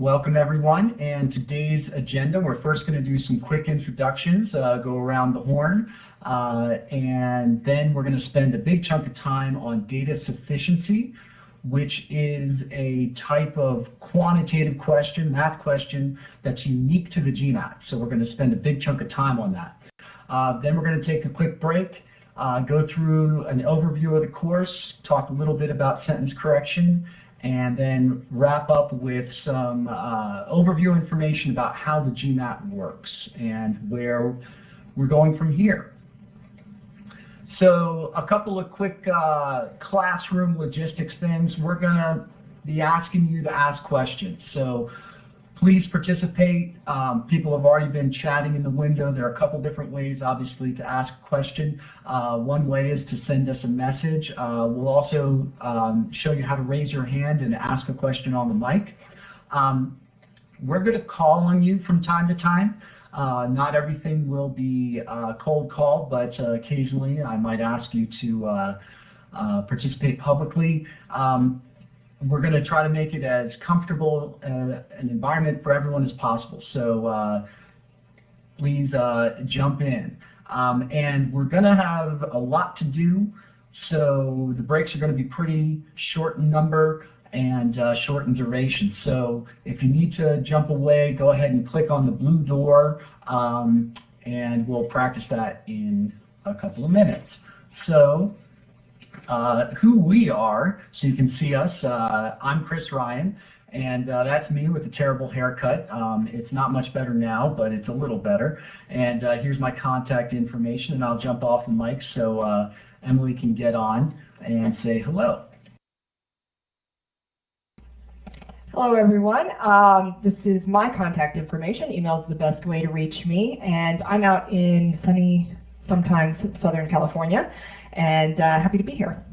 Welcome everyone, and today's agenda, we're first going to do some quick introductions, go around the horn, and then we're going to spend a big chunk of time on data sufficiency, which is a type of quantitative question, math question, that's unique to the GMAT. So we're going to spend a big chunk of time on that. Then we're going to take a quick break, go through an overview of the course, talk a little bit about sentence correction, and then wrap up with some overview information about how the GMAT works and where we're going from here. So a couple of quick classroom logistics things. We're going to be asking you to ask questions. So please participate. People have already been chatting in the window. There are a couple different ways, obviously, to ask a question. One way is to send us a message. We'll also show you how to raise your hand and ask a question on the mic. We're going to call on you from time to time. Not everything will be cold call, but occasionally I might ask you to participate publicly. We're going to try to make it as comfortable an environment for everyone as possible. So please jump in. And we're going to have a lot to do, so the breaks are going to be pretty short in number and short in duration. So if you need to jump away, go ahead and click on the blue door, and we'll practice that in a couple of minutes. So who we are, so you can see us. I'm Chris Ryan, and that's me with a terrible haircut. It's not much better now, but it's a little better. And here's my contact information, and I'll jump off the mic so Emily can get on and say hello. Hello everyone. This is my contact information. Email is the best way to reach me, and I'm out in sunny, sometimes Southern California, and happy to be here.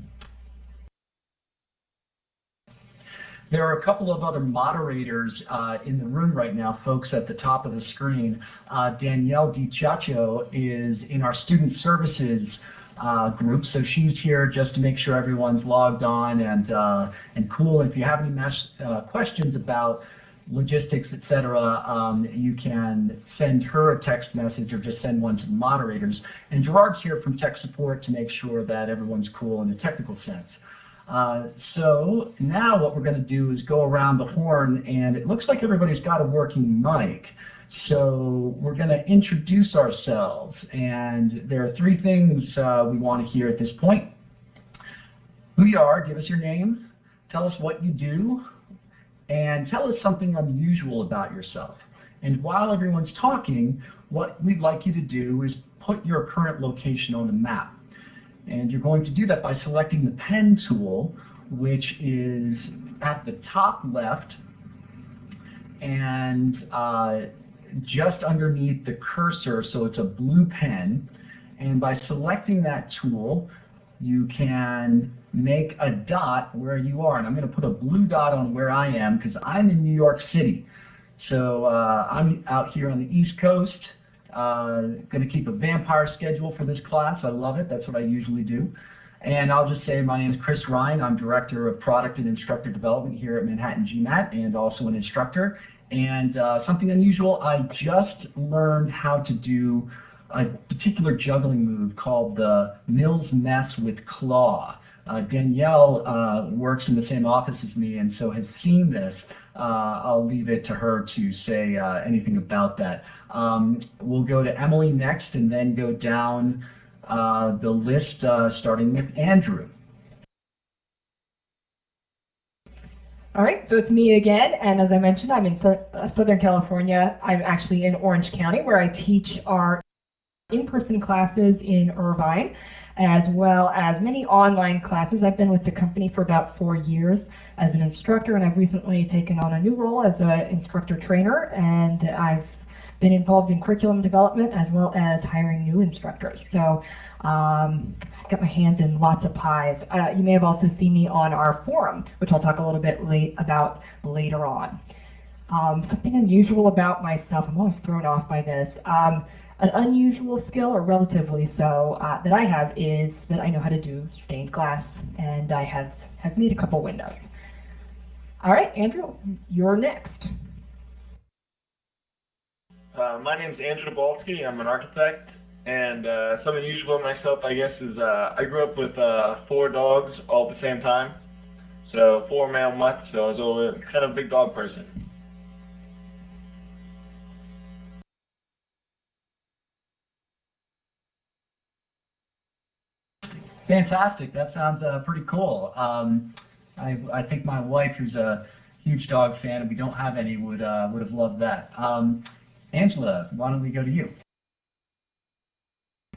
There are a couple of other moderators in the room right now, folks at the top of the screen. Danielle DiCiaccio is in our Student Services group, so she's here just to make sure everyone's logged on and cool. If you have any questions about logistics, etc., you can send her a text message or just send one to the moderators. And Gerard's here from tech support to make sure that everyone's cool in a technical sense. So now what we're going to do is go around the horn, and it looks like everybody's got a working mic. So we're going to introduce ourselves, and there are three things we want to hear at this point. Who you are, give us your name, tell us what you do, and tell us something unusual about yourself. And while everyone's talking, what we'd like you to do is put your current location on the map. And you're going to do that by selecting the pen tool, which is at the top left and just underneath the cursor, so it's a blue pen. And by selecting that tool, you can make a dot where you are. And I'm going to put a blue dot on where I am because I'm in New York City. So I'm out here on the East Coast. Going to keep a vampire schedule for this class. I love it. That's what I usually do. And I'll just say my name is Chris Ryan. I'm Director of Product and Instructor Development here at Manhattan GMAT and also an instructor. And something unusual, I just learned how to do a particular juggling move called the Mills Mess with Claw. Danielle works in the same office as me and so has seen this. I'll leave it to her to say anything about that. We'll go to Emily next and then go down the list starting with Andrew. All right, so it's me again, and as I mentioned, I'm in Southern California. I'm actually in Orange County, where I teach our in-person classes in Irvine, as well as many online classes. I've been with the company for about 4 years as an instructor, and I've recently taken on a new role as an instructor trainer, and I've been involved in curriculum development as well as hiring new instructors. So I've got my hands in lots of pies. You may have also seen me on our forum, which I'll talk a little bit about later on. Something unusual about myself, I'm always thrown off by this. An unusual skill, or relatively so, that I have is that I know how to do stained glass, and I have made a couple windows. All right, Andrew, you're next. My name's Andrew Dabalski. I'm an architect, and something unusual about myself, I guess, is I grew up with 4 dogs all at the same time. So 4 male mutts, so I was always kind of a big dog person. Fantastic. That sounds pretty cool. I think my wife, who's a huge dog fan, and we don't have any, would have loved that. Angela, why don't we go to you?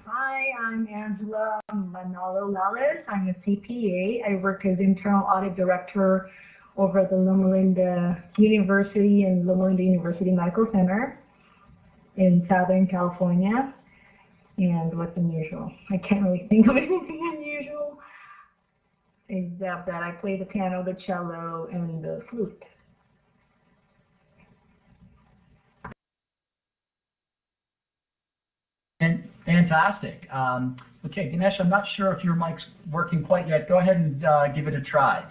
Hi, I'm Angela Manalo Lares. I'm a CPA. I work as Internal Audit Director over at the Loma Linda University and Loma Linda University Medical Center in Southern California. And what's unusual? I can't really think of anything unusual except that I play the piano, the cello, and the flute. And fantastic. Okay, Ganesh, I'm not sure if your mic's working quite yet. Go ahead and give it a try.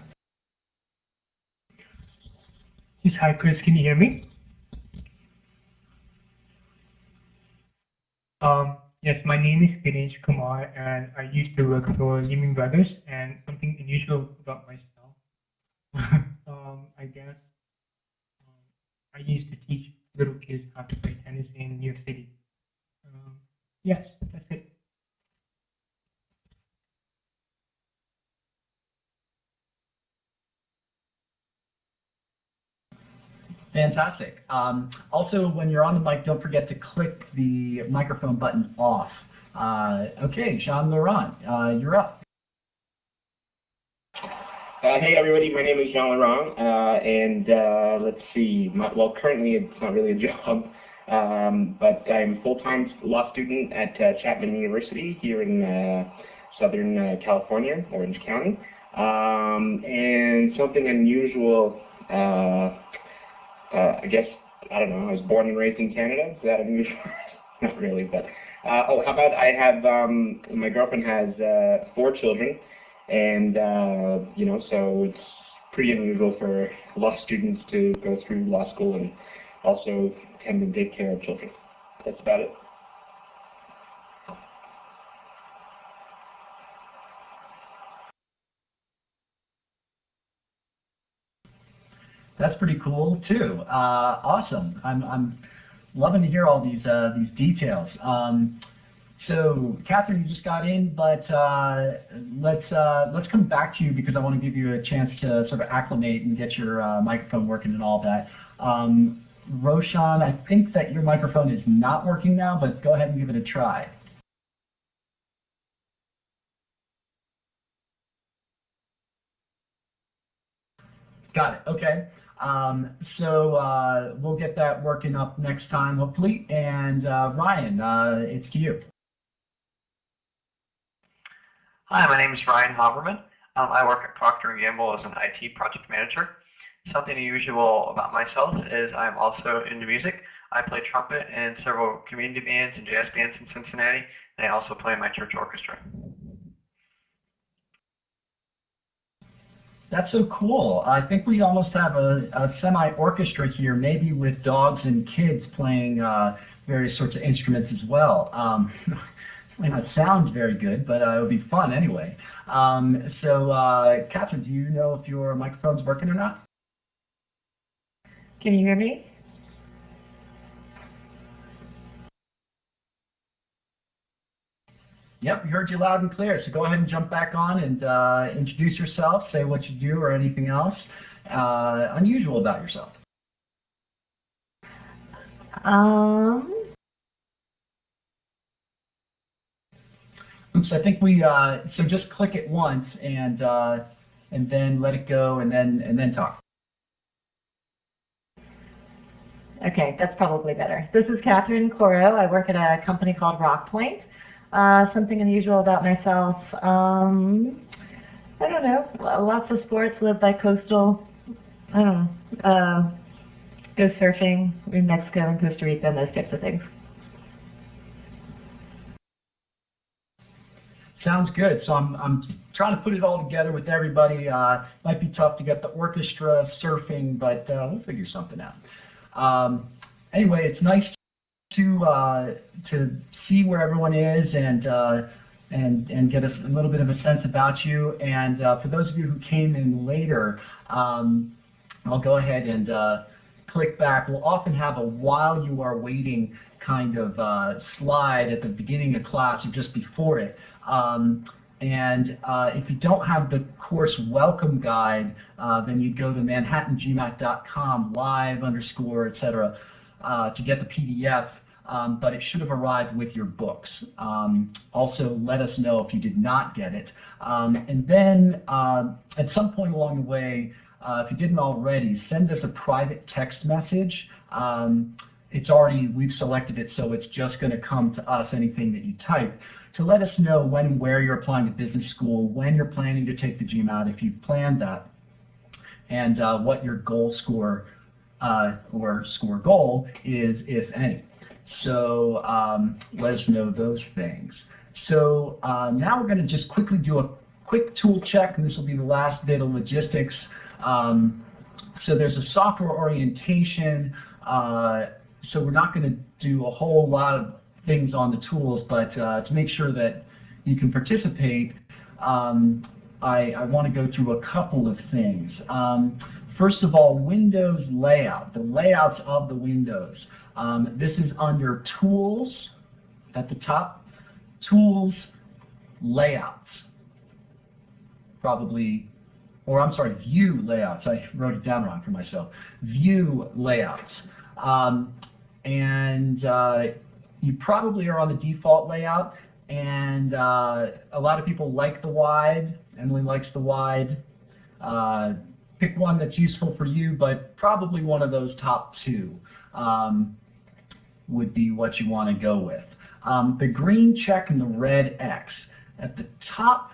Yes, hi Chris, can you hear me? Yes, my name is Ganesh Kumar and I used to work for Lehman Brothers, and something unusual about myself, I guess, I used to teach little kids how to play tennis in New York City. Yes, that's it. Fantastic. Also, when you're on the mic, don't forget to click the microphone button off. Okay, Jean-Laurent, you're up. Hey everybody, my name is Jean Laurent, and let's see, well currently it's not really a job, but I'm a full-time law student at Chapman University here in Southern California, Orange County, and something unusual, I guess, I don't know, I was born and raised in Canada, is that unusual? Not really, but, oh, how about I have, my girlfriend has 4 children, and, you know, so it's pretty unusual for law students to go through law school and also tend to take care of children. That's about it. That's pretty cool too. Awesome. I'm loving to hear all these details. So, Catherine, you just got in, but let's come back to you because I want to give you a chance to sort of acclimate and get your microphone working and all that. Roshan, I think that your microphone is not working now, but go ahead and give it a try. Got it. Okay. So we'll get that working up next time, hopefully. And Ryan, it's to you. Hi, my name is Ryan Haberman. I work at Procter & Gamble as an IT project manager. Something unusual about myself is I'm also into music. I play trumpet in several community bands and jazz bands in Cincinnati, and I also play in my church orchestra. That's so cool. I think we almost have a semi-orchestra here, maybe with dogs and kids playing various sorts of instruments as well. Might not sound very good, but it would be fun anyway. So, Catherine, do you know if your microphone's working or not? Can you hear me? Yep, we heard you loud and clear. So go ahead and jump back on and introduce yourself, say what you do or anything else unusual about yourself. Oops, I think we so just click it once and then let it go and then talk. Okay, that's probably better. This is Catherine Coro. I work at a company called Rockpoint. Something unusual about myself, I don't know, lots of sports, live by coastal, I don't know, go surfing in Mexico and Costa Rica and those types of things. Sounds good. So I'm trying to put it all together with everybody. Might be tough to get the orchestra, surfing, but we'll figure something out. Anyway, it's nice to see where everyone is and get a little bit of a sense about you. And for those of you who came in later, I'll go ahead and click back. We'll often have a while you are waiting kind of slide at the beginning of class or just before it. If you don't have the course welcome guide, then you'd go to manhattangmat.com live _ etc. To get the PDF, but it should have arrived with your books. Also, let us know if you did not get it. And then at some point along the way, if you didn't already, send us a private text message. We've selected it, so it's just going to come to us, anything that you type, to let us know when and where you're applying to business school, when you're planning to take the GMAT, if you've planned that, and what your goal score or score goal is, if any. So let us know those things. So now we're going to just quickly do a quick tool check, and this will be the last bit of logistics. So there's a software orientation, so we're not going to do a whole lot of things on the tools, but to make sure that you can participate, I want to go through a couple of things. First of all, Windows layout, the layouts of the windows. This is under Tools at the top, Tools, Layouts, probably, or I'm sorry, View Layouts. I wrote it down wrong for myself. View Layouts. You probably are on the default layout, and a lot of people like the wide. Emily likes the wide. Pick one that's useful for you, but probably one of those top two would be what you want to go with. The green check and the red X. At the top,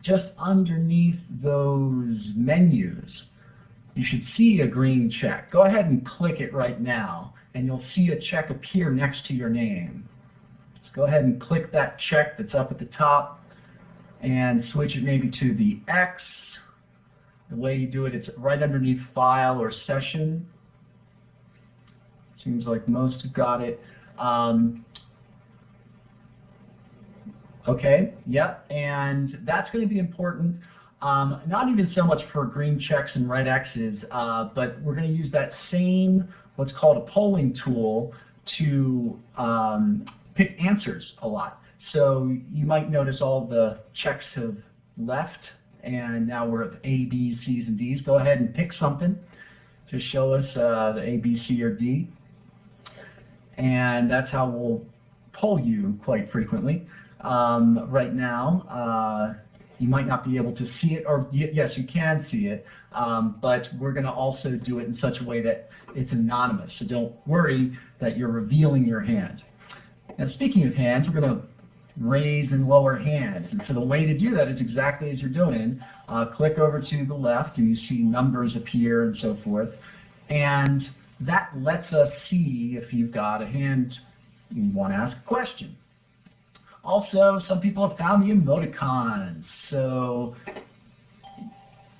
just underneath those menus, you should see a green check. Go ahead and click it right now, and you'll see a check appear next to your name. Just go ahead and click that check that's up at the top and switch it maybe to the X. The way you do it, it's right underneath File or Session. Seems like most have got it. Okay, yep, and that's going to be important. Not even so much for green checks and red X's, but we're going to use that same, what's called a polling tool, to pick answers a lot. So you might notice all the checks have left, and now we're at A, B, C's, and D's. Go ahead and pick something to show us the A, B, C, or D. And that's how we'll poll you quite frequently. Right now, you might not be able to see it, or yes, you can see it, but we're going to also do it in such a way that it's anonymous. So don't worry that you're revealing your hand. Now, speaking of hands, we're going to raise and lower hands. And so the way to do that is exactly as you're doing. Click over to the left, and you see numbers appear and so forth. And that lets us see if you've got a hand you want to ask a question. Also, some people have found the emoticons. So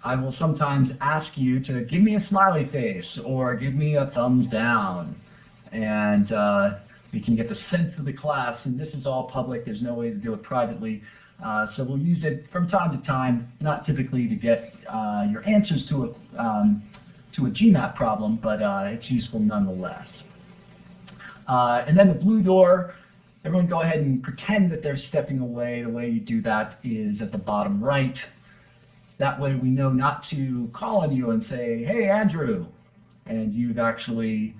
I will sometimes ask you to give me a smiley face or give me a thumbs down. And we can get the sense of the class, and this is all public. There's no way to do it privately. So we'll use it from time to time, not typically to get your answers to a GMAT problem, but it's useful nonetheless. And then the blue door, everyone go ahead and pretend that they're stepping away. The way you do that is at the bottom right. That way we know not to call on you and say, hey, Andrew, and you've actually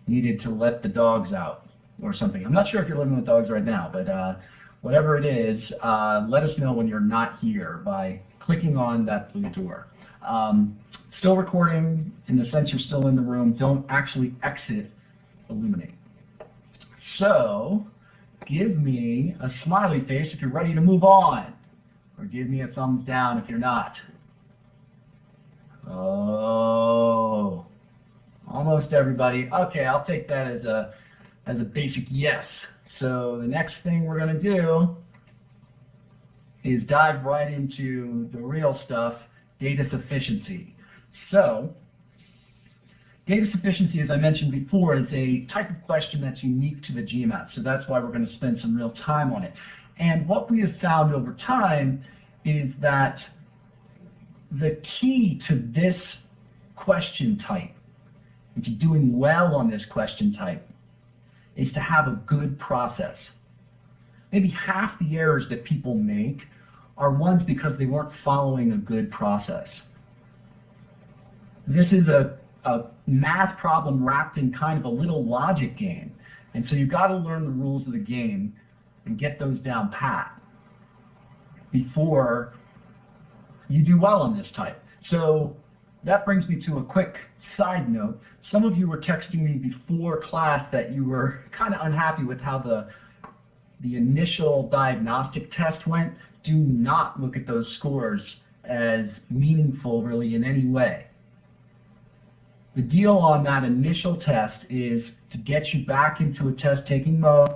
needed to let the dogs out or something. I'm not sure if you're living with dogs right now, but whatever it is, let us know when you're not here by clicking on that blue door. Still recording in the sense you're still in the room. Don't actually exit Illuminate. So give me a smiley face if you're ready to move on, or give me a thumbs down if you're not. Oh, almost everybody. Okay, I'll take that as a basic yes. So the next thing we're going to do is dive right into the real stuff, data sufficiency. So Data sufficiency, as I mentioned before, is a type of question that's unique to the GMAT, so that's why we're going to spend some real time on it. And what we have found over time is that the key to this question type, and to doing well on this question type, is to have a good process. Maybe half the errors that people make are ones because they weren't following a good process. This is a math problem wrapped in kind of a little logic game. And so you've got to learn the rules of the game and get those down pat before you do well on this type. So that brings me to a quick side note. Some of you were texting me before class that you were kind of unhappy with how the initial diagnostic test went. Do not look at those scores as meaningful really in any way. The deal on that initial test is to get you back into a test-taking mode,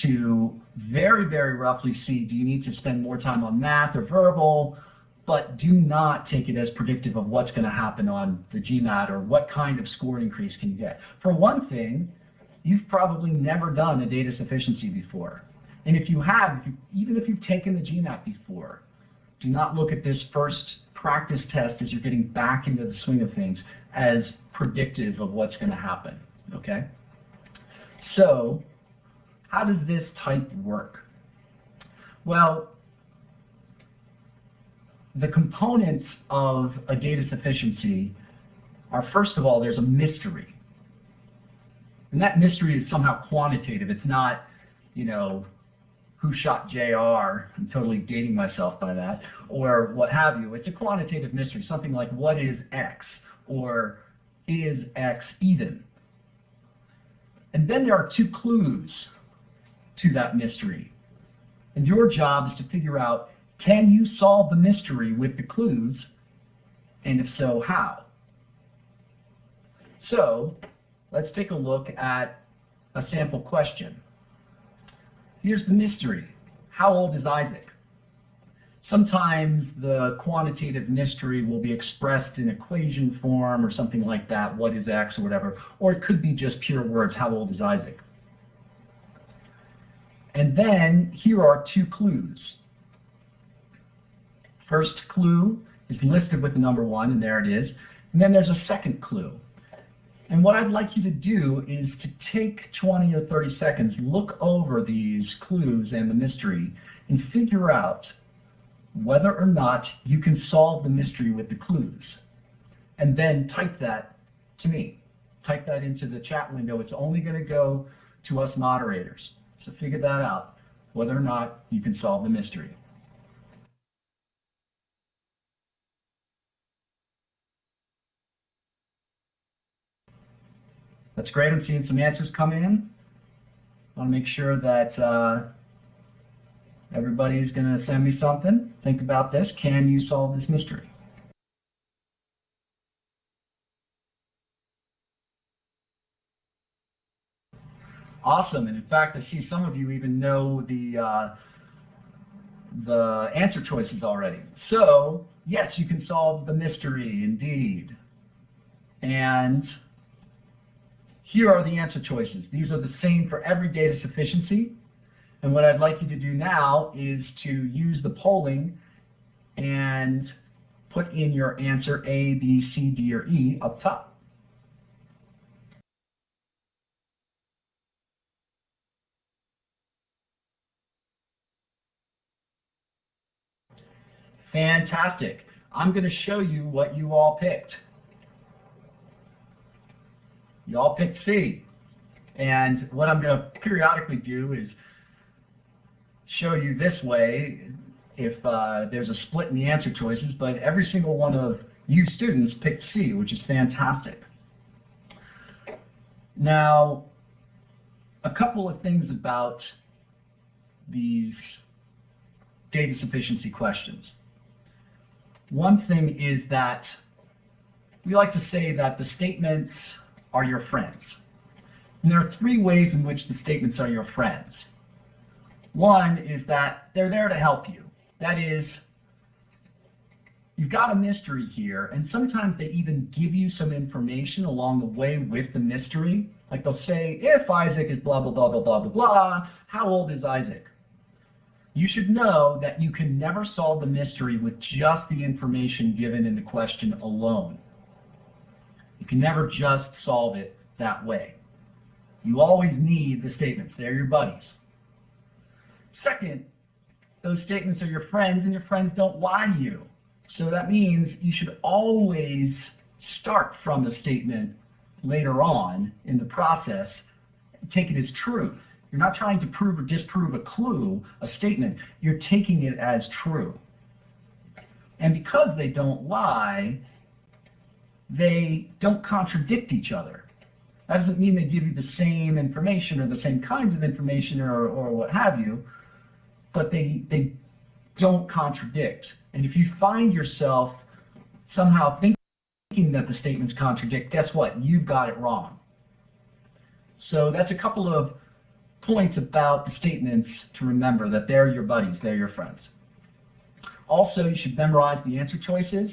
to very, very roughly see, do you need to spend more time on math or verbal, but do not take it as predictive of what's going to happen on the GMAT or what kind of score increase can you get. For one thing, you've probably never done a data sufficiency before. And if you have, even if you've taken the GMAT before, do not look at this first practice test as you're getting back into the swing of things as predictive of what's going to happen, okay? So, how does this type work? Well, the components of a data sufficiency are, first of all, there's a mystery. And that mystery is somehow quantitative. It's not, you know, who shot JR, I'm totally dating myself by that, or what have you. It's a quantitative mystery, something like what is X, or is X even? And then there are two clues to that mystery. And your job is to figure out, can you solve the mystery with the clues, and if so, how? So, let's take a look at a sample question. Here's the mystery. How old is Isaac? Sometimes the quantitative mystery will be expressed in equation form or something like that, what is X or whatever, or it could be just pure words, how old is Isaac? And then here are two clues. First clue is listed with the number 1, and there it is. And then there's a second clue. And what I'd like you to do is to take 20 or 30 seconds, look over these clues and the mystery, and figure out whether or not you can solve the mystery with the clues. And then type that to me. Type that into the chat window. It's only going to go to us moderators. So figure that out, whether or not you can solve the mystery. That's great. I'm seeing some answers come in. I want to make sure that everybody's going to send me something. Think about this. Can you solve this mystery? Awesome. And in fact, I see some of you even know the answer choices already. So, yes, you can solve the mystery, indeed. And here are the answer choices. These are the same for every data sufficiency. And what I'd like you to do now is to use the polling and put in your answer A, B, C, D, or E up top. Fantastic. I'm going to show you what you all picked. You all picked C. And what I'm going to periodically do is show you this way if there's a split in the answer choices, but every single one of you students picked C, which is fantastic. Now, a couple of things about these data sufficiency questions. One thing is that we like to say that the statements are your friends. And there are three ways in which the statements are your friends. One is that they're there to help you. That is, you've got a mystery here, and sometimes they even give you some information along the way with the mystery. Like they'll say, if Isaac is blah, blah, blah, blah, blah, blah, blah, how old is Isaac? You should know that you can never solve the mystery with just the information given in the question alone. You can never just solve it that way. You always need the statements. They're your buddies. Second, those statements are your friends, and your friends don't lie to you. So that means you should always start from a statement later on in the process and take it as truth. You're not trying to prove or disprove a clue, a statement. You're taking it as true. And because they don't lie, they don't contradict each other. That doesn't mean they give you the same information or the same kinds of information or what have you, but they don't contradict. And if you find yourself somehow thinking that the statements contradict, guess what? You've got it wrong. So that's a couple of points about the statements to remember, that they're your buddies, they're your friends. Also, you should memorize the answer choices.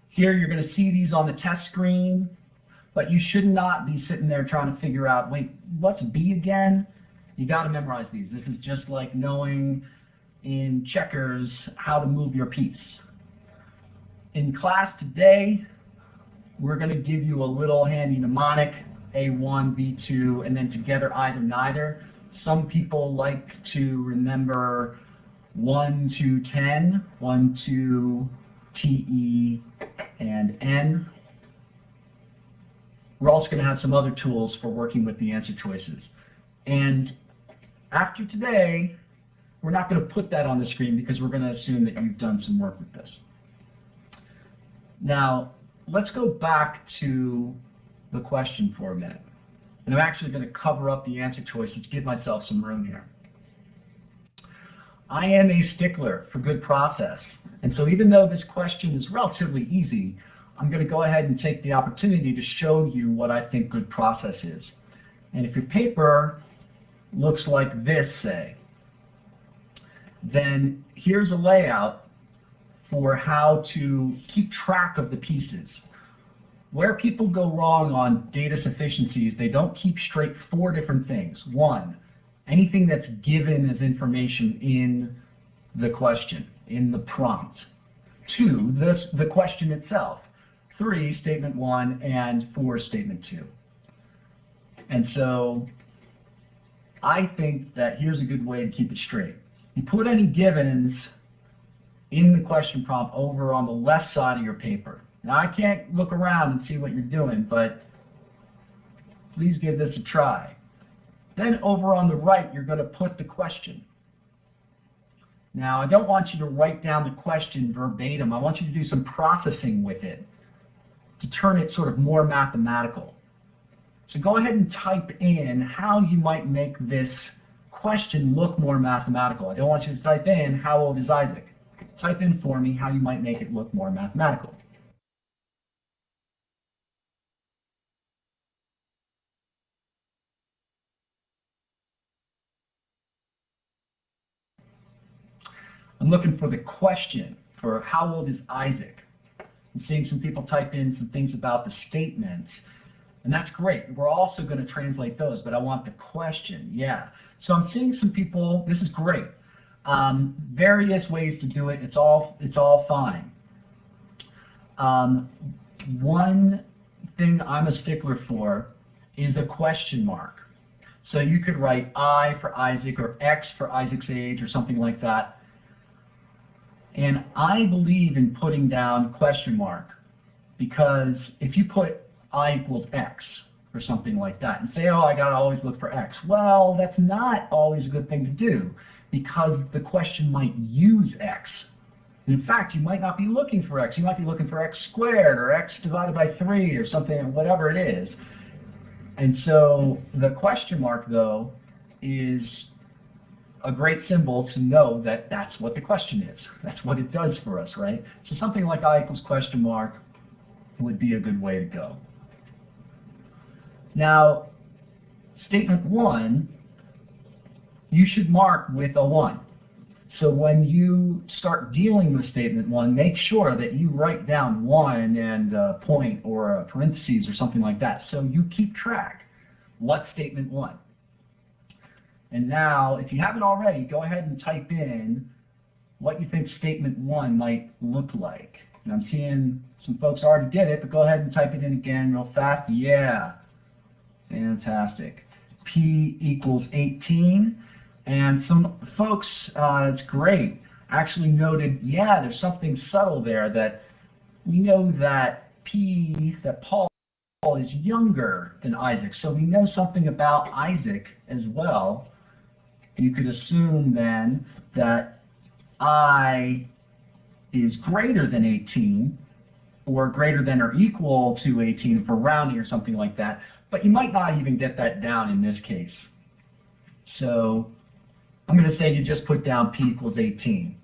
Here you're going to see these on the test screen, but you should not be sitting there trying to figure out, wait, what's B again? You got to memorize these. This is just like knowing in checkers how to move your piece. In class today, we're going to give you a little handy mnemonic, A1, B2, and then together either, neither. Some people like to remember 1 to 10, 1 to TE and N. We're also going to have some other tools for working with the answer choices. And after today, we're not going to put that on the screen because we're going to assume that you've done some work with this. Now, let's go back to the question for a minute. And I'm actually going to cover up the answer choices to give myself some room here. I am a stickler for good process. And so even though this question is relatively easy, I'm going to go ahead and take the opportunity to show you what I think good process is. And if your paper looks like this, say, then here's a layout for how to keep track of the pieces. Where people go wrong on data sufficiency is they don't keep straight 4 different things. 1, anything that's given as information in the question, in the prompt. 2, the question itself. 3, statement 1, and 4, statement 2. And so I think that here's a good way to keep it straight. You put any givens in the question prompt over on the left side of your paper. Now I can't look around and see what you're doing, but please give this a try. Then over on the right, you're going to put the question. Now I don't want you to write down the question verbatim. I want you to do some processing with it to turn it sort of more mathematical. So go ahead and type in how you might make this question look more mathematical. I don't want you to type in, how old is Isaac? Type in for me how you might make it look more mathematical. I'm looking for the question for how old is Isaac. I'm seeing some people type in some things about the statements, and that's great. We're also going to translate those, but I want the question, yeah. So I'm seeing some people, this is great. Various ways to do it, it's all fine. One thing I'm a stickler for is a question mark. So you could write I for Isaac or X for Isaac's age or something like that. And I believe in putting down question mark because if you put I equals X or something like that and say, oh, I got to always look for X. Well, that's not always a good thing to do because the question might use X. In fact, you might not be looking for X. You might be looking for X squared or X divided by 3 or something, whatever it is. And so the question mark, though, is a great symbol to know that that's what the question is. That's what it does for us, right? So something like I equals question mark would be a good way to go. Now, statement 1, you should mark with a 1. So when you start dealing with statement 1, make sure that you write down 1 and a point or a parentheses or something like that, so you keep track. What's statement 1? And now, if you haven't already, go ahead and type in what you think statement 1 might look like. And I'm seeing some folks already did it, but go ahead and type it in again real fast. Yeah. Fantastic. P equals 18. And some folks, it's great, actually noted, yeah, there's something subtle there, that we know that Paul is younger than Isaac. So we know something about Isaac as well. You could assume then that I is greater than 18, or greater than or equal to 18 for rounding or something like that. But you might not even get that down in this case. So I'm going to say you just put down P equals 18.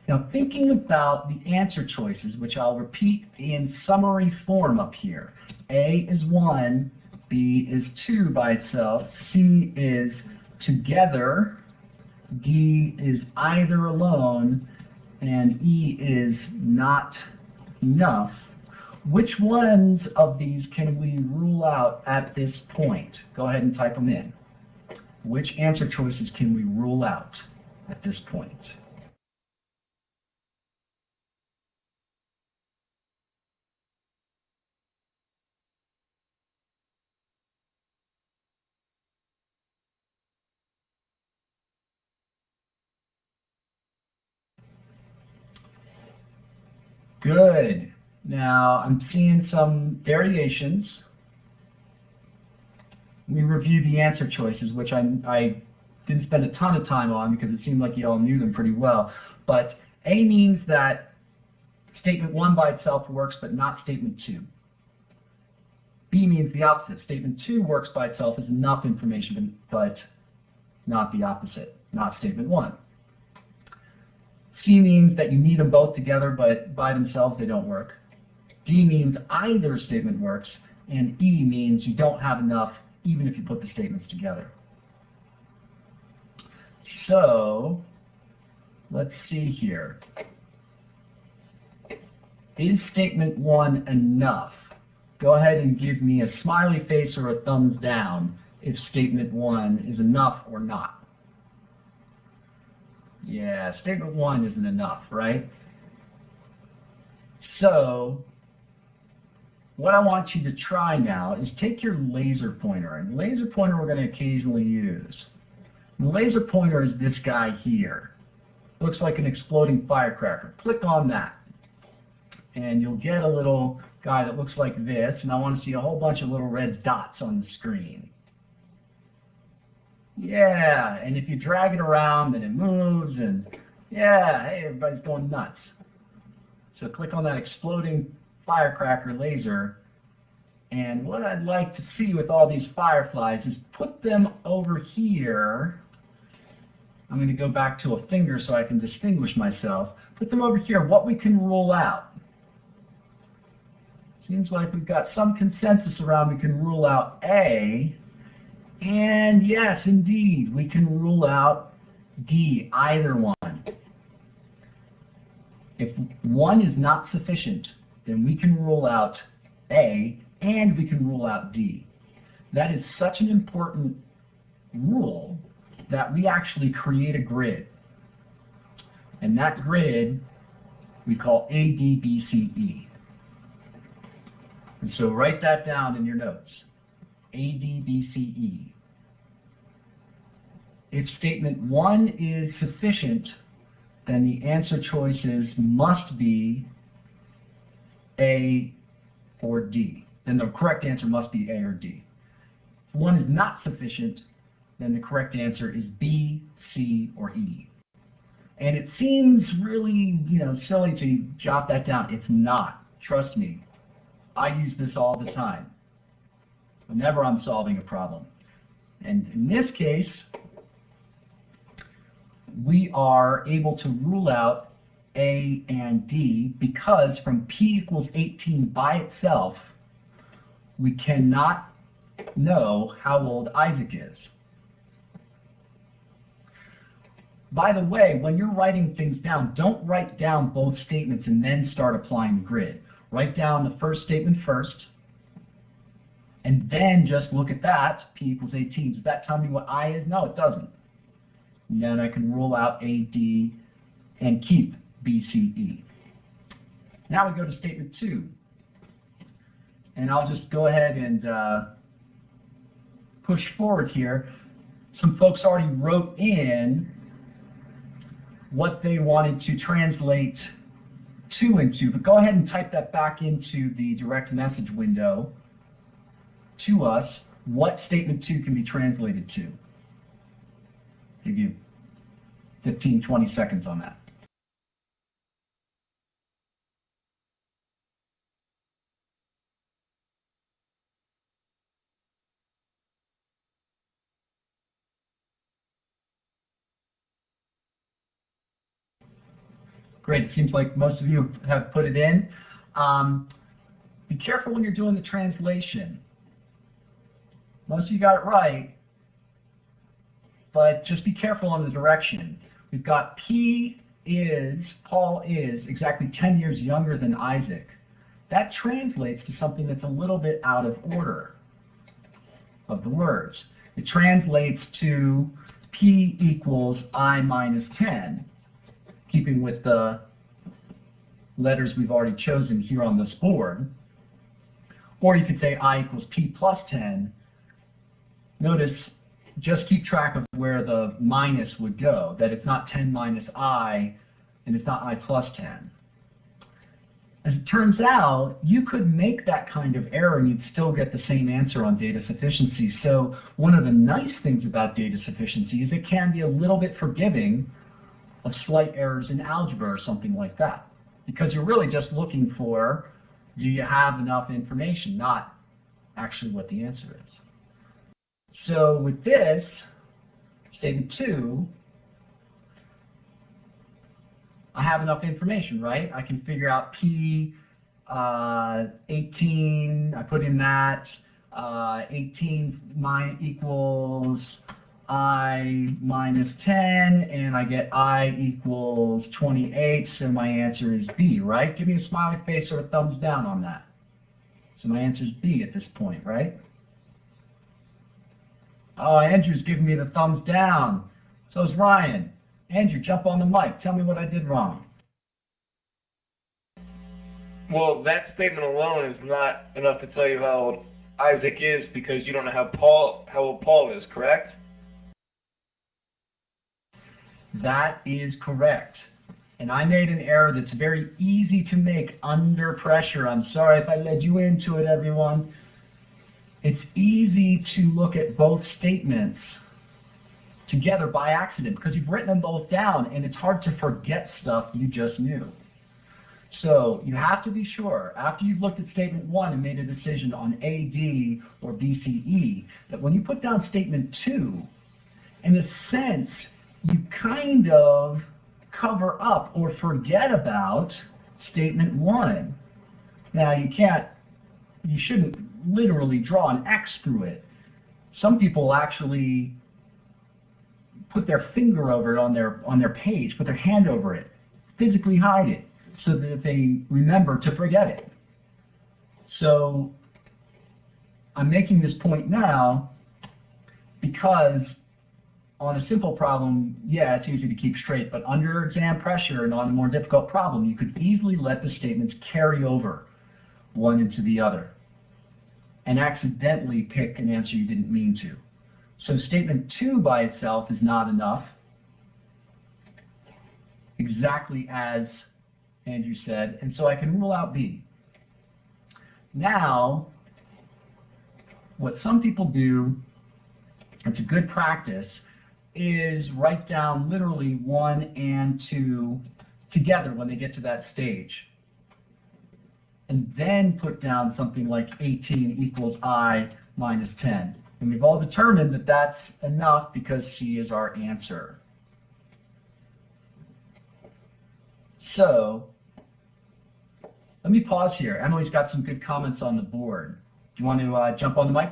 Now thinking about the answer choices, which I'll repeat in summary form up here. A is 1, B is 2 by itself, C is together, D is either alone, and E is not enough. Which ones of these can we rule out at this point? Go ahead and type them in. Which answer choices can we rule out at this point? Good. Now I'm seeing some variations. We reviewed the answer choices, which I didn't spend a ton of time on because it seemed like you all knew them pretty well. But A means that statement 1 by itself works, but not statement 2. B means the opposite. Statement 2 works by itself, is enough information, but not the opposite, not statement 1. C means that you need them both together, but by themselves they don't work. D means either statement works, and E means you don't have enough even if you put the statements together. So let's see here. Is statement 1 enough? Go ahead and give me a smiley face or a thumbs down if statement 1 is enough or not. Yeah, statement 1 isn't enough, right? So what I want you to try now is take your laser pointer, and laser pointer we're going to occasionally use. The laser pointer is this guy here. Looks like an exploding firecracker. Click on that, and you'll get a little guy that looks like this, and I want to see a whole bunch of little red dots on the screen. Yeah, and if you drag it around, then it moves, and yeah, hey, everybody's going nuts. So click on that exploding firecracker laser, and what I'd like to see with all these fireflies is put them over here. I'm going to go back to a finger so I can distinguish myself. Put them over here, what we can rule out. Seems like we've got some consensus around we can rule out A, and yes, indeed, we can rule out D, either one. If 1 is not sufficient, then we can rule out A, and we can rule out D. That is such an important rule that we actually create a grid. And that grid we call A, D, B, C, E. And so write that down in your notes. A, D, B, C, E. If statement 1 is sufficient, then the answer choices must be A or D. Then the correct answer must be A or D. If 1 is not sufficient, then the correct answer is B, C, or E. And it seems really, silly to jot that down. It's not. Trust me. I use this all the time whenever I'm solving a problem. And in this case, we are able to rule out A and D because from P equals 18 by itself, we cannot know how old Isaac is. By the way, when you're writing things down, don't write down both statements and then start applying the grid. Write down the first statement first, and then just look at that, P equals 18. Does that tell me what I is? No, it doesn't. And then I can rule out A, D, and keep B, C, E. Now we go to statement 2. And I'll just go ahead and push forward here. Some folks already wrote in what they wanted to translate 2 into, but go ahead and type that back into the direct message window to us, what statement 2 can be translated to. Give you 15, 20 seconds on that. Great, it seems like most of you have put it in. Be careful when you're doing the translation. Most of you got it right, but just be careful on the direction. We've got Paul is exactly 10 years younger than Isaac. That translates to something that's a little bit out of order of the words. It translates to P equals I minus 10. Keeping with the letters we've already chosen here on this board. Or you could say I equals P plus 10. Notice, just keep track of where the minus would go, that it's not 10 minus I, and it's not I plus 10. As it turns out, you could make that kind of error and you'd still get the same answer on data sufficiency. So one of the nice things about data sufficiency is it can be a little bit forgiving of slight errors in algebra or something like that. Because you're really just looking for, do you have enough information, not actually what the answer is. So with this, statement 2, I have enough information, right? I can figure out P 18, I put in that, 18 equals I minus 10, and I get I equals 28, so my answer is B, right? Give me a smiley face or a thumbs down on that. So my answer is B at this point, right? Oh, Andrew's giving me the thumbs down. So is Ryan. Andrew, jump on the mic. Tell me what I did wrong. Well, that statement alone is not enough to tell you how old Isaac is because you don't know how old Paul is, correct? That is correct. And I made an error that's very easy to make under pressure. I'm sorry if I led you into it, everyone. It's easy to look at both statements together by accident because you've written them both down and it's hard to forget stuff you just knew. So you have to be sure, after you've looked at statement 1 and made a decision on AD or BCE, that when you put down statement 2, in a sense, you kind of cover up or forget about statement 1. Now you shouldn't literally draw an X through it. Some people actually put their finger over it on their page, put their hand over it, physically hide it, so that they remember to forget it. So I'm making this point now because on a simple problem, yeah, it's easy to keep straight, but under exam pressure and on a more difficult problem, you could easily let the statements carry over one into the other and accidentally pick an answer you didn't mean to. So statement 2 by itself is not enough, exactly as Andrew said, and so I can rule out B. Now, what some people do, it's a good practice, is write down literally 1 and 2 together when they get to that stage. And then put down something like 18 equals I minus 10. And we've all determined that that's enough because C is our answer. So, let me pause here. Emily's got some good comments on the board. Do you want to jump on the mic?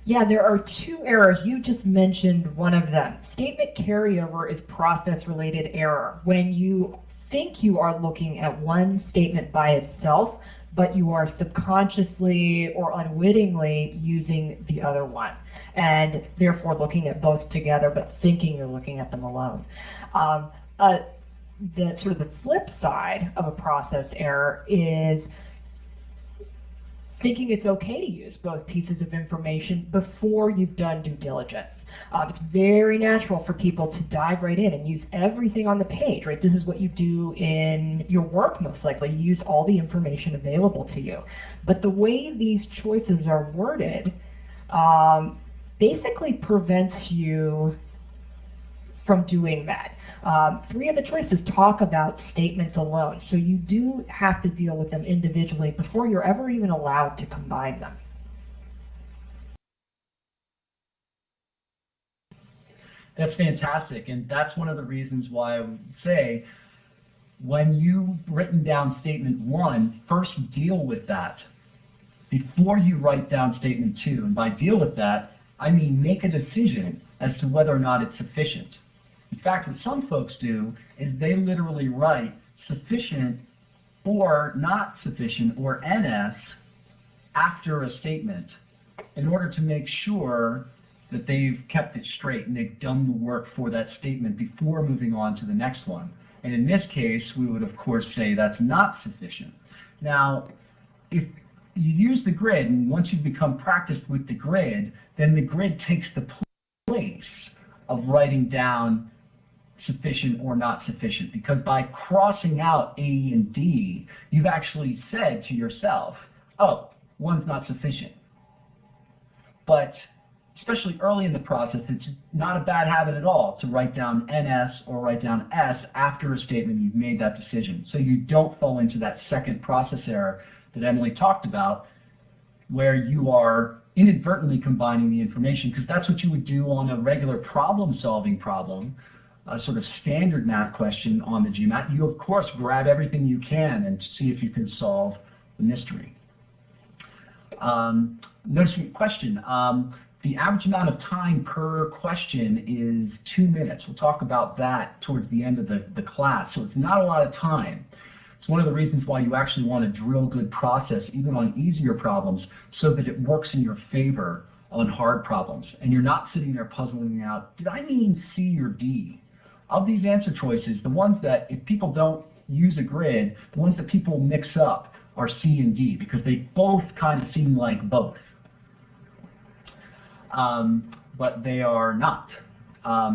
Yeah, there are two errors. You just mentioned one of them. Statement carryover is process-related error. When you think you are looking at one statement by itself, but you are subconsciously or unwittingly using the other one, and therefore looking at both together, but thinking you're looking at them alone. The sort of the flip side of a process error is thinking it's okay to use both pieces of information before you've done due diligence. It's very natural for people to dive right in and use everything on the page, right? This is what you do in your work most likely. You use all the information available to you. But the way these choices are worded basically prevents you from doing that. Three of the choices talk about statements alone, so you do have to deal with them individually before you're ever even allowed to combine them. That's fantastic, and that's one of the reasons why I would say when you've written down statement 1, first deal with that before you write down statement 2. And by deal with that, I mean make a decision as to whether or not it's sufficient. In fact, what some folks do is they literally write sufficient or not sufficient, or NS, after a statement in order to make sure that they've kept it straight and they've done the work for that statement before moving on to the next one. And in this case, we would of course say that's not sufficient. Now, if you use the grid, and once you've become practiced with the grid, then the grid takes the place of writing down sufficient or not sufficient, because by crossing out A and D, you've actually said to yourself, oh, one's not sufficient. But especially early in the process, it's not a bad habit at all to write down NS or write down S after a statement you've made that decision, so you don't fall into that second process error that Emily talked about, where you are inadvertently combining the information, because that's what you would do on a regular problem-solving problem, a sort of standard math question on the GMAT. You, of course, grab everything you can and see if you can solve the mystery. Notice your question. The average amount of time per question is 2 minutes. We'll talk about that towards the end of the class. So it's not a lot of time. It's one of the reasons why you actually want to drill good process even on easier problems, so that it works in your favor on hard problems. And you're not sitting there puzzling out, did I mean C or D? Of these answer choices, the ones that, if people don't use a grid, the ones that people mix up are C and D, because they both kind of seem like both. But they are not.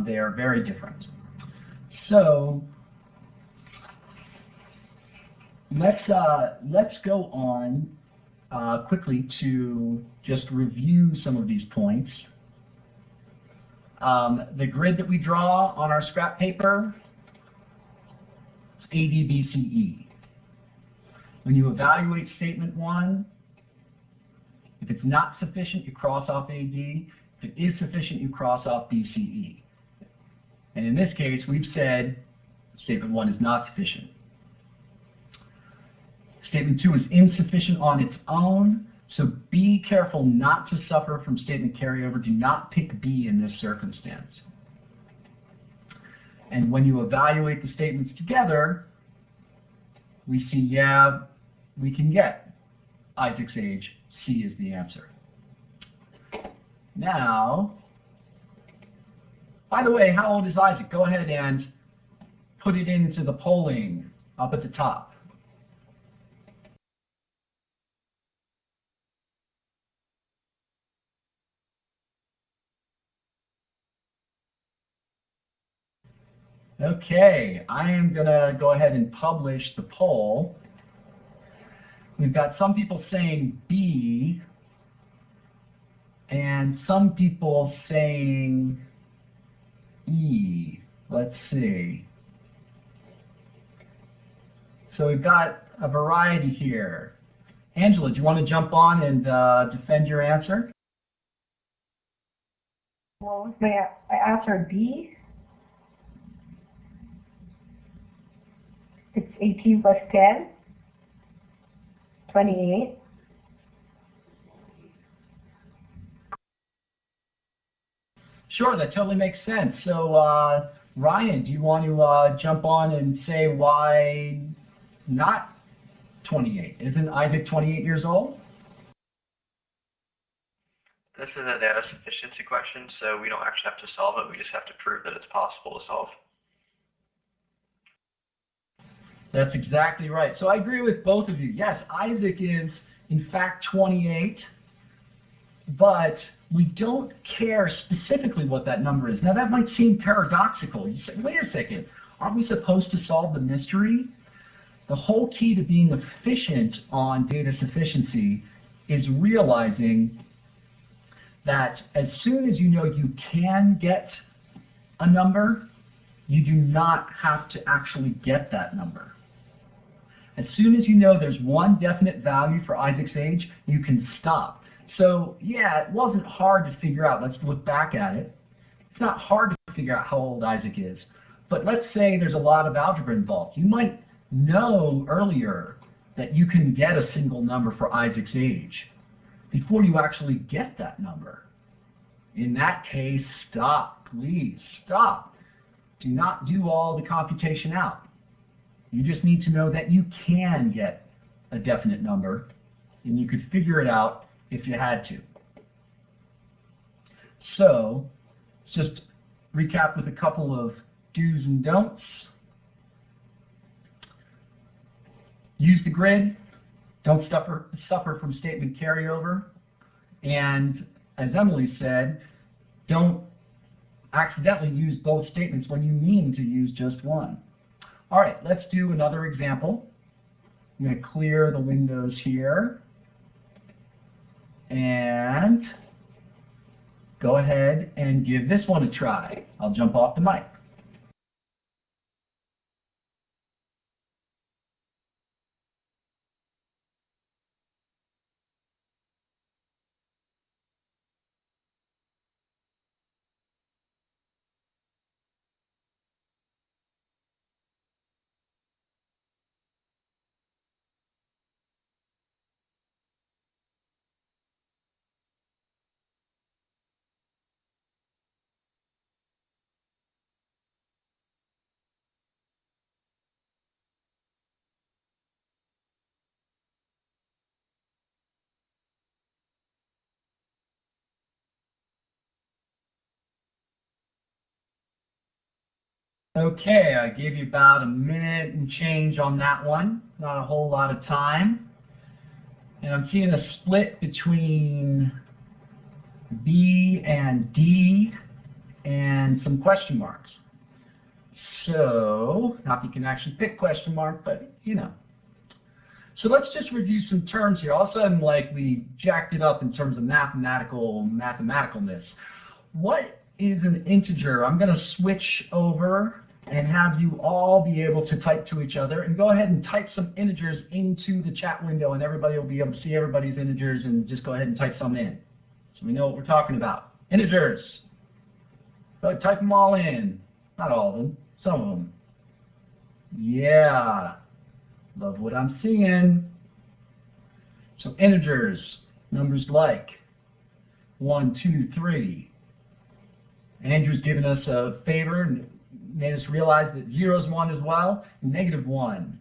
They are very different. So let's go on quickly to just review some of these points. The grid that we draw on our scrap paper is A, D, B, C, E. When you evaluate statement 1, if it's not sufficient, you cross off A, D. If it is sufficient, you cross off B, C, E. And in this case, we've said statement 1 is not sufficient. Statement 2 is insufficient on its own, so be careful not to suffer from statement carryover. Do not pick B in this circumstance. And when you evaluate the statements together, we see, yeah, we can get Isaac's age. C is the answer. Now, by the way, how old is Isaac? Go ahead and put it into the polling up at the top. Okay, I am going to go ahead and publish the poll. We've got some people saying B, and some people saying E. Let's see. So we've got a variety here. Angela, do you want to jump on and defend your answer? What was my answer? B? It's 18 plus 10, 28. Sure, that totally makes sense. So, Ryan, do you want to jump on and say why not 28? Isn't Isaac 28 years old? This is a data sufficiency question, so we don't actually have to solve it. We just have to prove that it's possible to solve. That's exactly right. So I agree with both of you. Yes, Isaac is, in fact, 28, but we don't care specifically what that number is. Now, that might seem paradoxical. You say, wait a second, aren't we supposed to solve the mystery? The whole key to being efficient on data sufficiency is realizing that as soon as you know you can get a number, you do not have to actually get that number. As soon as you know there's one definite value for Isaac's age, you can stop. So yeah, it wasn't hard to figure out. Let's look back at it. It's not hard to figure out how old Isaac is. But let's say there's a lot of algebra involved. You might know earlier that you can get a single number for Isaac's age before you actually get that number. In that case, stop. Please stop. Do not do all the computation out. You just need to know that you can get a definite number, and you could figure it out if you had to. So, just recap with a couple of do's and don'ts. Use the grid. Don't suffer from statement carryover. And as Emily said, don't accidentally use both statements when you mean to use just one. All right, let's do another example. I'm going to clear the windows here and go ahead and give this one a try. I'll jump off the mic. Okay, I gave you about a minute and change on that one. Not a whole lot of time. And I'm seeing a split between B and D and some question marks. So, not that you can actually pick question mark, but you know. So let's just review some terms here. All of a sudden, like, we jacked it up in terms of mathematicalness. What is an integer? I'm going to switch over and have you all be able to type to each other, and go ahead and type some integers into the chat window, and everybody will be able to see everybody's integers, and just go ahead and type some in so we know what we're talking about. Integers. Go ahead, type them all in. Not all of them, some of them. Yeah, love what I'm seeing. So integers, numbers like 1, 2, 3. Andrew's given us a favor and made us realize that 0 is 1 as well. Negative 1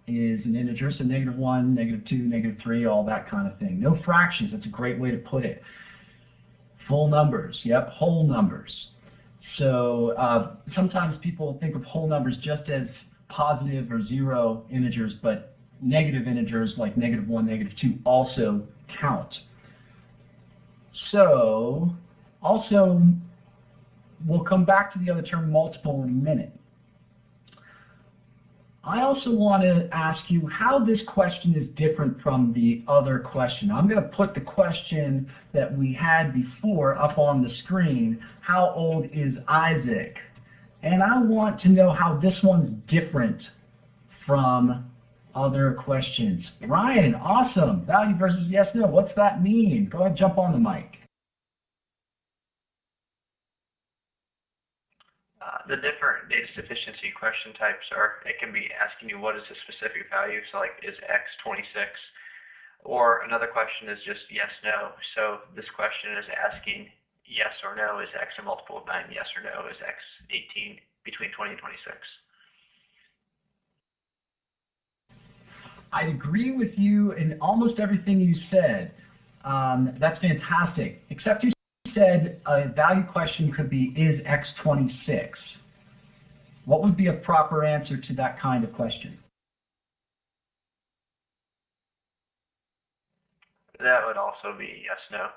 is an integer, so negative 1, negative 2, negative 3, all that kind of thing. No fractions, that's a great way to put it. Full numbers, yep, whole numbers. So sometimes people think of whole numbers just as positive or 0 integers, but negative integers like negative 1, negative 2 also count. So also, we'll come back to the other term multiple in a minute. I also want to ask you how this question is different from the other question. I'm going to put the question that we had before up on the screen. How old is Isaac? And I want to know how this one's different from other questions. Ryan, awesome. Value versus yes, no. What's that mean? Go ahead, jump on the mic. The different data sufficiency question types are, it can be asking you what is a specific value, so like is X 26, or another question is just yes, no. So this question is asking yes or no is X a multiple of 9, yes or no is X 18 between 20 and 26. I'd agree with you in almost everything you said. That's fantastic. Except you said a value question could be, is X 26? What would be a proper answer to that kind of question? That would also be yes, no.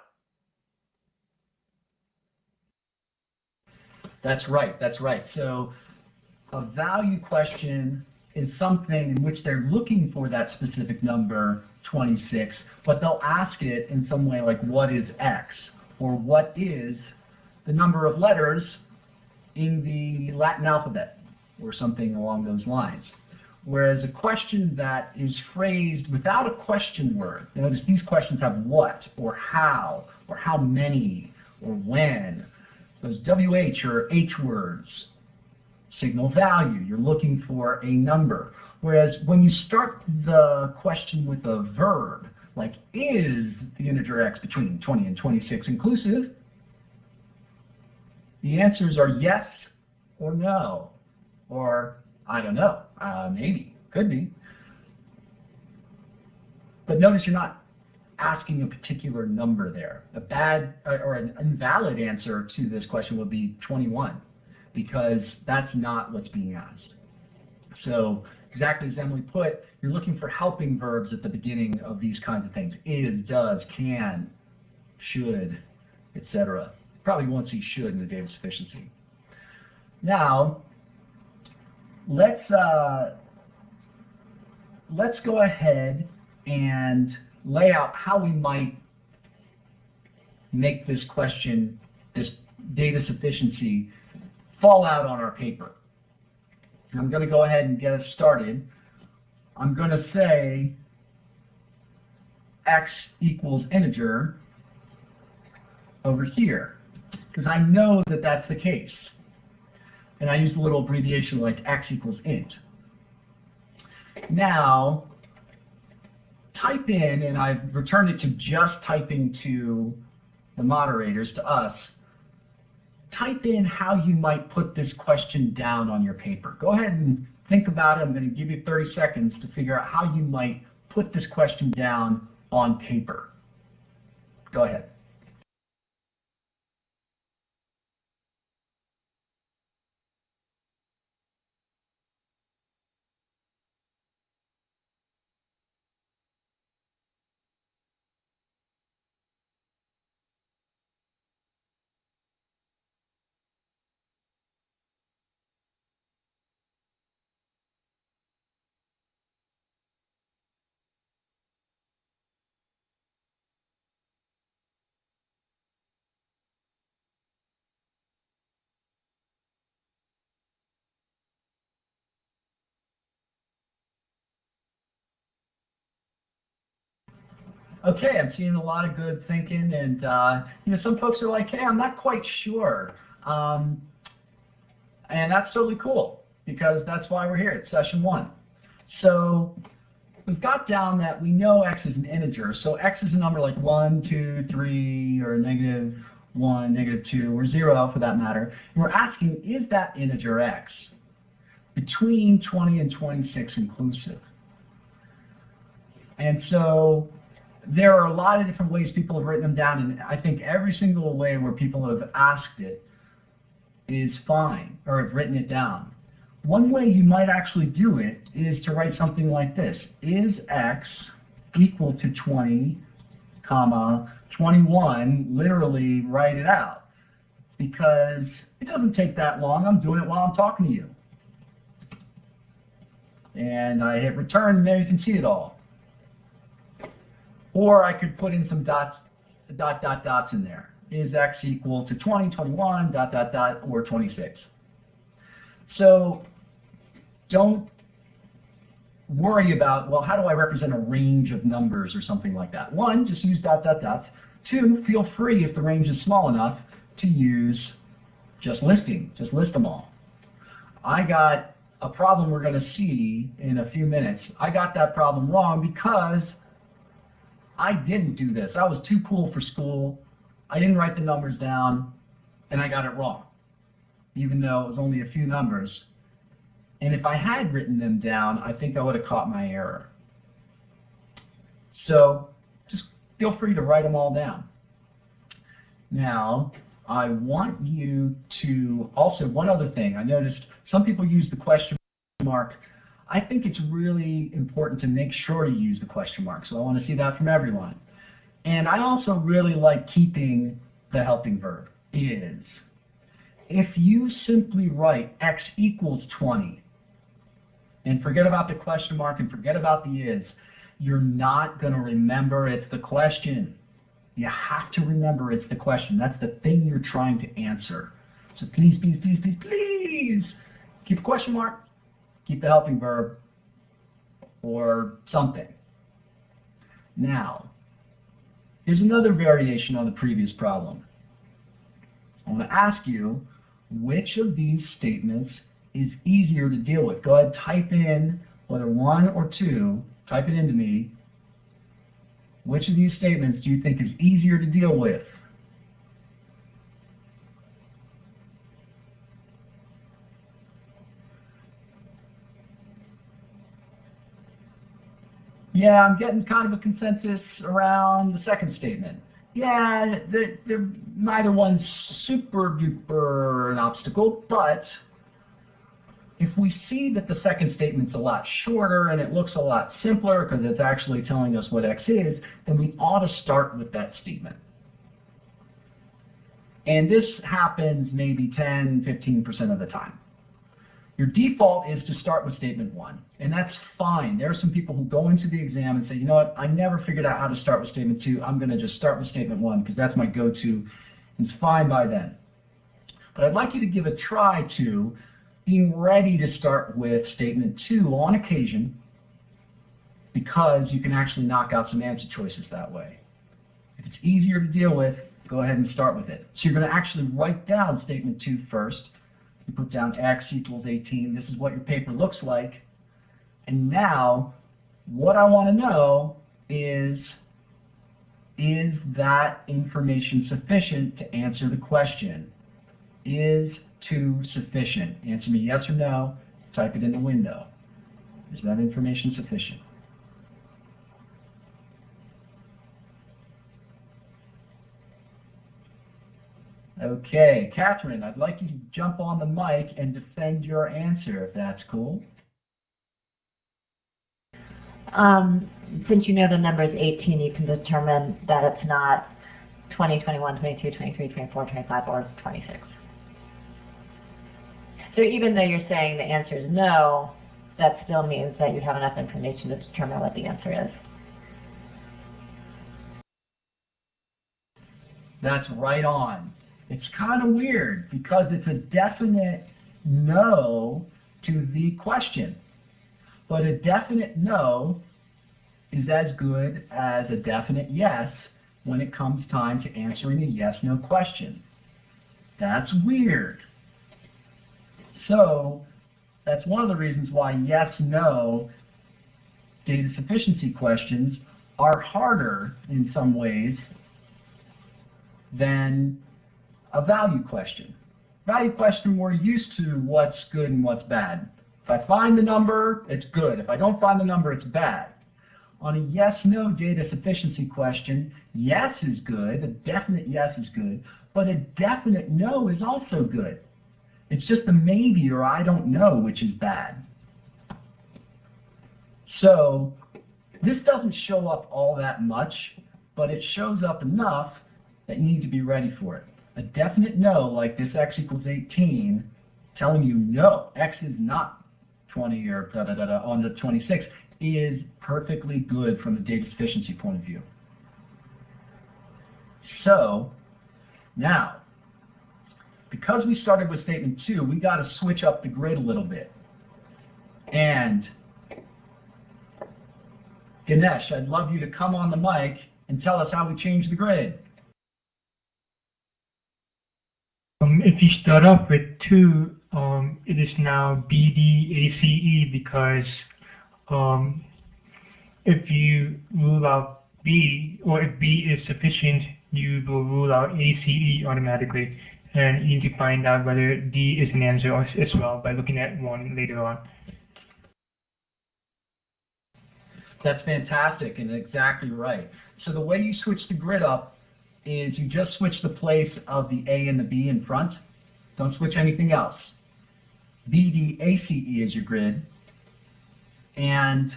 That's right, that's right. So a value question is something in which they're looking for that specific number, 26, but they'll ask it in some way like, what is X? Or what is the number of letters in the Latin alphabet? Or something along those lines. Whereas a question that is phrased without a question word, notice these questions have what, or how many, or when. Those WH or H words signal value. You're looking for a number. Whereas when you start the question with a verb, like is the integer X between 20 and 26 inclusive, the answers are yes or no, or I don't know, maybe, could be. But notice you're not asking a particular number there. A bad or an invalid answer to this question would be 21, because that's not what's being asked. So exactly as Emily put, you're looking for helping verbs at the beginning of these kinds of things. Is, does, can, should, etc. Probably won't see should in the data sufficiency. Now, let's go ahead and lay out how we might make this question, this data sufficiency, fall out on our paper. I'm going to go ahead and get us started. I'm going to say X equals integer over here, because I know that that's the case. And I use a little abbreviation like X equals int. Now, type in, and I've returned it to just typing to the moderators, to us, type in how you might put this question down on your paper. Go ahead and think about it. I'm going to give you 30 seconds to figure out how you might put this question down on paper. Go ahead. Okay, I'm seeing a lot of good thinking, and some folks are like, hey, I'm not quite sure. And that's totally cool, because that's why we're here. It's session 1. So we've got down that we know X is an integer. So X is a number like 1, 2, 3, or -1, -2, or 0 for that matter. And we're asking, is that integer X between 20 and 26 inclusive? And so there are a lot of different ways people have written them down, and I think every single way where people have asked it is fine, or have written it down. One way you might actually do it is to write something like this. Is X equal to 20, comma, 21, literally write it out. Because it doesn't take that long. I'm doing it while I'm talking to you. And I hit return, and there you can see it all. Or I could put in some dots in there. Is X equal to 20, 21, ... or 26? So don't worry about, well, how do I represent a range of numbers or something like that? 1, just use ... 2, feel free, if the range is small enough, to use just listing. Just list them all. I got a problem we're going to see in a few minutes. I got that problem wrong because I didn't do this. I was too cool for school. I didn't write the numbers down, and I got it wrong, even though it was only a few numbers. And if I had written them down, I think I would have caught my error. So just feel free to write them all down. Now, I want you to also, one other thing, I noticed some people use the question mark. I think it's really important to make sure to use the question mark, so I want to see that from everyone. And I also really like keeping the helping verb, is. If you simply write x equals 20 and forget about the question mark and forget about the is, you're not going to remember it's the question. You have to remember it's the question. That's the thing you're trying to answer. So please, please, please, please, please keep a question mark, keep the helping verb, or something. Now, here's another variation on the previous problem. I want to ask you, which of these statements is easier to deal with? Go ahead, type in, whether one or two, type it into me. Which of these statements do you think is easier to deal with? Yeah, I'm getting kind of a consensus around the second statement. Yeah, neither one's super duper an obstacle, but if we see that the second statement's a lot shorter and it looks a lot simpler because it's actually telling us what x is, then we ought to start with that statement. And this happens maybe 10, 15% of the time. Your default is to start with statement one, and that's fine. There are some people who go into the exam and say, you know what, I never figured out how to start with statement two. I'm going to just start with statement one because that's my go-to. It's fine by then. But I'd like you to give a try to being ready to start with statement two on occasion, because you can actually knock out some answer choices that way. If it's easier to deal with, go ahead and start with it. So you're going to actually write down statement two first. You put down x equals 18. This is what your paper looks like. And now, what I want to know is that information sufficient to answer the question? Is 2 sufficient? Answer me yes or no. Type it in the window. Is that information sufficient? Okay, Catherine, I'd like you to jump on the mic and defend your answer, if that's cool. Since you know the number is 18, you can determine that it's not 20, 21, 22, 23, 24, 25, or 26. So even though you're saying the answer is no, that still means that you have enough information to determine what the answer is. That's right on. It's kind of weird because it's a definite no to the question. But a definite no is as good as a definite yes when it comes time to answering a yes-no question. That's weird. So that's one of the reasons why yes-no data sufficiency questions are harder in some ways than a value question. Value question, we're used to what's good and what's bad. If I find the number, it's good. If I don't find the number, it's bad. On a yes-no data sufficiency question, yes is good, a definite yes is good, but a definite no is also good. It's just a maybe or I don't know which is bad. So this doesn't show up all that much, but it shows up enough that you need to be ready for it. A definite no, like this x equals 18, telling you no, x is not 20 or on the 26, is perfectly good from a data sufficiency point of view. So now, because we started with statement 2, we got to switch up the grid a little bit. And Ganesh, I'd love you to come on the mic and tell us how we changed the grid. If you start off with 2, it is now BDACE because if you rule out B, or if B is sufficient, you will rule out A, C, E automatically. And you need to find out whether D is an answer as well by looking at 1 later on. That's fantastic and exactly right. So the way you switch the grid up is you just switch the place of the A and the B in front. Don't switch anything else. B, D, A, C, E is your grid, and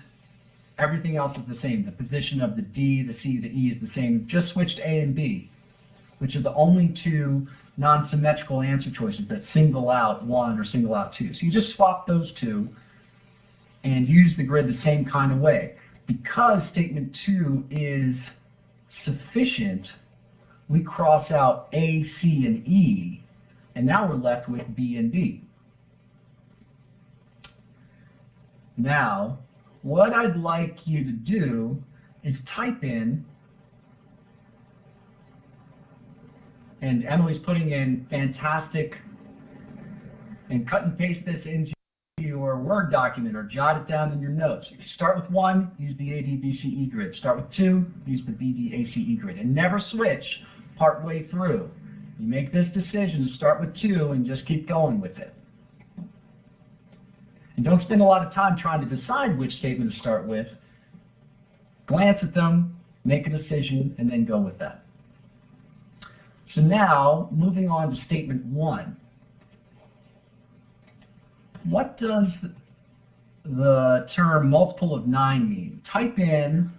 everything else is the same. The position of the D, the C, the E is the same. Just switched A and B, which are the only two non-symmetrical answer choices that single out 1 or single out 2. So you just swap those two and use the grid the same kind of way. Because statement 2 is sufficient, we cross out A, C, and E, and now we're left with B and D. Now, what I'd like you to do is type in, and Emily's putting in fantastic, and cut and paste this into your Word document or jot it down in your notes. If you start with 1, use the ADBCE grid. Start with 2, use the BDACE grid. And never switch partway through. You make this decision to start with 2 and just keep going with it. And don't spend a lot of time trying to decide which statement to start with. Glance at them, make a decision, and then go with that. So now, moving on to statement 1. What does the term multiple of 9 mean? Type in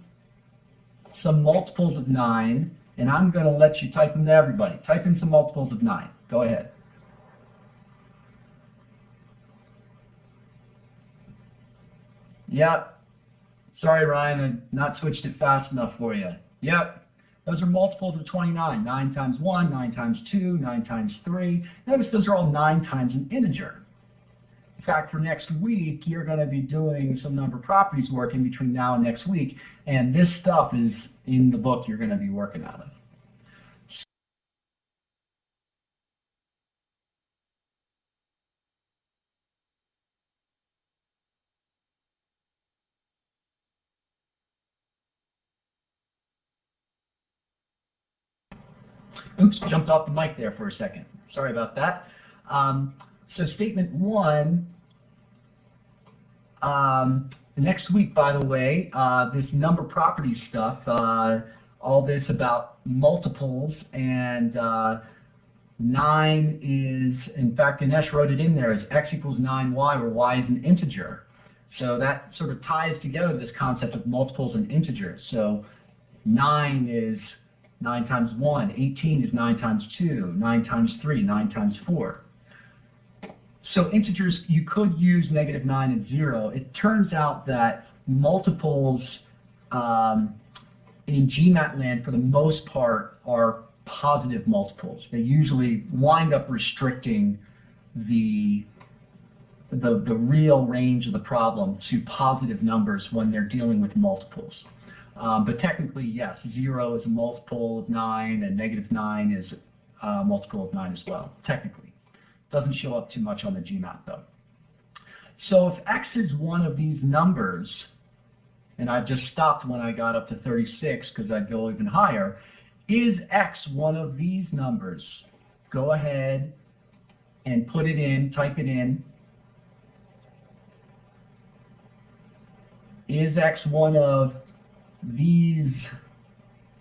some multiples of 9, and I'm going to let you type them to everybody. Type in some multiples of 9. Go ahead. Yep. Sorry, Ryan, I not switched it fast enough for you. Yep. Those are multiples of 29. 9 times 1, 9 times 2, 9 times 3. Notice those are all 9 times an integer. In fact, for next week, you're going to be doing some number properties work in between now and next week, and this stuff is in the book you're going to be working out of. Oops, jumped off the mic there for a second. Sorry about that. So statement 1, next week, by the way, this number properties stuff, all this about multiples, and 9 is, in fact, Ganesh wrote it in there as x equals 9y, where y is an integer. So that sort of ties together this concept of multiples and integers. So 9 is 9 times 1, 18 is 9 times 2, 9 times 3, 9 times 4. So integers, you could use -9 and 0. It turns out that multiples in GMAT land, for the most part, are positive multiples. They usually wind up restricting the real range of the problem to positive numbers when they're dealing with multiples. But technically, yes, 0 is a multiple of 9, and -9 is a multiple of 9 as well, technically. Doesn't show up too much on the GMAT, though. So if x is one of these numbers, and I've just stopped when I got up to 36 because I'd go even higher, is x one of these numbers? Go ahead and put it in, type it in. Is x one of these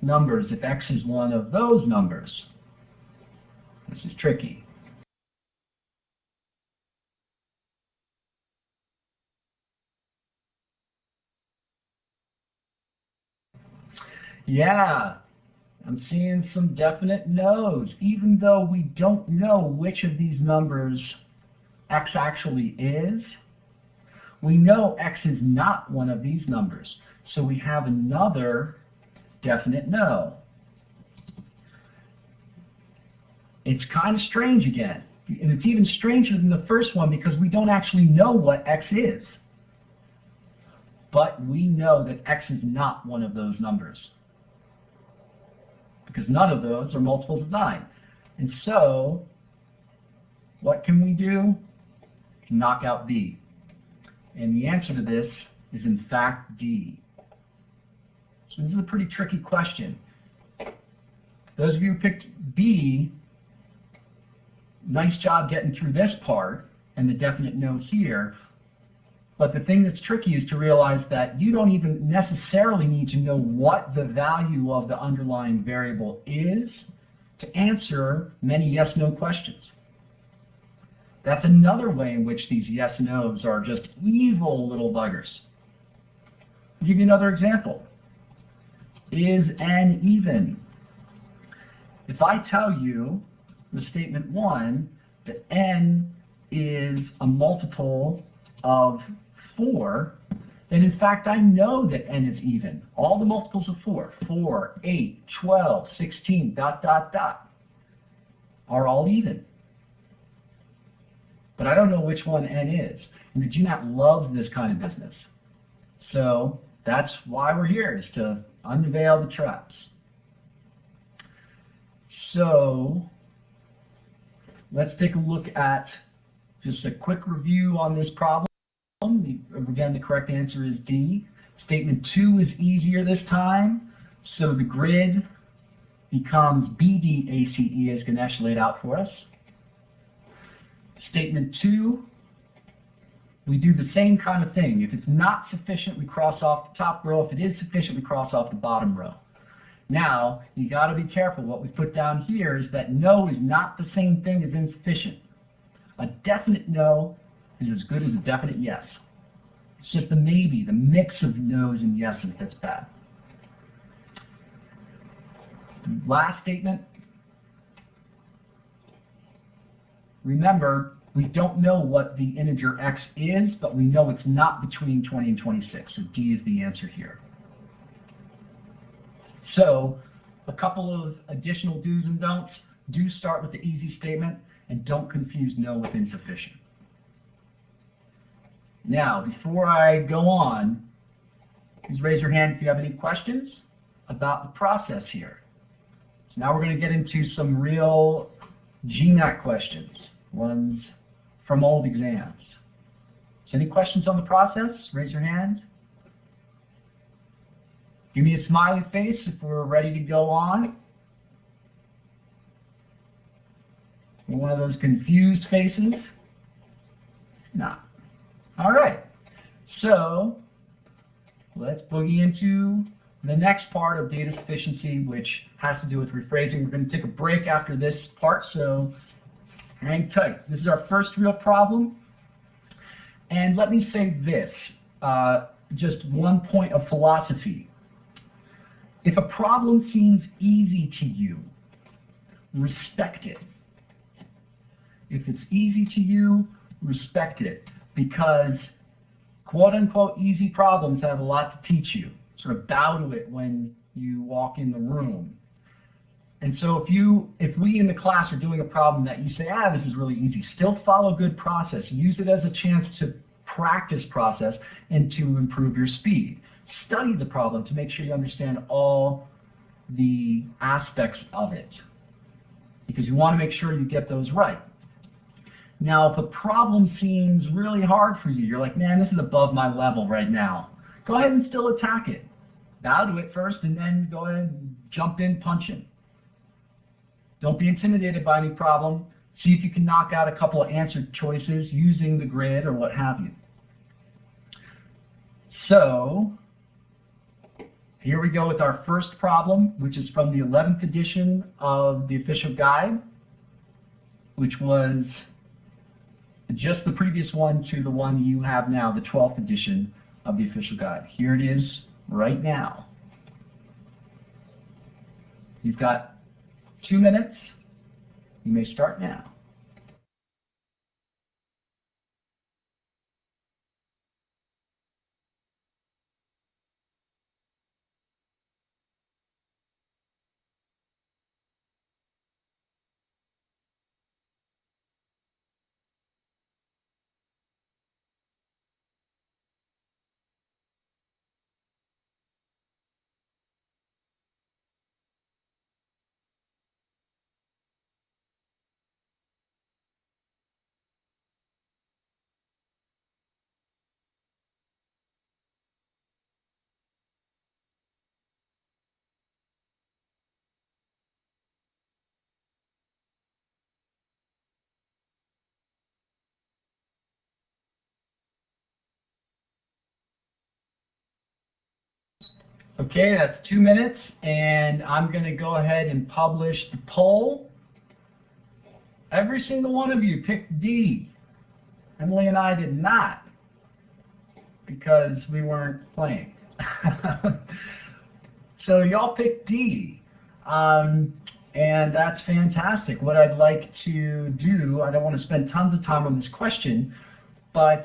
numbers? If x is one of those numbers, this is tricky. Yeah, I'm seeing some definite no's. Even though we don't know which of these numbers x actually is, we know x is not one of these numbers. So we have another definite no. It's kind of strange again. And it's even stranger than the first one because we don't actually know what x is. But we know that x is not one of those numbers, because none of those are multiples of 9. And so, what can we do? Knock out B. And the answer to this is, in fact, D. So this is a pretty tricky question. Those of you who picked B, nice job getting through this part and the definite no here. But the thing that's tricky is to realize that you don't even necessarily need to know what the value of the underlying variable is to answer many yes-no questions. That's another way in which these yes-nos are just evil little buggers. I'll give you another example. Is n even? If I tell you the statement 1 that n is a multiple of 4, then in fact I know that n is even. All the multiples of 4, 4, 8, 12, 16, dot, dot, dot, are all even. But I don't know which one n is. And the GMAT loves this kind of business. So that's why we're here, is to unveil the traps. So let's take a look at just a quick review on this problem. Again, the correct answer is D. Statement 2 is easier this time, so the grid becomes BDACE, as Ganesh laid out for us. Statement 2, we do the same kind of thing. If it's not sufficient, we cross off the top row. If it is sufficient, we cross off the bottom row. Now, you got to be careful. What we put down here is that no is not the same thing as insufficient. A definite no is as good as a definite yes. It's just the maybe, the mix of no's and yeses that's bad. Last statement. Remember, we don't know what the integer x is, but we know it's not between 20 and 26, so D is the answer here. So, a couple of additional do's and don'ts. Do start with the easy statement, and don't confuse no with insufficient. Now, before I go on, please raise your hand if you have any questions about the process here. So now we're going to get into some real GMAT questions, ones from old exams. So any questions on the process? Raise your hand. Give me a smiley face if we're ready to go on. One of those confused faces? No. All right. So let's boogie into the next part of data sufficiency, which has to do with rephrasing. We're going to take a break after this part, so hang tight. This is our first real problem. And let me say this, just one point of philosophy. If a problem seems easy to you, respect it. If it's easy to you, respect it, because quote-unquote easy problems have a lot to teach you. Sort of bow to it when you walk in the room. And so if we in the class are doing a problem that you say, this is really easy, still follow good process. Use it as a chance to practice process and to improve your speed. Study the problem to make sure you understand all the aspects of it, because you want to make sure you get those right. Now, if a problem seems really hard for you, you're like, man, this is above my level right now, go ahead and still attack it. Bow to it first, and then go ahead and jump in punching. Don't be intimidated by any problem. See if you can knock out a couple of answer choices using the grid or what have you. So here we go with our first problem, which is from the 11th edition of the official guide, which was just the previous one to the one you have now, the 12th edition of the official guide. Here it is right now. You've got 2 minutes. You may start now. Okay, that's 2 minutes, and I'm going to go ahead and publish the poll. Every single one of you picked D. Emily and I did not, because we weren't playing. So y'all picked D, and that's fantastic. What I'd like to do, I don't want to spend tons of time on this question, but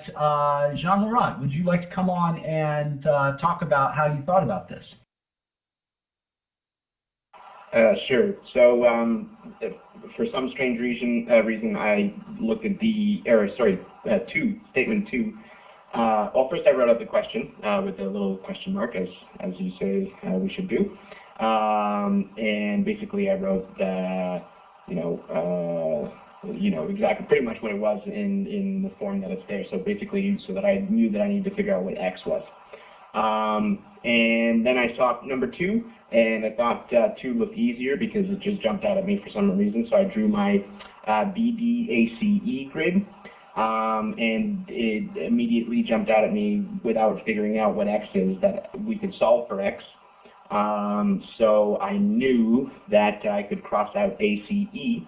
Jean-Laurent, would you like to come on and talk about how you thought about this? Sure. So for some strange reason, I looked at statement two. Well, first I wrote out the question with a little question mark, as you say we should do. And basically I wrote, exactly pretty much what it was in the form that it's there. So basically, so that I knew that I needed to figure out what X was. And then I saw number 2, and I thought 2 looked easier because it just jumped out at me for some reason. So I drew my BDACE grid, and it immediately jumped out at me without figuring out what X is, that we could solve for X. So I knew that I could cross out ACE,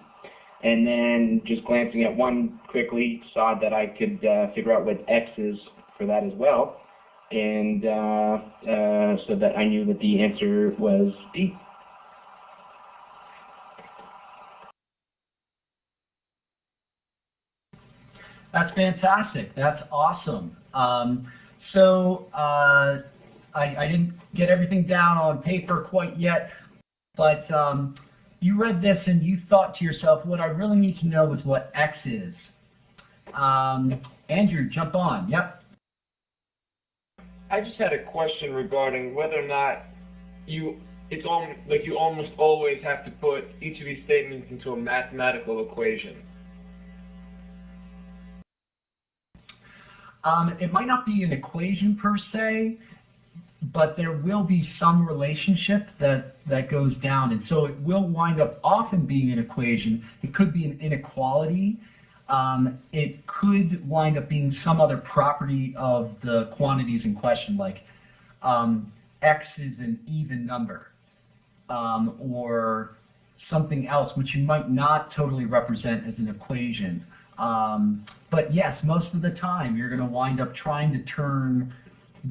and then just glancing at one quickly, saw that I could figure out what X is for that as well. And so that I knew that the answer was D. That's fantastic. That's awesome. I didn't get everything down on paper quite yet, but you read this and you thought to yourself, what I really need to know is what X is. Andrew, jump on. Yep. I just had a question regarding whether or not you almost always have to put each of these statements into a mathematical equation. It might not be an equation per se, but there will be some relationship that goes down, and so it will wind up often being an equation. It could be an inequality. It could wind up being some other property of the quantities in question, like X is an even number, or something else which you might not totally represent as an equation. But yes, most of the time you're going to wind up trying to turn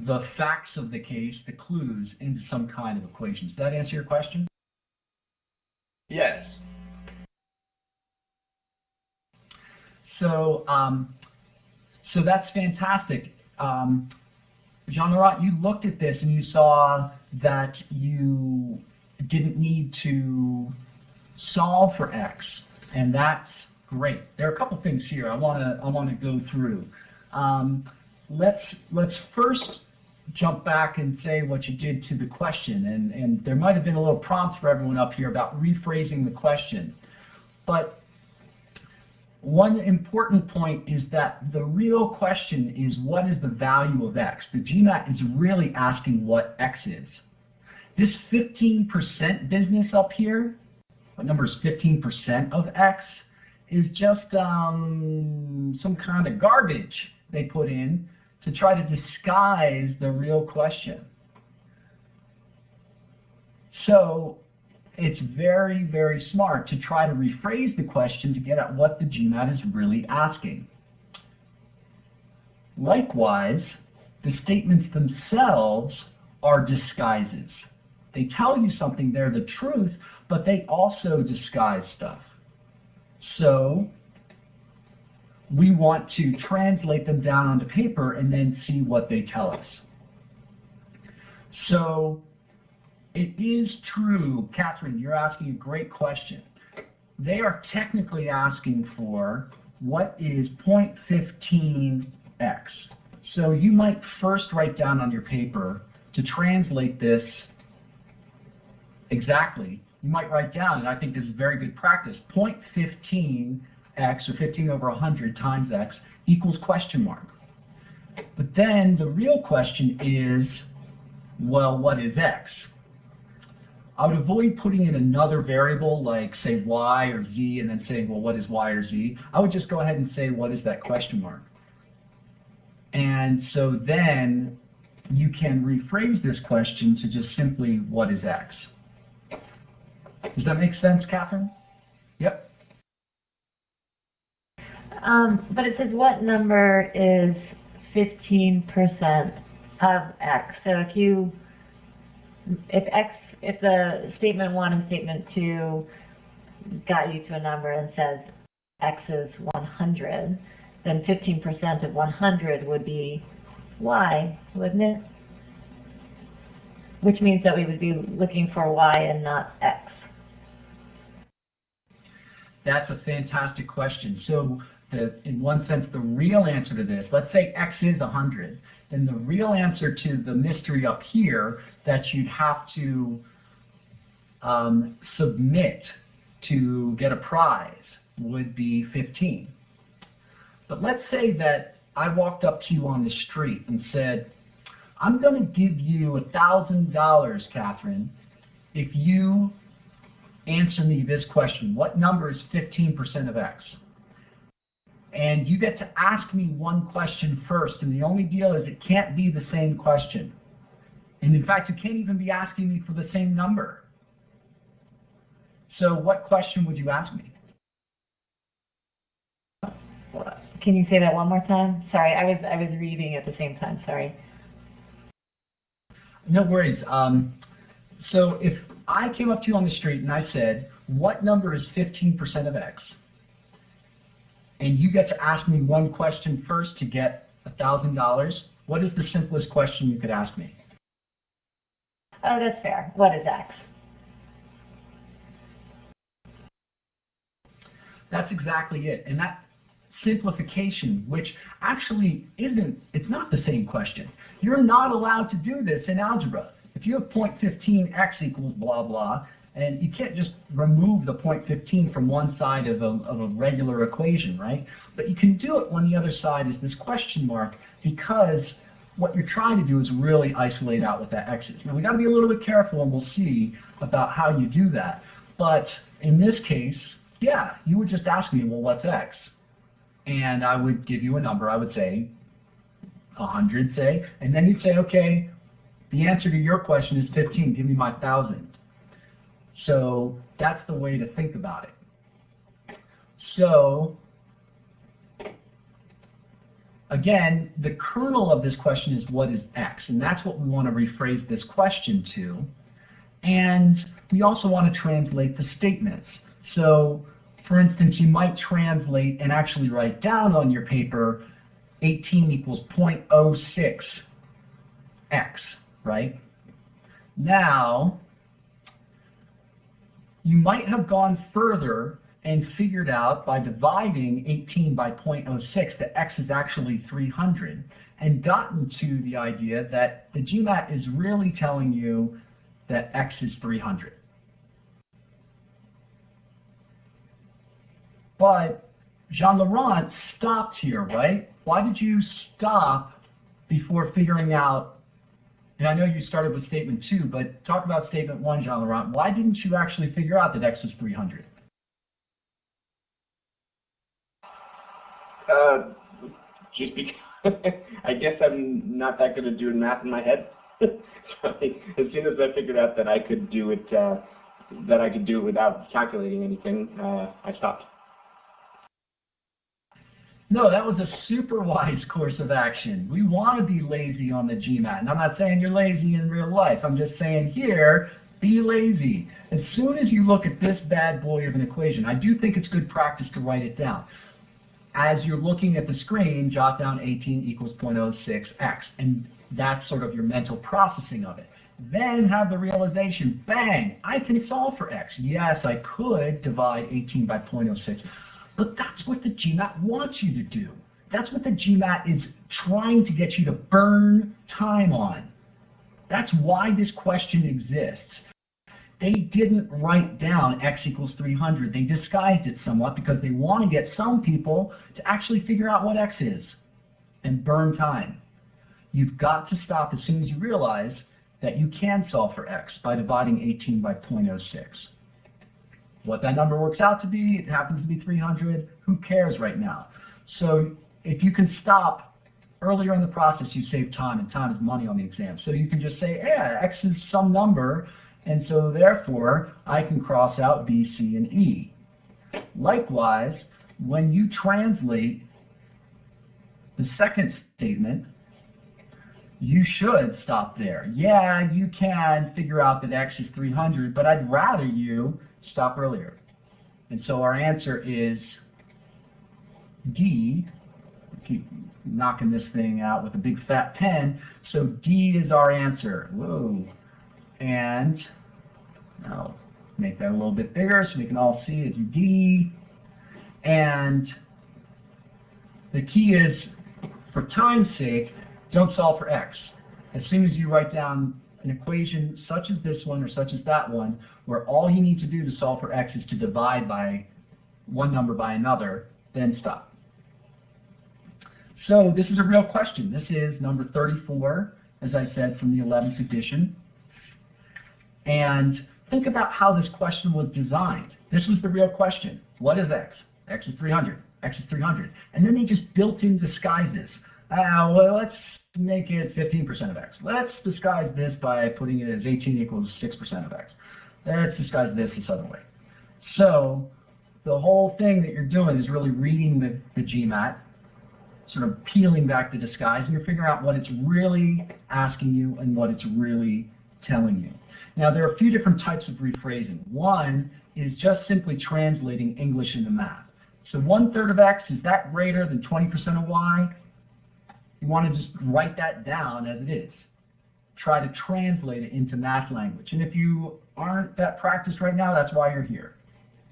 the facts of the case, the clues, into some kind of equations. Does that answer your question? Yes. So, so that's fantastic. Jean-Laurent, you looked at this and you saw that you didn't need to solve for X, and that's great. There are a couple things here I want to go through. Let's first jump back and say what you did to the question, and there might have been a little prompt for everyone up here about rephrasing the question. But one important point is that the real question is, what is the value of X? The GMAT is really asking what X is. This 15% business up here, what number is 15% of X, is just some kind of garbage they put in to try to disguise the real question. So it's very, very smart to try to rephrase the question to get at what the GMAT is really asking. Likewise, the statements themselves are disguises. They tell you something, they're the truth, but they also disguise stuff. So we want to translate them down onto paper and then see what they tell us. So it is true, Catherine, you're asking a great question. They are technically asking for what is 0.15x. So you might first write down on your paper to translate this exactly. You might write down, and I think this is very good practice, 0.15x, or 15 over 100 times x, equals question mark. But then the real question is, well, what is x? I would avoid putting in another variable like, say, y or z, and then saying, well, what is y or z? I would just go ahead and say, what is that question mark? And so then you can rephrase this question to just simply, what is x? Does that make sense, Catherine? Yep. But it says what number is 15% of x? So if the statement 1 and statement 2 got you to a number and says x is 100, then 15% of 100 would be y, wouldn't it? Which means that we would be looking for y and not x. That's a fantastic question. So in one sense, the real answer to this, let's say x is 100, then the real answer to the mystery up here that you'd have to submit to get a prize would be 15. But let's say that I walked up to you on the street and said, I'm going to give you $1,000, Catherine, if you answer me this question. What number is 15% of x? And you get to ask me one question first, and the only deal is it can't be the same question. And in fact, you can't even be asking me for the same number. So what question would you ask me? Can you say that one more time? Sorry, I was reading at the same time, sorry. No worries. So if I came up to you on the street and I said, what number is 15% of x? And you get to ask me one question first to get $1,000, what is the simplest question you could ask me? Oh, that's fair. What is x? That's exactly it. And that simplification, which actually it's not the same question. You're not allowed to do this in algebra. If you have 0.15 x equals blah blah, and you can't just remove the 0.15 from one side of a regular equation, right? But you can do it when the other side is this question mark, because what you're trying to do is really isolate out what that x is. Now we got to be a little bit careful, and we'll see about how you do that. But in this case, yeah, you would just ask me, well, what's x? And I would give you a number. I would say 100, say, and then you'd say, okay, the answer to your question is 15. Give me my 1,000. So that's the way to think about it. So again, the kernel of this question is what is x? And that's what we want to rephrase this question to. And we also want to translate the statements. So for instance, you might translate and actually write down on your paper 18 equals 0.06 x, right? Now, you might have gone further and figured out by dividing 18 by 0.06 that x is actually 300, and gotten to the idea that the GMAT is really telling you that x is 300. But Jean-Laurent stopped here, right? Why did you stop before figuring out, and I know you started with statement 2, but talk about statement 1, Jean-Laurent. Why didn't you actually figure out that x is 300? Just because I guess I'm not that good at doing math in my head. So as soon as I figured out that I could do it, without calculating anything, I stopped. No, that was a super wise course of action. We want to be lazy on the GMAT. And I'm not saying you're lazy in real life. I'm just saying here, be lazy. As soon as you look at this bad boy of an equation, I do think it's good practice to write it down. As you're looking at the screen, jot down 18 equals 0.06 x. And that's sort of your mental processing of it. Then have the realization, bang, I can solve for x. Yes, I could divide 18 by 0.06. But that's what the GMAT wants you to do. That's what the GMAT is trying to get you to burn time on. That's why this question exists. They didn't write down x equals 300. They disguised it somewhat because they want to get some people to actually figure out what x is and burn time. You've got to stop as soon as you realize that you can solve for x by dividing 18 by 0.06. What that number works out to be, it happens to be 300. Who cares right now? So if you can stop earlier in the process you save time, and time is money on the exam. So you can just say, yeah, x is some number, and so therefore I can cross out B, C, and E. Likewise, when you translate the second statement, you should stop there. Yeah, you can figure out that x is 300, but I'd rather you stop earlier. And so our answer is D. Keep knocking this thing out with a big fat pen. So D is our answer. Whoa. And I'll make that a little bit bigger so we can all see it's D. And the key is, for time's sake, don't solve for x. As soon as you write down an equation such as this one or such as that one, where all you need to do to solve for x is to divide by one number by another, then stop. So this is a real question. This is number 34, as I said, from the 11th edition. And think about how this question was designed. This was the real question. What is x? X is 300. X is 300. And then they just built in disguises. Well, let's make it 15% of x. Let's disguise this by putting it as 18 equals 6% of x. Let's disguise this other way. So the whole thing that you're doing is really reading the GMAT, sort of peeling back the disguise, and you're figuring out what it's really asking you and what it's really telling you. Now, there are a few different types of rephrasing. One is just simply translating English into math. So 1/3 of x, is that greater than 20% of y? You want to just write that down as it is. Try to translate it into math language. And if you aren't that practiced right now, that's why you're here.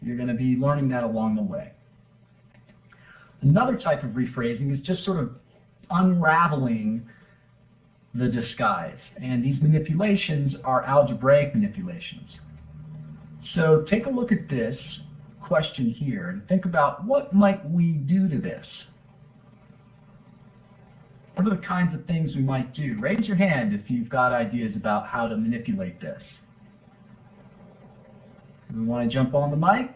You're going to be learning that along the way. Another type of rephrasing is just sort of unraveling the disguise. And these manipulations are algebraic manipulations. So take a look at this question here and think about, what might we do to this? What are the kinds of things we might do? Raise your hand if you've got ideas about how to manipulate this. We want to jump on the mic?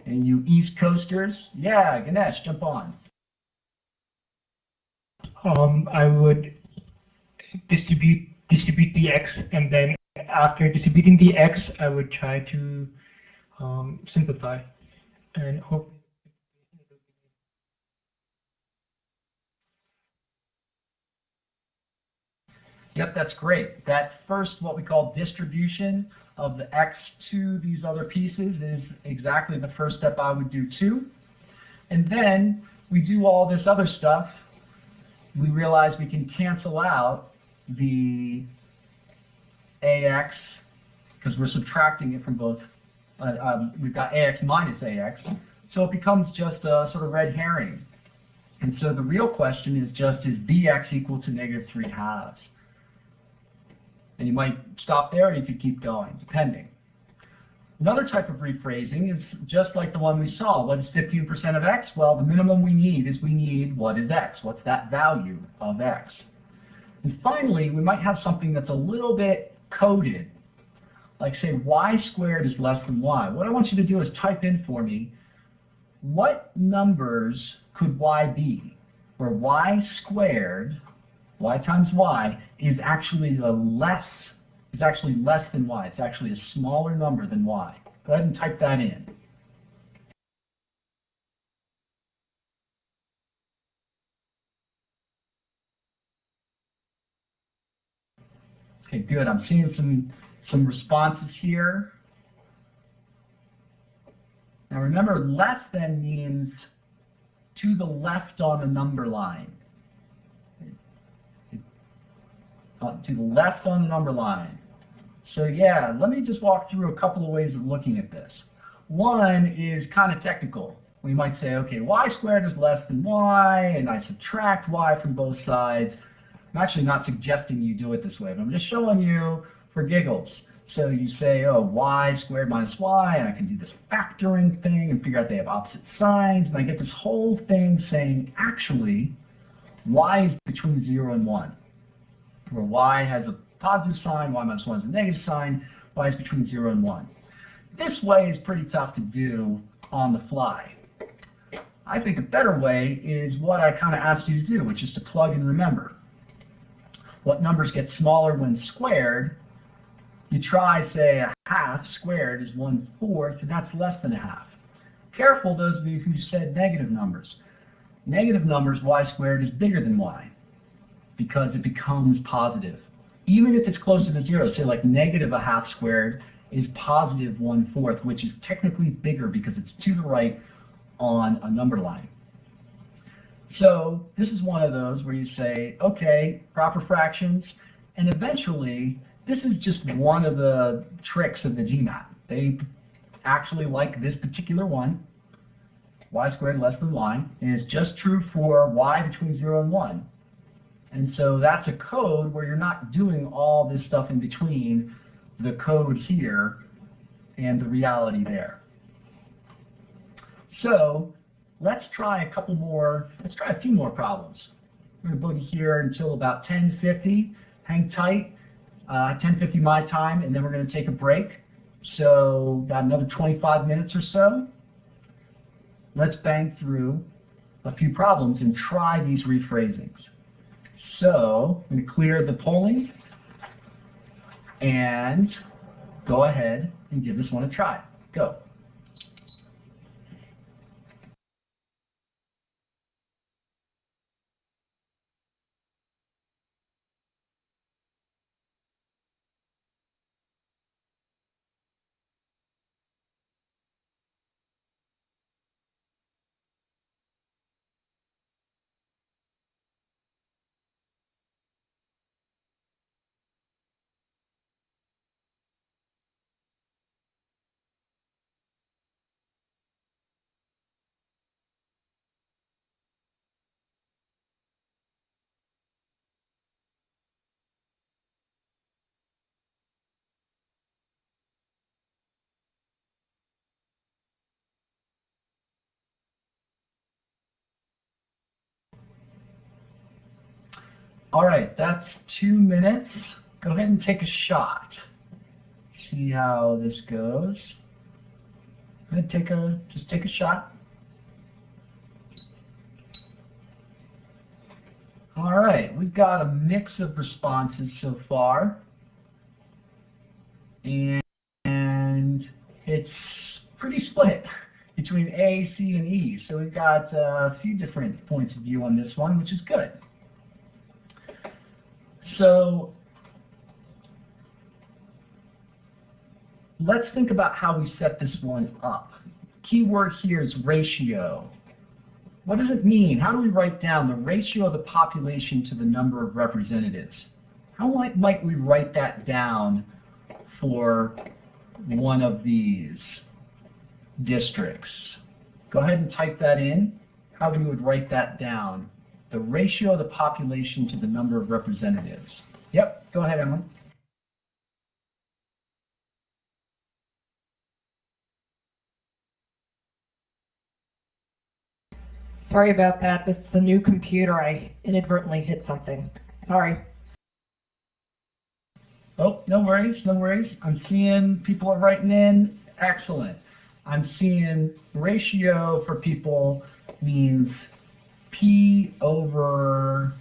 And you East Coasters? Yeah, Ganesh, jump on. I would distribute the x, and then after distributing the x, I would try to simplify, and hope. Yep, that's great. That first, what we call distribution of the x to these other pieces, is exactly the first step I would do too. And then we do all this other stuff. We realize we can cancel out the ax, because we're subtracting it from both. We've got ax minus ax, so it becomes just a sort of red herring. And so the real question is just, is bx equal to -3/2? And you might stop there, or you could keep going, depending. Another type of rephrasing is just like the one we saw. What is 15% of x? Well, the minimum we need is what is x? What's that value of x? And finally, we might have something that's a little bit coded, like say y squared is less than y. What I want you to do is type in for me, what numbers could y be, where y squared, y times y, is actually less than y. It's actually a smaller number than y. Go ahead and type that in. Okay, good. I'm seeing some responses here. Now remember, less than means to the left on the number line. To the left on the number line. So yeah, let me just walk through a couple of ways of looking at this. One is kind of technical. We might say, okay, y squared is less than y, and I subtract y from both sides. I'm actually not suggesting you do it this way, but I'm just showing you for giggles. So you say, oh, y squared minus y, and I can do this factoring thing and figure out they have opposite signs, and I get this whole thing saying, actually, y is between 0 and 1. Where y has a positive sign, y minus 1 is a negative sign, y is between 0 and 1. This way is pretty tough to do on the fly. I think a better way is what I kind of asked you to do, which is to plug and remember. What numbers get smaller when squared? You try, say, a half squared is 1/4, and that's less than a half. Careful, those of you who said negative numbers. Negative numbers, y squared is bigger than y, because it becomes positive. Even if it's closer to 0, say like negative a half squared is positive 1/4, which is technically bigger because it's to the right on a number line. So this is one of those where you say, okay, proper fractions, and eventually this is just one of the tricks of the GMAT. They actually like this particular one, y squared less than y, and it's just true for y between 0 and 1. And so that's a code where you're not doing all this stuff in between the code here and the reality there. So let's try a few more problems. We're going to boogie here until about 10:50. Hang tight, 10:50 my time, and then we're going to take a break. So got another 25 minutes or so. Let's bang through a few problems and try these rephrasings. So I'm going to clear the polling and go ahead and give this one a try. Go. All right, that's 2 minutes. Go ahead and take a shot. See how this goes. Go ahead, just take a shot. All right, we've got a mix of responses so far. And it's pretty split between A, C, and E. So we've got a few different points of view on this one, which is good. So let's think about how we set this one up. Key word here is ratio. What does it mean? How do we write down the ratio of the population to the number of representatives? How might we write that down for one of these districts? Go ahead and type that in, how we would write that down. The ratio of the population to the number of representatives. Yep, go ahead, Emily. Sorry about that. This is a new computer. I inadvertently hit something. Sorry. Oh, no worries, no worries. I'm seeing people are writing in. Excellent. I'm seeing ratio for people means P over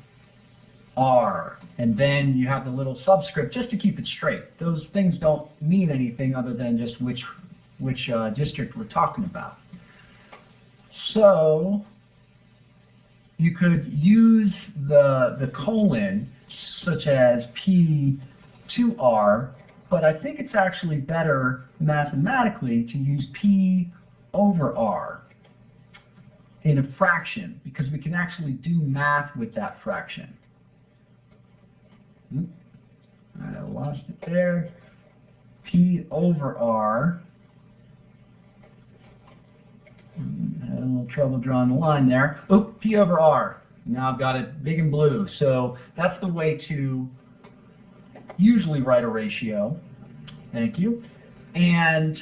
R. And then you have the little subscript just to keep it straight. Those things don't mean anything other than just which district we're talking about. So you could use the colon such as P to R, but I think it's actually better mathematically to use P over R in a fraction, because we can actually do math with that fraction. I lost it there. P over R. Had a little trouble drawing the line there. Oh, P over R. Now I've got it big and blue. So that's the way to usually write a ratio. Thank you. And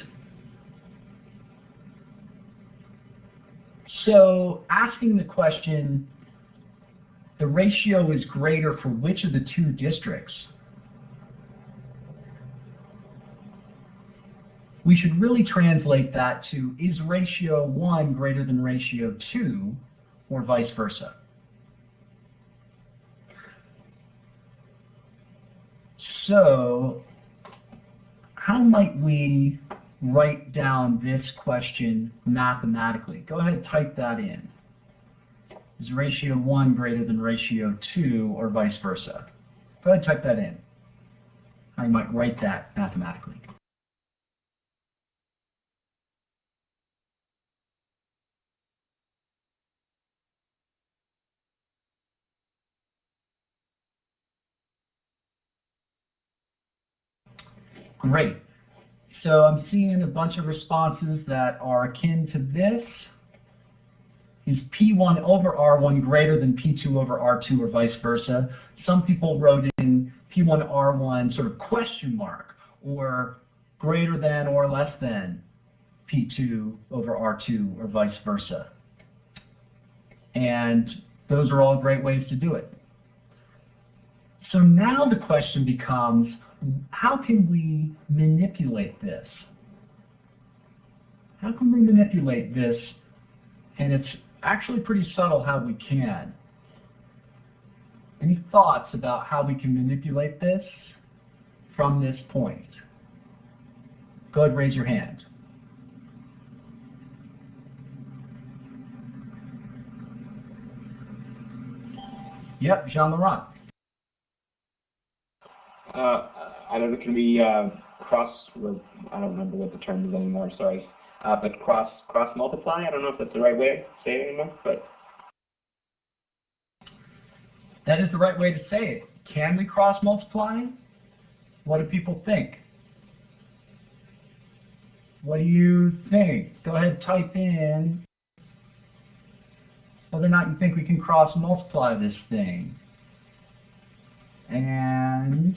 so asking the question, the ratio is greater for which of the two districts? we should really translate that to, is ratio 1 greater than ratio 2, or vice versa? So, how might we write down this question mathematically? Go ahead and type that in. Is ratio 1 greater than ratio 2, or vice versa? Go ahead and type that in. How you might write that mathematically. Great. So I'm seeing a bunch of responses that are akin to this. Is P1 over R1 greater than P2 over R2 or vice versa? Some people wrote in P1 R1 sort of question mark, or greater than or less than P2 over R2 or vice versa. And those are all great ways to do it. So now the question becomes, how can we manipulate this? How can we manipulate this? And it's actually pretty subtle how we can. Any thoughts about how we can manipulate this from this point? Go ahead and raise your hand. Yep, Jean-Laurent. I don't know, can we cross, I don't remember what the term is anymore, sorry. But cross multiply, I don't know if that's the right way to say it anymore, but. That is the right way to say it. Can we cross multiply? What do people think? What do you think? Go ahead, type in whether or not you think we can cross multiply this thing. And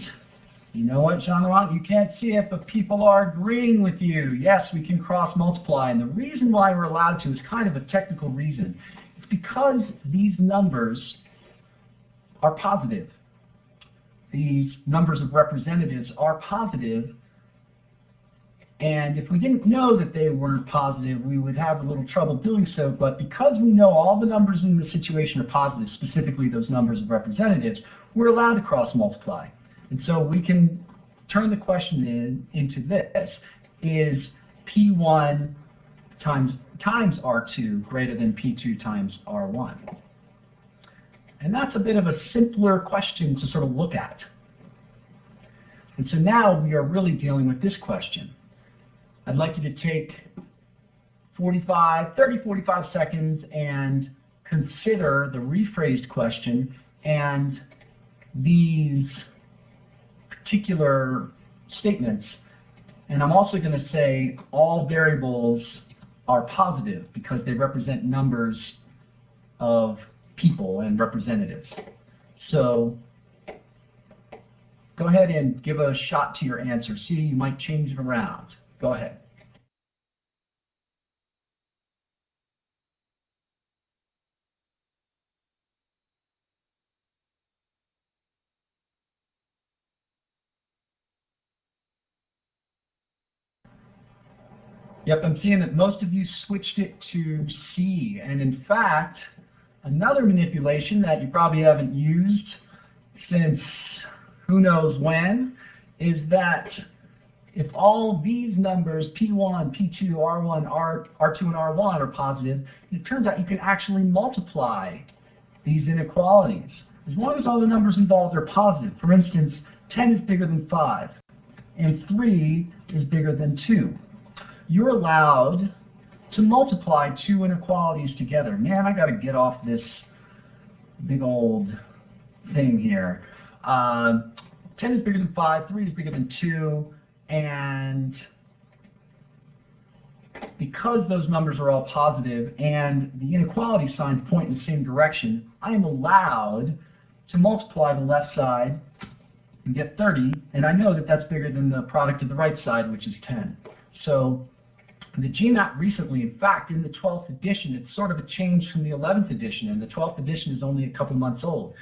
you know what, Jean-Laurent, you can't see it, but people are agreeing with you. Yes, we can cross multiply. And the reason why we're allowed to is kind of a technical reason. It's because these numbers are positive. These numbers of representatives are positive. And if we didn't know that they weren't positive, we would have a little trouble doing so. But because we know all the numbers in the situation are positive, specifically those numbers of representatives, we're allowed to cross multiply. And so we can turn the question into this. Is P1 times R2 greater than P2 times R1? And that's a bit of a simpler question to sort of look at. And so now we are really dealing with this question. I'd like you to take 30, 45 seconds and consider the rephrased question and these particular statements. And I'm also going to say all variables are positive because they represent numbers of people and representatives. So go ahead and give a shot to your answer. See, you might change it around. Go ahead. Yep, I'm seeing that most of you switched it to C. And in fact, another manipulation that you probably haven't used since who knows when is that if all these numbers, P1, P2, R1, R2, and R1 are positive, it turns out you can actually multiply these inequalities. As long as all the numbers involved are positive. For instance, 10 is bigger than 5, and 3 is bigger than 2. You're allowed to multiply two inequalities together. Man, I got to get off this big old thing here. 10 is bigger than 5, 3 is bigger than 2, and because those numbers are all positive and the inequality signs point in the same direction, I am allowed to multiply the left side and get 30, and I know that that's bigger than the product of the right side, which is 10. So the GMAT recently, in fact, in the 12th edition, it's sort of a change from the 11th edition, and the 12th edition is only a couple months old.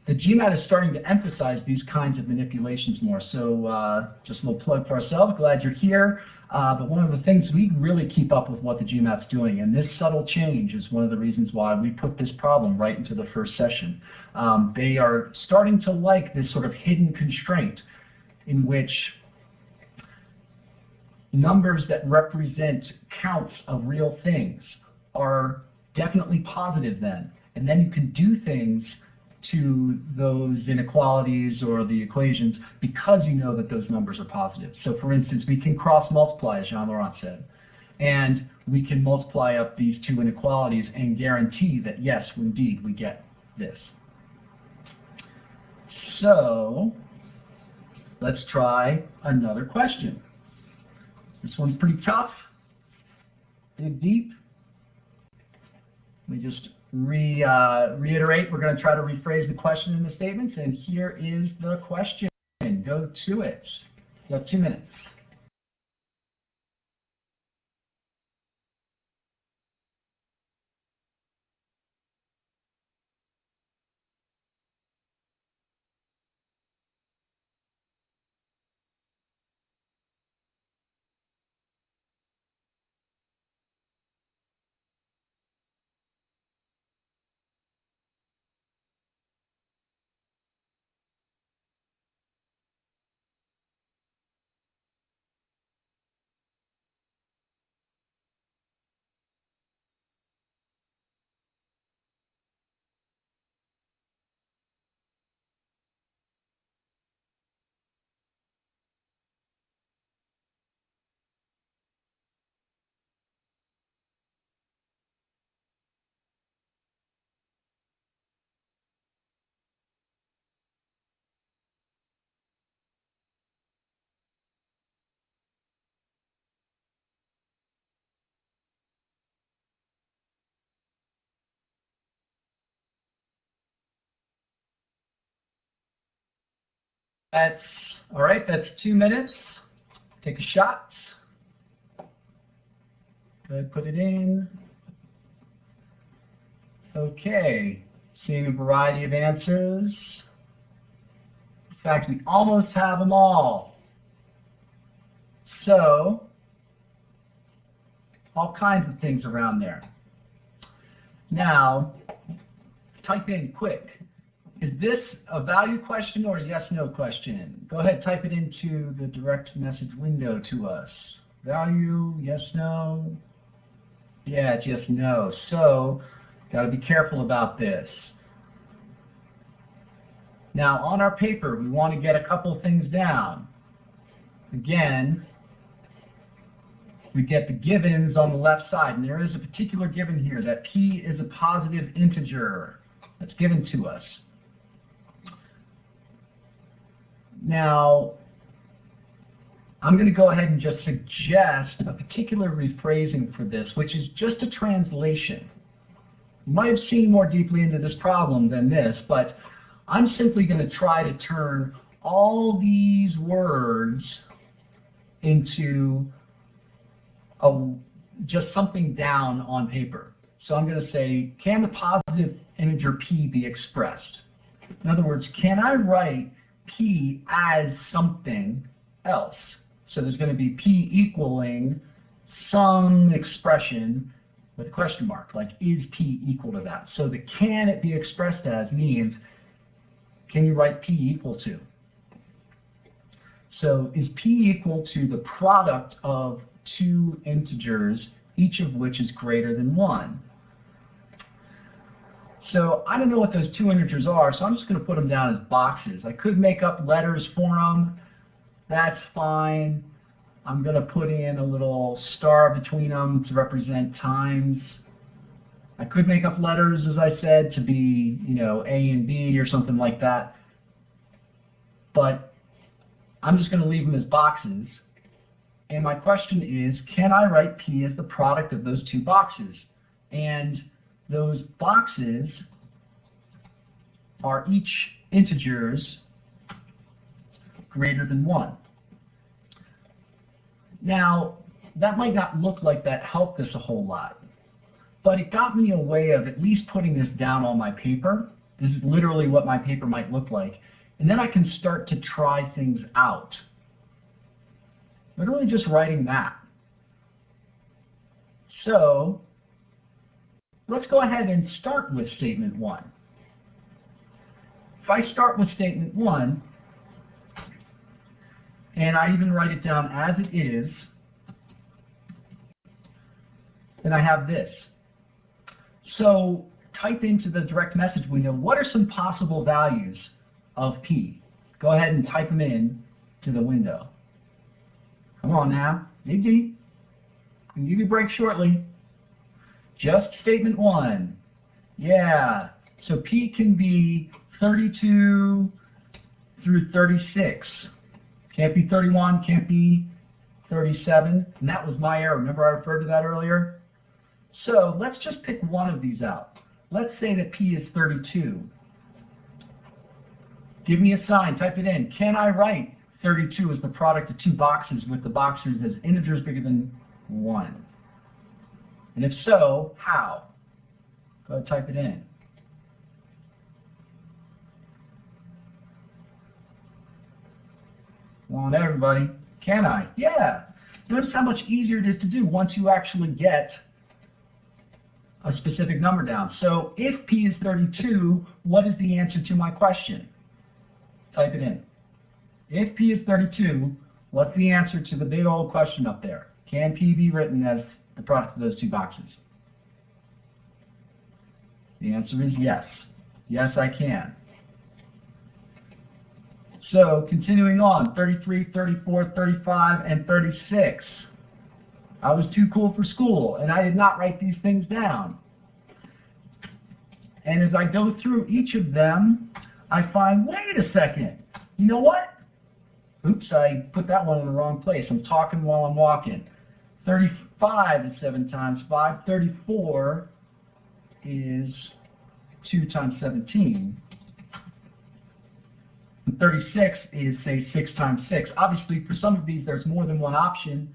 the GMAT is starting to emphasize these kinds of manipulations more. So just a little plug for ourselves. Glad you're here. But one of the things we really keep up with what the GMAT's doing, and this subtle change is one of the reasons why we put this problem right into the first session. They are starting to like this sort of hidden constraint in which numbers that represent counts of real things are definitely positive then. And then you can do things to those inequalities or the equations because you know that those numbers are positive. So for instance, we can cross multiply, as Jean-Laurent said, and we can multiply up these two inequalities and guarantee that yes, indeed, we get this. So let's try another question. This one's pretty tough. Dig deep. Let me just reiterate. We're going to try to rephrase the question in the statements, and here is the question. Go to it. You have 2 minutes. That's all right. That's 2 minutes. Take a shot. Go ahead, put it in. Okay. Seeing a variety of answers. In fact, we almost have them all. So, all kinds of things around there. Now, type in quick. Is this a value question or a yes-no question? Go ahead, type it into the direct message window to us. Value, yes, no? Yeah, it's yes, no. So, got to be careful about this. Now, on our paper, we want to get a couple things down. Again, we get the givens on the left side, and there is a particular given here, that p is a positive integer. That's given to us. Now, I'm going to go ahead and just suggest a particular rephrasing for this, which is just a translation. You might have seen more deeply into this problem than this, but I'm simply going to try to turn all these words into just something down on paper. So I'm going to say, can the positive integer p be expressed? In other words, can I write p as something else? So there's going to be p equaling some expression with a question mark, like is p equal to that? So the can it be expressed as means, can you write p equal to? So is p equal to the product of two integers, each of which is greater than 1? So I don't know what those two integers are, so I'm just going to put them down as boxes. I could make up letters for them. That's fine. I'm going to put in a little star between them to represent times. I could make up letters, as I said, to be, you know, A and B or something like that. But I'm just going to leave them as boxes. And my question is, can I write P as the product of those two boxes? And those boxes are each integers greater than 1. Now, that might not look like that helped us a whole lot, but it got me a way of at least putting this down on my paper This is literally what my paper might look like. And then I can start to try things out. Literally just writing that. So let's go ahead and start with statement 1. If I start with statement 1, and I even write it down as it is, then I have this. So type into the direct message window, what are some possible values of P? Go ahead and type them in to the window. Come on now, dig deep. I'll give you a break shortly. Just statement 1. Yeah, so P can be 32 through 36. Can't be 31, can't be 37. And that was my error. Remember I referred to that earlier? So let's just pick one of these out. Let's say that P is 32. Give me a sign, type it in. Can I write 32 as the product of two boxes with the boxes as integers bigger than 1? And if so, how? Go ahead and type it in. Come on, everybody. Can I? Yeah. Notice how much easier it is to do once you actually get a specific number down. So if P is 32, what is the answer to my question? Type it in. If P is 32, what's the answer to the big old question up there? Can P be written as the product of those two boxes? The answer is yes. Yes, I can. So continuing on, 33, 34, 35, and 36. I was too cool for school, and I did not write these things down. And as I go through each of them, I find, wait a second, you know what? Oops, I put that one in the wrong place. I'm talking while I'm walking. 35 is 7 times 5. 34 is 2 times 17. 36 is, say, 6 times 6. Obviously, for some of these, there's more than one option,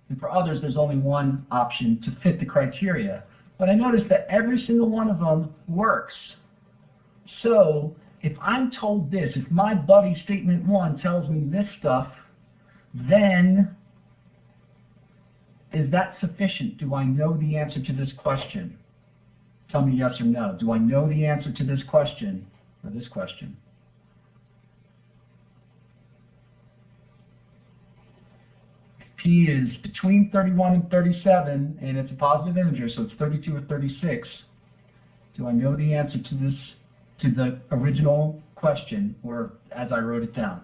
and for others, there's only one option to fit the criteria. But I noticed that every single one of them works. So if I'm told this, if my buddy statement 1 tells me this stuff, then is that sufficient? Do I know the answer to this question? Tell me yes or no. Do I know the answer to this question or this question? P is between 31 and 37, and it's a positive integer, so it's 32 or 36. Do I know the answer to this, to the original question, or as I wrote it down?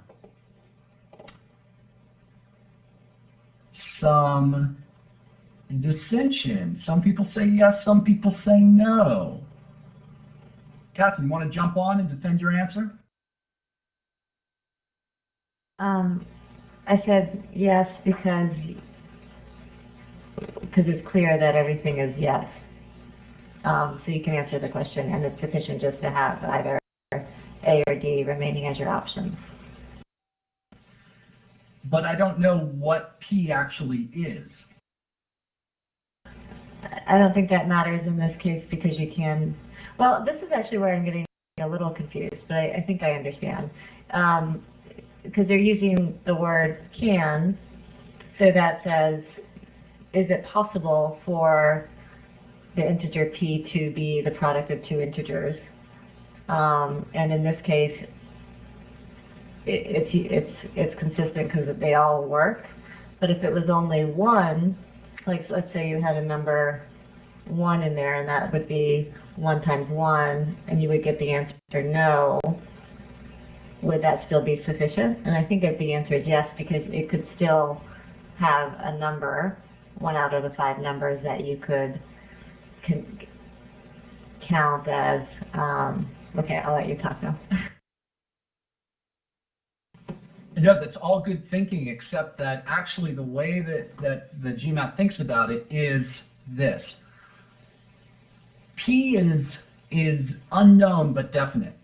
Some dissension. Some people say yes, some people say no. Catherine, you want to jump on and defend your answer? I said yes because it's clear that everything is yes. So you can answer the question, and it's sufficient just to have either A or D remaining as your options. But I don't know what P actually is. I don't think that matters in this case because you can, well, this is actually where I'm getting a little confused, but I think I understand. Because they're using the word can, so that says, is it possible for the integer P to be the product of two integers? And in this case, it's consistent because they all work. But if it was only one, like let's say you had a number 1 in there, and that would be 1 times 1, and you would get the answer no, would that still be sufficient? And I think that the answer is yes, because it could still have a number, 1 out of the 5 numbers that you could count as, okay, I'll let you talk now. No, that's all good thinking, except that actually the way that the GMAT thinks about it is this. P is unknown but definite.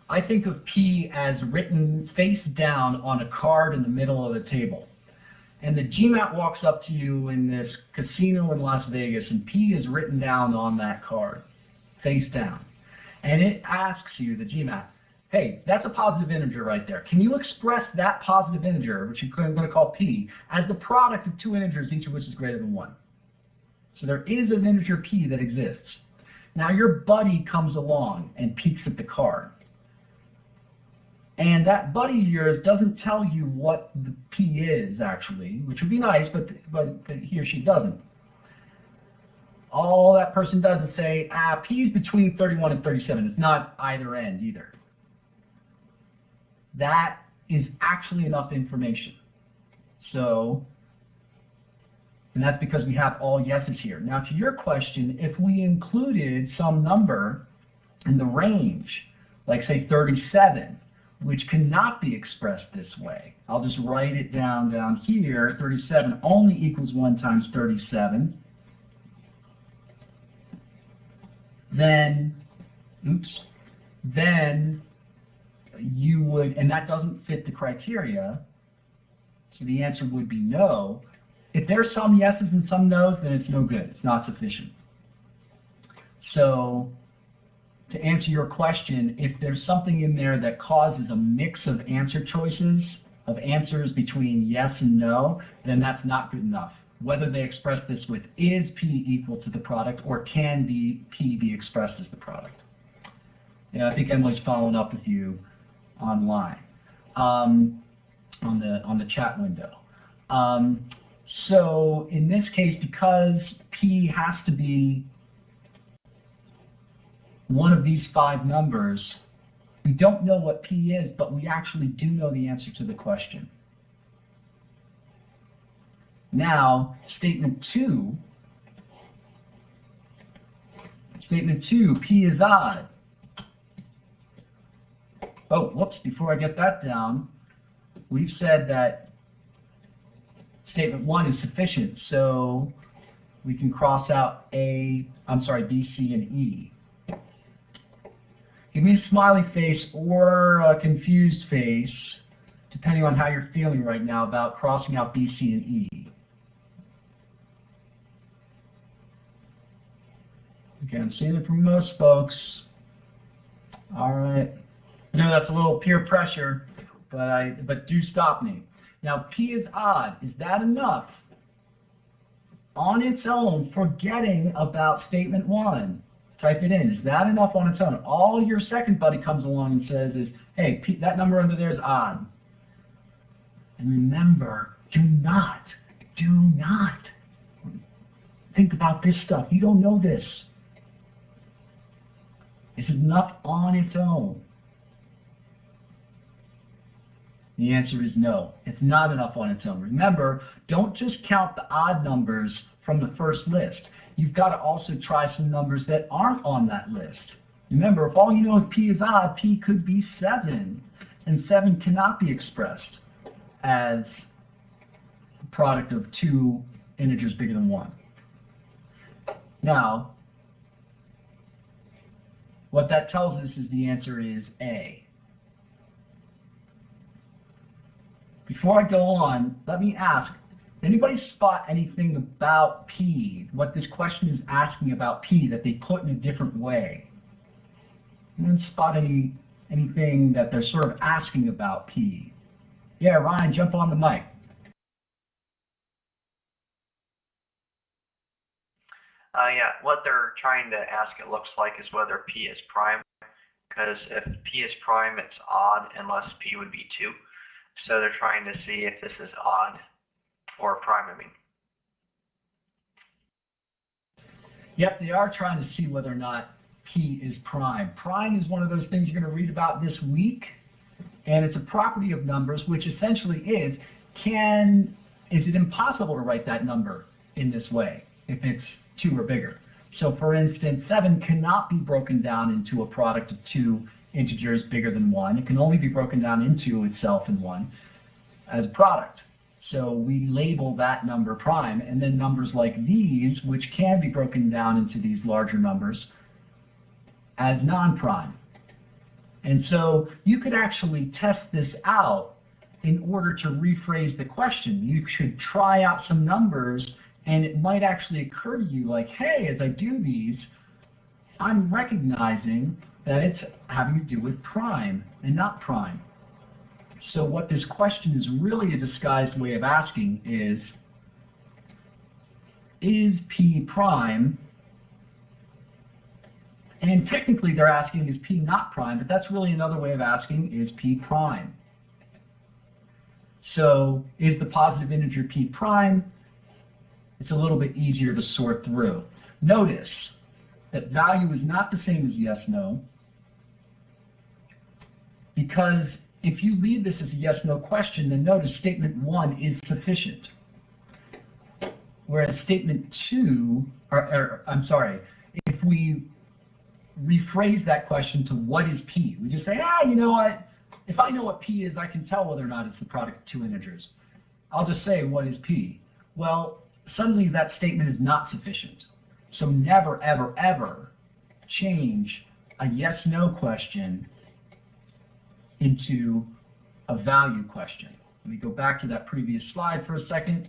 I think of P as written face down on a card in the middle of the table. And the GMAT walks up to you in this casino in Las Vegas, and P is written down on that card, face down. And it asks you, the GMAT, hey, that's a positive integer right there. Can you express that positive integer, which I'm going to call p, as the product of two integers, each of which is greater than 1? So there is an integer p that exists. Now your buddy comes along and peeks at the card. And that buddy of yours doesn't tell you what the p is, actually, which would be nice, but he or she doesn't. All that person does is say, p is between 31 and 37. It's not either end either. That is actually enough information. So, and that's because we have all yeses here. Now to your question, if we included some number in the range, like say 37, which cannot be expressed this way, I'll just write it down here, 37 only equals 1 times 37, then you would, and that doesn't fit the criteria, so the answer would be no. If there's some yeses and some no's, then it's no good. It's not sufficient. So to answer your question, if there's something in there that causes a mix of answer choices, of answers between yes and no, then that's not good enough. Whether they express this with is p equal to the product or can p be expressed as the product. Yeah, I think Emily's following up with you online on the chat window. So in this case, because p has to be one of these 5 numbers, we don't know what p is, but we actually do know the answer to the question. Now, statement 2, p is odd. Oh, whoops, before I get that down, we've said that statement 1 is sufficient, so we can cross out B, C, and E. Give me a smiley face or a confused face, depending on how you're feeling right now about crossing out B, C, and E. Okay, I'm seeing it from most folks. All right. I know that's a little peer pressure, but do stop me. Now, P is odd. Is that enough on its own, forgetting about statement 1? Type it in. Is that enough on its own? All your second buddy comes along and says is, hey, P, that number under there is odd. And remember, do not think about this stuff. You don't know this. Is it enough on its own? The answer is no. It's not enough on its own. Remember, don't just count the odd numbers from the first list. You've got to also try some numbers that aren't on that list. Remember, if all you know is p is odd, p could be 7, and 7 cannot be expressed as a product of 2 integers bigger than 1. Now, what that tells us is the answer is A. Before I go on, let me ask, anybody spot anything about P, what this question is asking about P that they put in a different way? Anyone spot anything that they're sort of asking about P? Yeah, Ryan, jump on the mic. Yeah, what they're trying to ask, it looks like, is whether P is prime, because if P is prime, it's odd unless P would be 2. So they're trying to see if this is odd, or prime, I mean. Yep, they are trying to see whether or not P is prime. Prime is one of those things you're going to read about this week, and it's a property of numbers, which essentially is it impossible to write that number in this way if it's 2 or bigger? So for instance, 7 cannot be broken down into a product of 2 integers bigger than 1. It can only be broken down into itself and 1 as a product. So we label that number prime, and then numbers like these, which can be broken down into these larger numbers, as non-prime. And so you could actually test this out in order to rephrase the question. You should try out some numbers, and it might actually occur to you like, hey, as I do these, I'm recognizing that it's having to do with prime and not prime. So what this question is really a disguised way of asking is P prime? And technically they're asking, is P not prime? But that's really another way of asking, is P prime? So is the positive integer P prime? It's a little bit easier to sort through. Notice that value is not the same as yes, no, because if you leave this as a yes, no question, then notice statement 1 is sufficient. Whereas statement 2, I'm sorry, if we rephrase that question to what is P, we just say, you know what, if I know what P is, I can tell whether or not it's the product of two integers. I'll just say, what is P? Well, suddenly that statement is not sufficient. So never, ever, ever change a yes-no question into a value question. Let me go back to that previous slide for a second.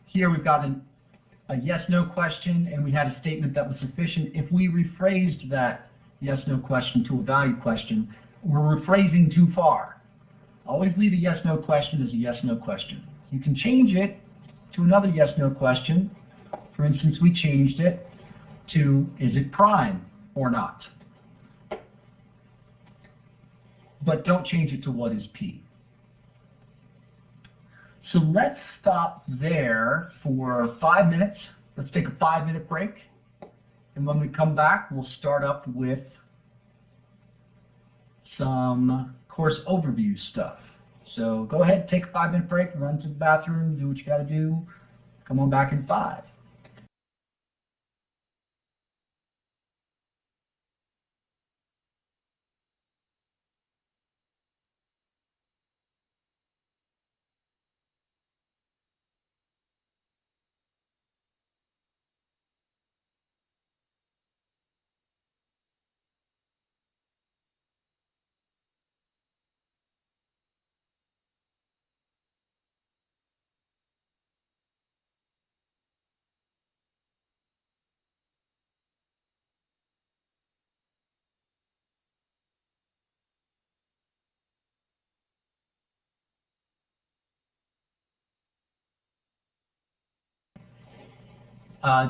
Here we've got a yes-no question, and we had a statement that was sufficient. If we rephrased that yes-no question to a value question, we're rephrasing too far. Always leave a yes-no question as a yes-no question. You can change it to another yes-no question. For instance, we changed it to, is it prime or not? But don't change it to what is P. So let's stop there for 5 minutes. Let's take a 5-minute break. And when we come back, we'll start up with some course overview stuff. So go ahead, take a 5-minute break, run to the bathroom, do what you got to do. Come on back in 5.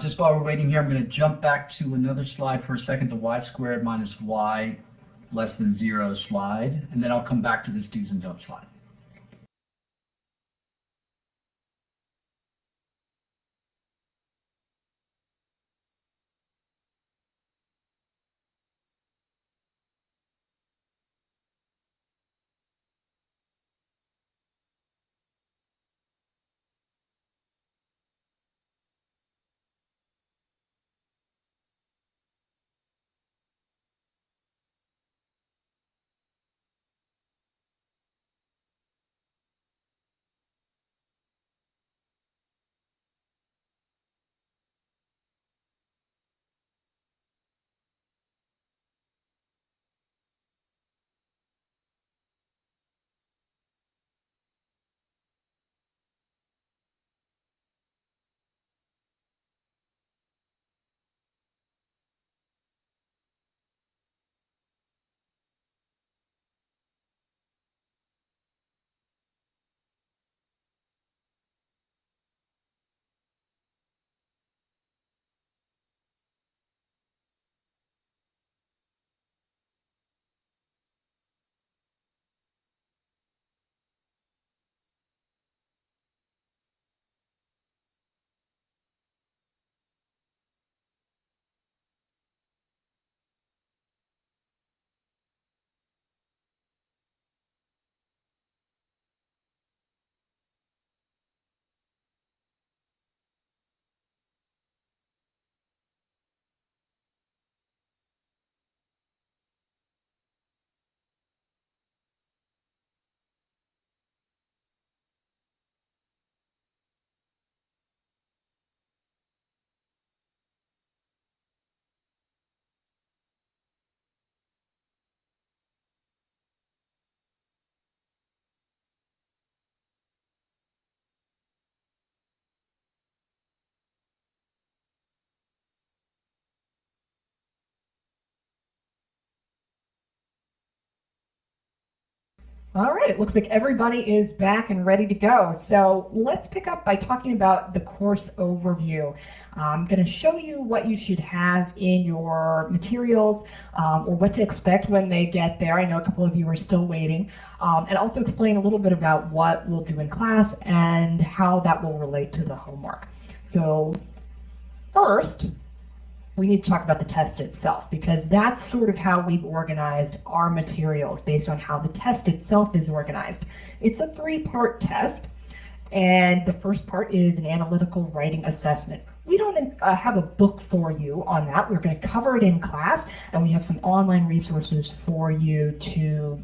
Just while we're waiting here, I'm going to jump back to another slide for a second, the y squared minus y less than 0 slide, and then I'll come back to this do's and don'ts slide. All right, it looks like everybody is back and ready to go. So let's pick up by talking about the course overview. I'm going to show you what you should have in your materials or what to expect when they get there. I know a couple of you are still waiting. And also explain a little bit about what we'll do in class and how that will relate to the homework. So first, we need to talk about the test itself, because that's sort of how we've organized our materials based on how the test itself is organized. It's a three-part test, and the first part is an analytical writing assessment. We don't have a book for you on that. We're going to cover it in class, and we have some online resources for you to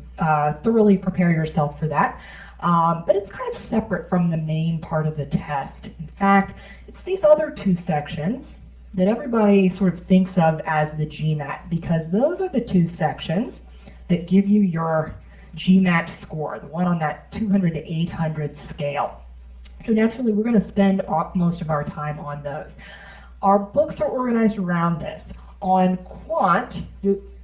thoroughly prepare yourself for that. But it's kind of separate from the main part of the test. In fact, it's these other two sections that everybody sort of thinks of as the GMAT, because those are the two sections that give you your GMAT score, the one on that 200 to 800 scale. So naturally, we're going to spend most of our time on those. Our books are organized around this. On quant,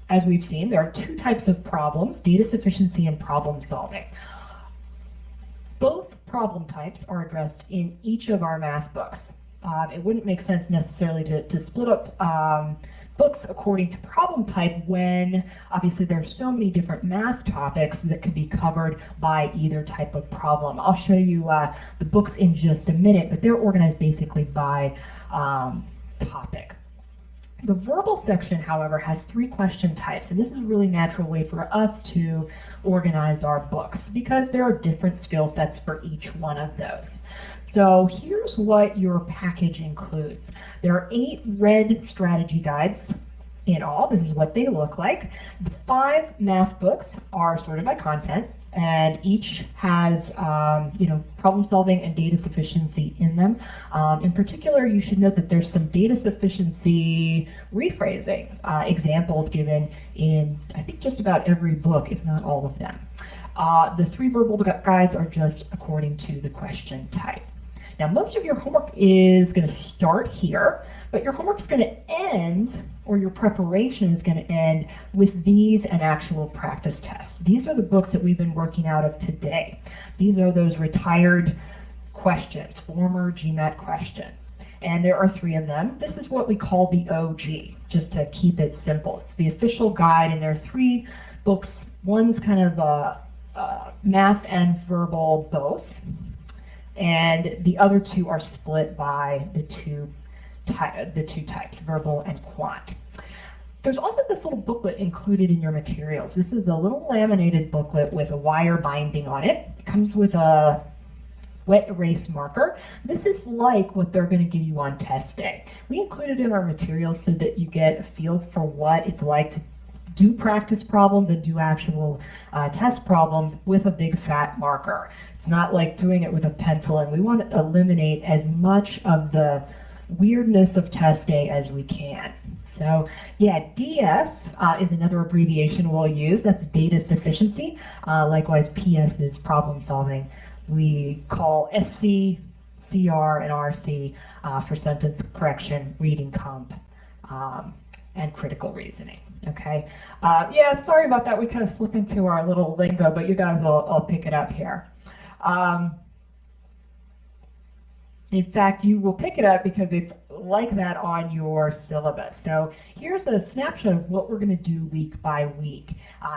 as we've seen, there are two types of problems, data sufficiency and problem solving. Both problem types are addressed in each of our math books. It wouldn't make sense necessarily to split up books according to problem type when obviously there are so many different math topics that could be covered by either type of problem. I'll show you the books in just a minute, but they're organized basically by topic. The verbal section, however, has three question types, and this is a really natural way for us to organize our books because there are different skill sets for each one of those. So here's what your package includes. There are 8 red strategy guides in all. This is what they look like. The 5 math books are sorted by content, and each has problem solving and data sufficiency in them. In particular, you should note that there's some data sufficiency rephrasing examples given in, I think, just about every book, if not all of them. The 3 verbal guides are just according to the question type. Now, most of your homework is going to start here, but your homework is going to end, or your preparation is going to end, with these and actual practice tests. These are the books that we've been working out of today. These are those retired questions, former GMAT questions. And there are 3 of them. This is what we call the OG, just to keep it simple. It's the official guide, and there are 3 books. One's kind of math and verbal both, and the other 2 are split by the two types, verbal and quant. There's also this little booklet included in your materials. This is a little laminated booklet with a wire binding on it. It comes with a wet erase marker. This is like what they're going to give you on test day. We included it in our materials so that you get a feel for what it's like to do practice problems and do actual test problems with a big fat marker. It's not like doing it with a pencil, and we want to eliminate as much of the weirdness of test day as we can. So yeah, DS is another abbreviation we'll use. That's data sufficiency. Likewise, PS is problem solving. We call SC, CR, and RC for sentence correction, reading comp, and critical reasoning. Okay. Yeah, sorry about that. We kind of slip into our little lingo, but you guys will pick it up here. In fact, you will pick it up because it's like that on your syllabus. So here's a snapshot of what we're going to do week by week.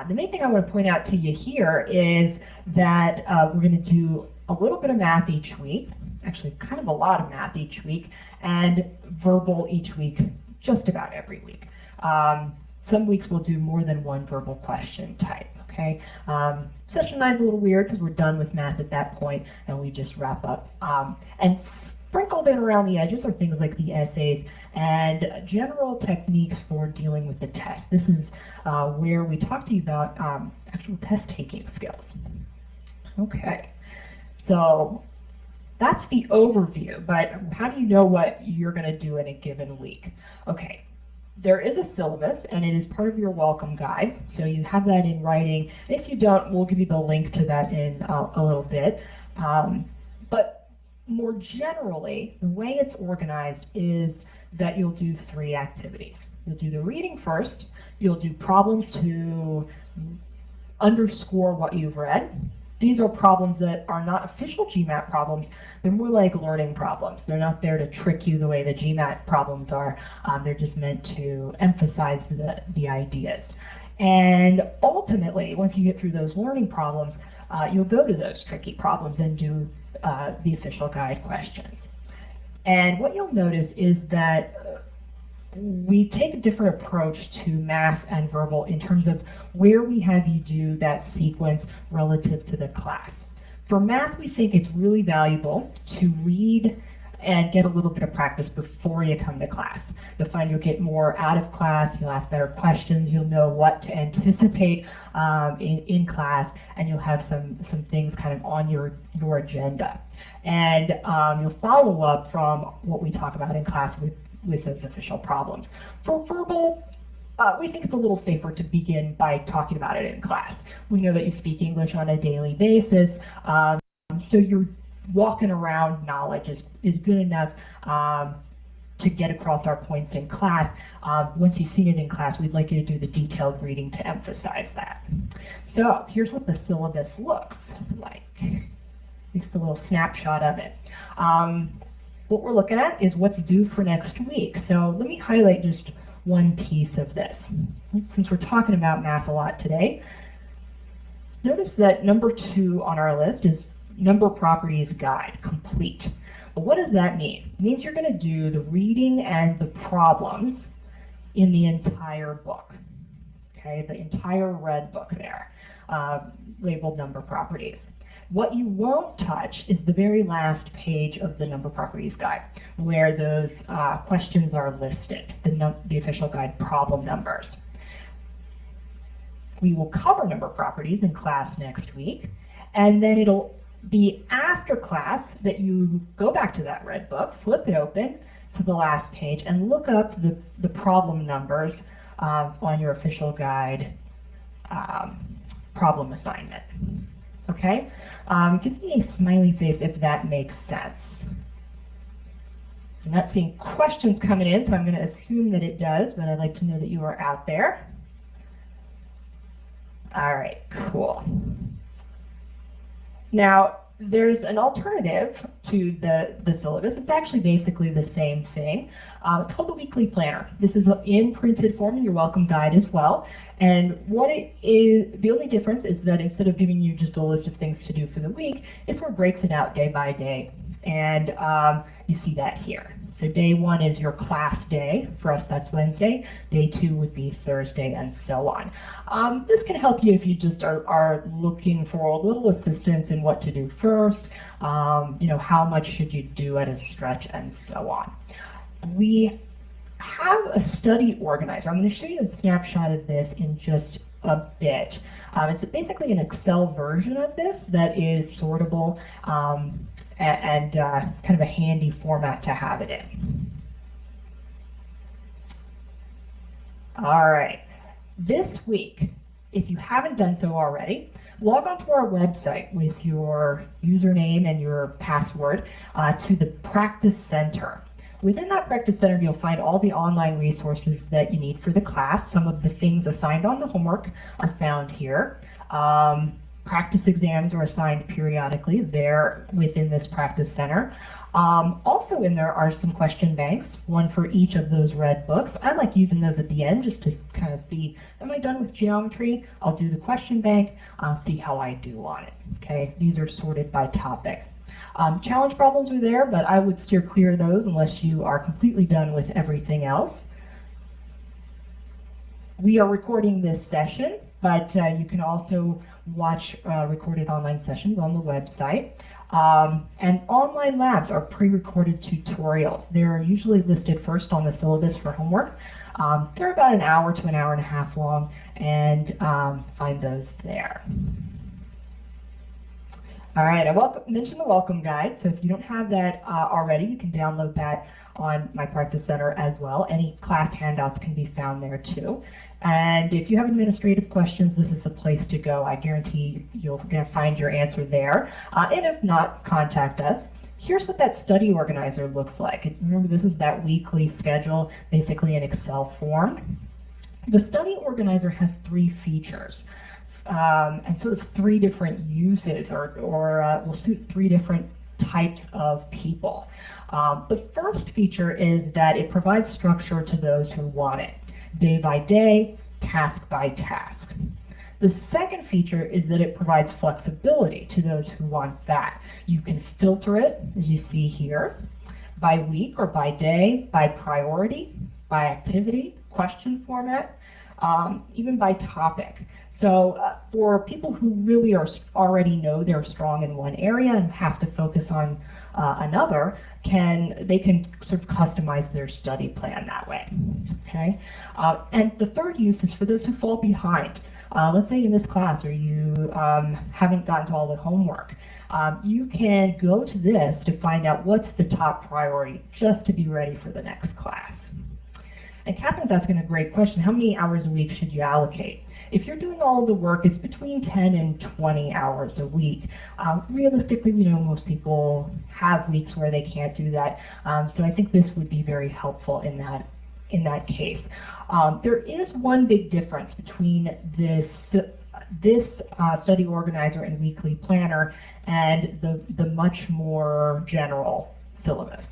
The main thing I want to point out to you here is that we're going to do a little bit of math each week, actually kind of a lot of math each week, and verbal each week, just about every week. Some weeks we'll do more than one verbal question type. Okay. Session 9 is a little weird because we're done with math at that point and we just wrap up. And sprinkled in around the edges are things like the essays and general techniques for dealing with the test. This is where we talk to you about actual test-taking skills. Okay, so that's the overview, but how do you know what you're going to do in a given week? Okay. There is a syllabus, and it is part of your welcome guide, so you have that in writing. If you don't, we'll give you the link to that in a little bit. But more generally, the way it's organized is that you'll do 3 activities. You'll do the reading first, you'll do problems to underscore what you've read. These are problems that are not official GMAT problems. They're more like learning problems. They're not there to trick you the way the GMAT problems are. They're just meant to emphasize the ideas. And ultimately, once you get through those learning problems, you'll go to those tricky problems and do the official guide questions. And what you'll notice is that we take a different approach to math and verbal in terms of where we have you do that sequence relative to the class. For math, we think it's really valuable to read and get a little bit of practice before you come to class. You'll find you'll get more out of class, you'll ask better questions, you'll know what to anticipate in class, and you'll have some things kind of on your agenda. And you'll follow up from what we talk about in class with those official problems. For verbal, we think it's a little safer to begin by talking about it in class. We know that you speak English on a daily basis, so you're walking around knowledge is good enough to get across our points in class. Once you've seen it in class, we'd like you to do the detailed reading to emphasize that. So here's what the syllabus looks like. Just a little snapshot of it. What we're looking at is what's due for next week. So let me highlight just one piece of this. Since we're talking about math a lot today, notice that number 2 on our list is Number Properties Guide, complete. Well, what does that mean? It means you're going to do the reading and the problems in the entire book. Okay, the entire red book there, labeled Number Properties. What you won't touch is the very last page of the Number Properties Guide, where those questions are listed, the official guide problem numbers. We will cover number properties in class next week, and then it'll be after class that you go back to that red book, flip it open to the last page, and look up the problem numbers on your official guide problem assignment. Okay? Give me a smiley face if that makes sense. I'm not seeing questions coming in, so I'm going to assume that it does, but I'd like to know that you are out there. All right, cool. Now, there's an alternative to the syllabus. It's actually basically the same thing. It's called the Weekly Planner. This is in printed form in your welcome guide as well. And what it is, the only difference is that instead of giving you just a list of things to do for the week, it sort of breaks it out day by day. And you see that here. So day 1 is your class day. For us, that's Wednesday. Day 2 would be Thursday, and so on. This can help you if you just are looking for a little assistance in what to do first, you know, how much should you do at a stretch, and so on. We have a study organizer. I'm going to show you a snapshot of this in just a bit. It's basically an Excel version of this that is sortable and kind of a handy format to have it in. All right. This week, if you haven't done so already, log on to our website with your username and your password to the Practice Center. Within that Practice Center, you'll find all the online resources that you need for the class. Some of the things assigned on the homework are found here. Practice exams are assigned periodically there within this Practice Center. Also in there are some question banks, one for each of those red books. I like using those at the end just to kind of see, am I done with geometry? I'll do the question bank, I'll see how I do on it. Okay, these are sorted by topic. Challenge problems are there, but I would steer clear of those unless you are completely done with everything else. We are recording this session, but you can also watch recorded online sessions on the website. And online labs are pre-recorded tutorials. They're usually listed first on the syllabus for homework. They're about an hour to an hour and a half long, and find those there. All right, I mentioned the welcome guide, so if you don't have that already, you can download that on my Practice Center as well. Any class handouts can be found there too. And if you have administrative questions, this is the place to go. I guarantee you're going to find your answer there. And if not, contact us. Here's what that study organizer looks like. Remember, this is that weekly schedule, basically in Excel form. The study organizer has 3 features. and sort of 3 different uses, or will suit 3 different types of people. The first feature is that it provides structure to those who want it, day by day, task by task. The second feature is that it provides flexibility to those who want that. You can filter it, as you see here, by week or by day, by priority, by activity, question format, even by topic. So for people who really already know they're strong in one area and have to focus on another, they can sort of customize their study plan that way. Okay, and the third use is for those who fall behind. Let's say in this class, or you haven't gotten to all the homework. You can go to this to find out what's the top priority, just to be ready for the next class. And Catherine's asking a great question: how many hours a week should you allocate? If you're doing all of the work, it's between 10 and 20 hours a week. Realistically, we know most people have weeks where they can't do that, so I think this would be very helpful in that case. There is one big difference between this study organizer and weekly planner and the much more general syllabus,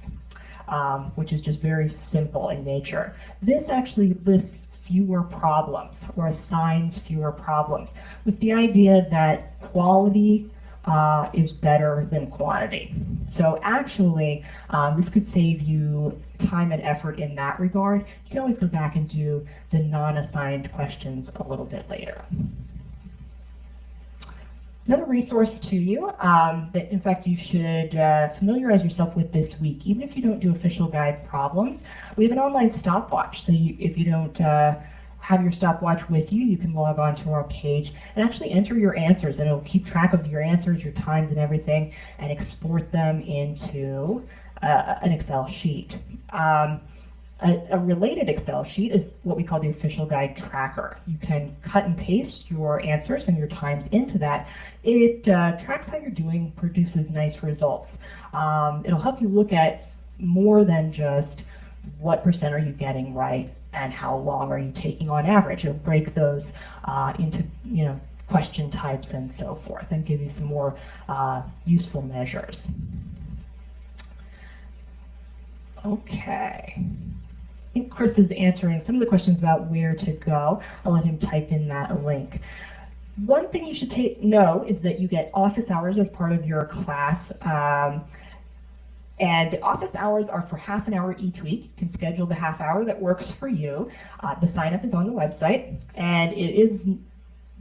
which is just very simple in nature. This actually lists fewer problems, or assigns fewer problems, with the idea that quality is better than quantity. So actually, this could save you time and effort in that regard. You can always go back and do the non-assigned questions a little bit later. Another resource to you that in fact you should familiarize yourself with this week, even if you don't do official guide problems. We have an online stopwatch, so if you don't have your stopwatch with you, you can log on to our page and actually enter your answers, and it will keep track of your answers, your times and everything, and export them into an Excel sheet. A related Excel sheet is what we call the official guide tracker. You can cut and paste your answers and your times into that. It tracks how you're doing, produces nice results. It'll help you look at more than just what % are you getting right and how long are you taking on average. It'll break those into question types and so forth, and give you some more useful measures. Okay. I think Chris is answering some of the questions about where to go. I'll let him type in that link. One thing you should know is that you get office hours as part of your class. And office hours are for half an hour each week. You can schedule the half hour that works for you. The sign-up is on the website, and it is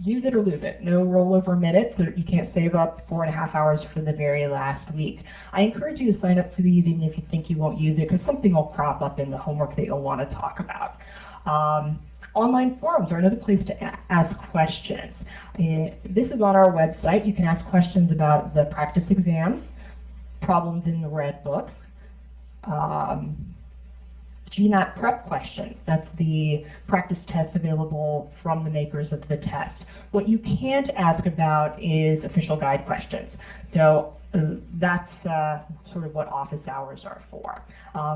use it or lose it. No rollover minutes, so you can't save up 4.5 hours for the very last week. I encourage you to sign up for these even if you think you won't use it, because something will crop up in the homework that you'll want to talk about. Online forums are another place to ask questions. This is on our website. You can ask questions about the practice exams, problems in the red books, GMAT prep questions. That's the practice test available from the makers of the test. What you can't ask about is official guide questions. So that's sort of what office hours are for.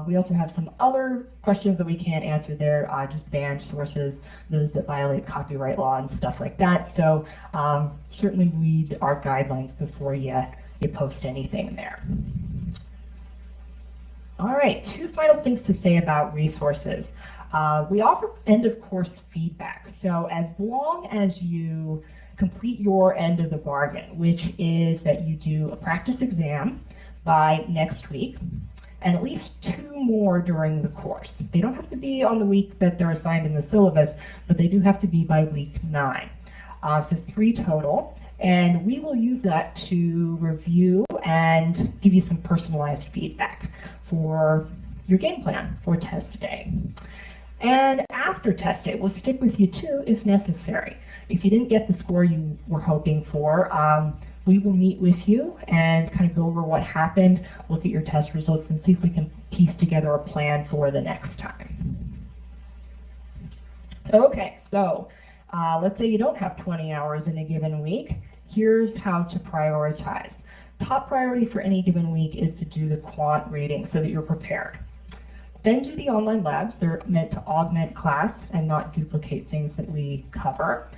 We also have some other questions that we can't answer there, just banned sources, those that violate copyright law and stuff like that. So certainly read our guidelines before you post anything there. All right, 2 final things to say about resources. We offer end-of-course feedback. So as long as you complete your end of the bargain, which is that you do a practice exam by next week, and at least 2 more during the course. They don't have to be on the week that they're assigned in the syllabus, but they do have to be by week 9. So 3 total. And we will use that to review and give you some personalized feedback for your game plan for test day. And after test day, we'll stick with you too if necessary. If you didn't get the score you were hoping for, we will meet with you and kind of go over what happened, look at your test results, and see if we can piece together a plan for the next time. Okay, so let's say you don't have 20 hours in a given week. Here's how to prioritize. Top priority for any given week is to do the quant reading so that you're prepared. Then do the online labs. They're meant to augment class and not duplicate things that we cover.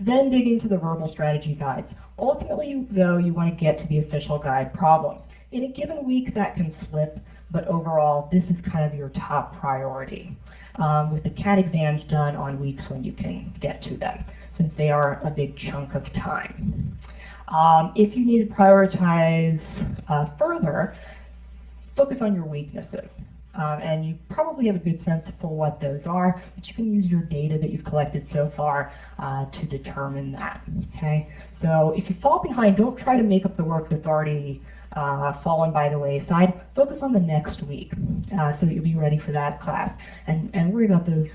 Then dig into the verbal strategy guides. Ultimately, though, you want to get to the official guide problem. In a given week, that can slip, but overall, this is kind of your top priority, with the CAT exams done on weeks when you can get to them, since they are a big chunk of time. If you need to prioritize further, focus on your weaknesses. And you probably have a good sense for what those are, but you can use your data that you've collected so far to determine that. Okay? So if you fall behind, don't try to make up the work that's already fallen by the wayside. Focus on the next week so that you'll be ready for that class, and worry about those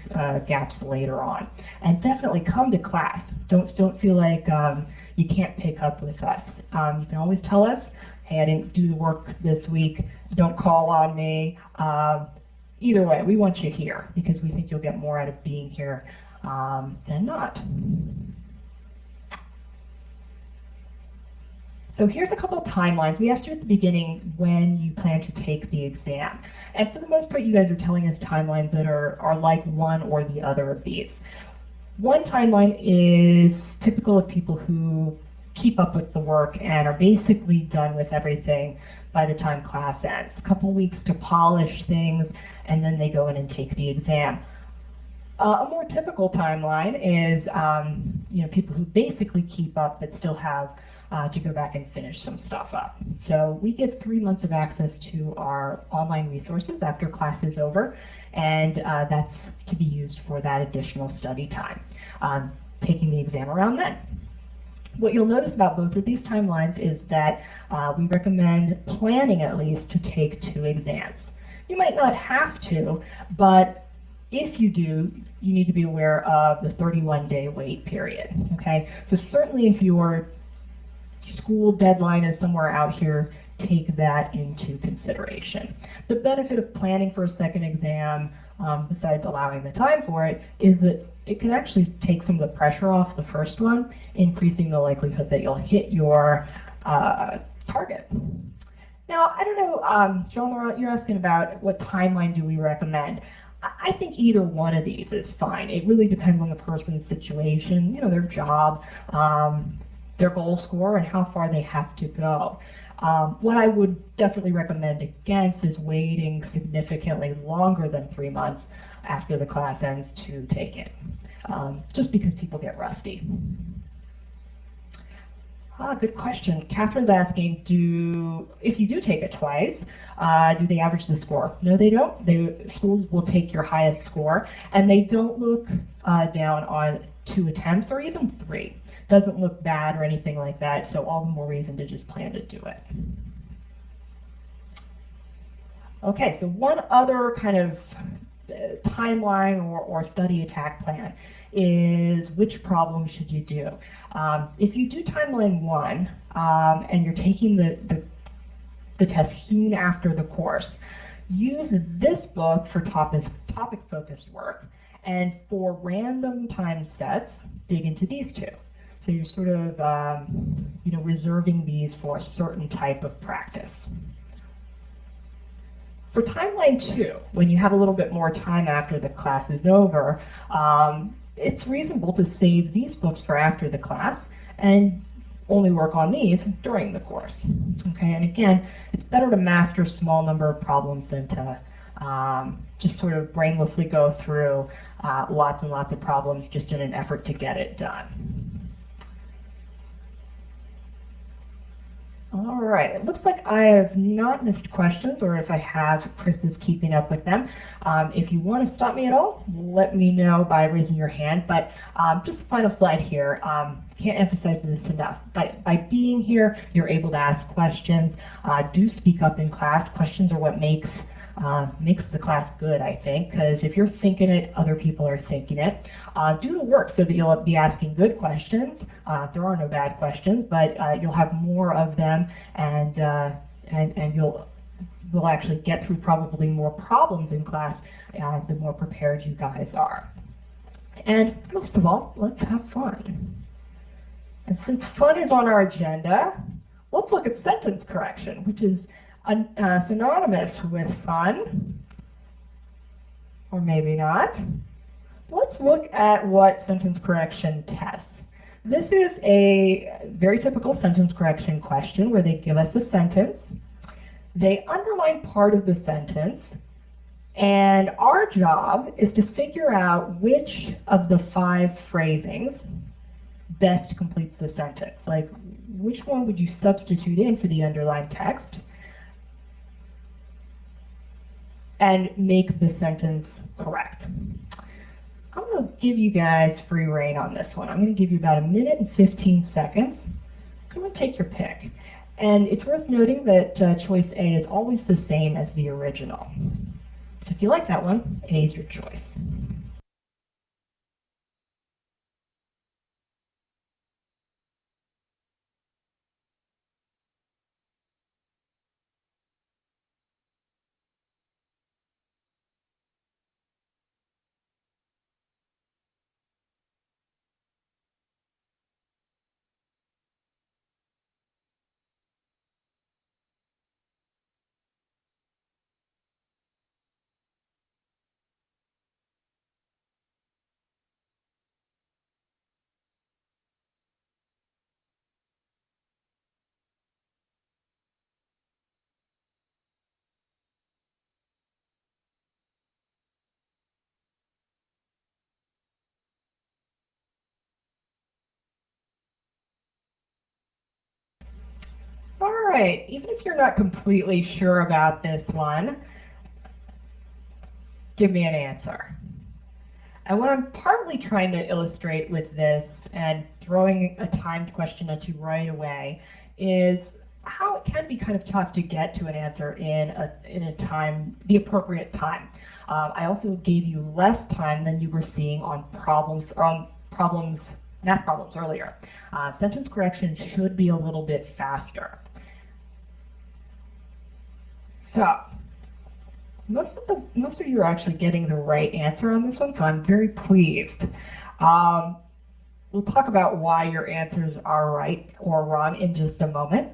gaps later on. And definitely come to class. Don't feel like you can't pick up with us. You can always tell us, hey, I didn't do the work this week, don't call on me. Either way, we want you here because we think you'll get more out of being here than not. So here's a couple of timelines. We asked you at the beginning when you plan to take the exam. And for the most part, you guys are telling us timelines that are like one or the other of these. One timeline is typical of people who keep up with the work and are basically done with everything by the time class ends. A couple weeks to polish things, and then they go in and take the exam. A more typical timeline is people who basically keep up but still have to go back and finish some stuff up. So we give 3 months of access to our online resources after class is over, and that's to be used for that additional study time, taking the exam around then. What you'll notice about both of these timelines is that we recommend planning at least to take 2 exams. You might not have to, but if you do, you need to be aware of the 31-day wait period. Okay, so certainly if your school deadline is somewhere out here, take that into consideration. The benefit of planning for a second exam, besides allowing the time for it, is that it can actually take some of the pressure off the first one, increasing the likelihood that you'll hit your target. Now, I don't know, John, you're asking about what timeline do we recommend. I think either one of these is fine. It really depends on the person's situation, their job, their goal score, and how far they have to go. What I would definitely recommend against is waiting significantly longer than 3 months after the class ends to take it, just because people get rusty. Good question. Catherine's asking, if you do take it twice, do they average the score? No, they don't. Schools will take your highest score, and they don't look down on 2 attempts or even 3. Doesn't look bad or anything like that, so all the more reason to just plan to do it. Okay, so one other kind of timeline or study attack plan is which problem should you do. If you do timeline 1 and you're taking the test soon after the course, use this book for topic-focused work, and for random time sets, dig into these 2. So you're sort of reserving these for a certain type of practice. For timeline 2, when you have a little bit more time after the class is over, it's reasonable to save these books for after the class and only work on these during the course. Okay, and again, it's better to master a small number of problems than to just sort of brainlessly go through lots and lots of problems just in an effort to get it done. All right, it looks like I have not missed questions, or if I have, Chris is keeping up with them. If you want to stop me at all, let me know by raising your hand. But just the final slide here, can't emphasize this enough. By being here, you're able to ask questions. Do speak up in class. Questions are what makes the class good, I think, because if you're thinking it, other people are thinking it. Do the work so that you'll be asking good questions. There are no bad questions, but you'll have more of them, and we'll actually get through probably more problems in class the more prepared you guys are. And most of all, let's have fun. And since fun is on our agenda, let's look at sentence correction, which is synonymous with fun, or maybe not. Let's look at what sentence correction tests. This is a very typical sentence correction question where they give us a sentence, they underline part of the sentence, and our job is to figure out which of the 5 phrasings best completes the sentence. Like, which one would you substitute in for the underlined text and make the sentence correct? I'm going to give you guys free rein on this one. I'm going to give you about 1 minute and 15 seconds. Come and take your pick. And it's worth noting that choice A is always the same as the original. So if you like that one, A is your choice. All right, even if you're not completely sure about this one, give me an answer. And what I'm partly trying to illustrate with this and throwing a timed question at you right away is how it can be kind of tough to get to an answer in a time, the appropriate time. I also gave you less time than you were seeing on math problems earlier. Sentence correction should be a little bit faster. So, most of you are actually getting the right answer on this one, so I'm very pleased. We'll talk about why your answers are right or wrong in just a moment.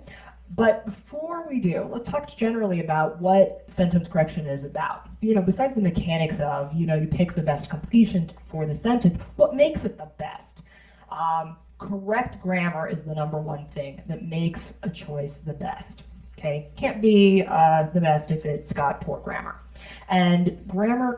But before we do, let's talk generally about what sentence correction is about. You know, besides the mechanics of, you know, you pick the best completion for the sentence, what makes it the best? Correct grammar is the #1 thing that makes a choice the best. Okay, can't be the best if it's got poor grammar. And grammar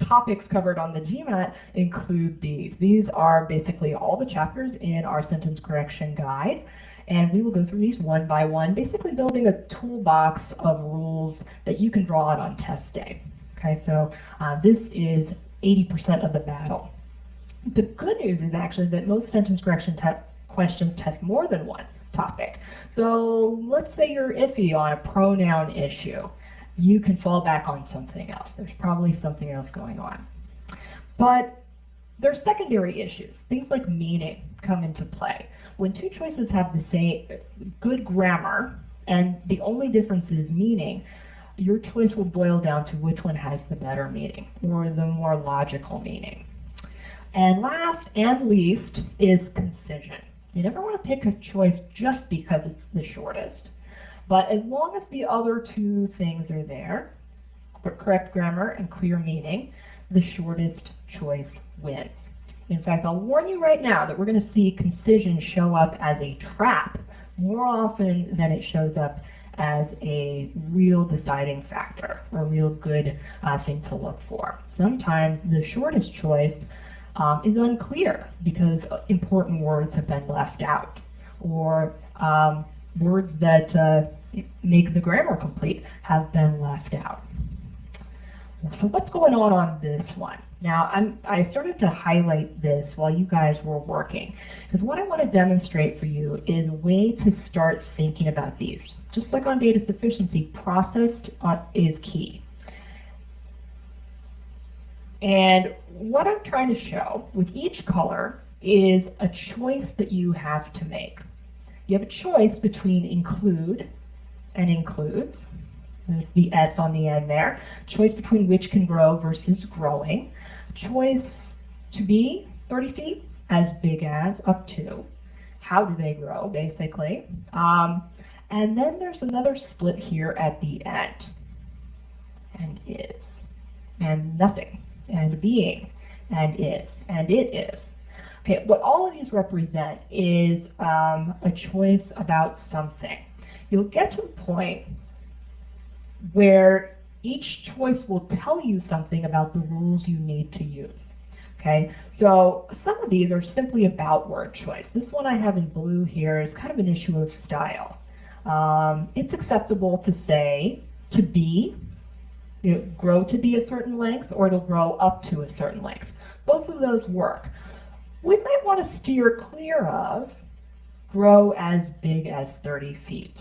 topics covered on the GMAT include these. These are basically all the chapters in our sentence correction guide, and we will go through these one by one, basically building a toolbox of rules that you can draw on test day. Okay, so this is 80% of the battle. The good news is actually that most sentence correction questions test more than one topic. So let's say you're iffy on a pronoun issue. You can fall back on something else. There's probably something else going on. But there's secondary issues. Things like meaning come into play. When two choices have the same good grammar and the only difference is meaning, your choice will boil down to which one has the better meaning or the more logical meaning. And last and least is concision. You never want to pick a choice just because it's the shortest. But as long as the other two things are there, correct grammar and clear meaning, the shortest choice wins. In fact, I'll warn you right now that we're going to see concision show up as a trap more often than it shows up as a real deciding factor, a real good thing to look for. Sometimes the shortest choice is unclear because important words have been left out, or words that make the grammar complete have been left out. So what's going on this one? Now, I started to highlight this while you guys were working, because what I want to demonstrate for you is a way to start thinking about these. Just like on data sufficiency, process is key. And what I'm trying to show with each color is a choice that you have to make. You have a choice between include and includes. There's the S on the end there. Choice between which can grow versus growing. Choice to be 30 feet, as big as, up to. How do they grow, basically. And then there's another split here at the end. And is. And nothing. And being. And is. And it is. Okay, what all of these represent is a choice about something. You'll get to a point where each choice will tell you something about the rules you need to use. Okay, so some of these are simply about word choice. This one I have in blue here is kind of an issue of style. It's acceptable to say to be, grow to be a certain length, or it'll grow up to a certain length. Both of those work. We might want to steer clear of grow as big as 30 feet.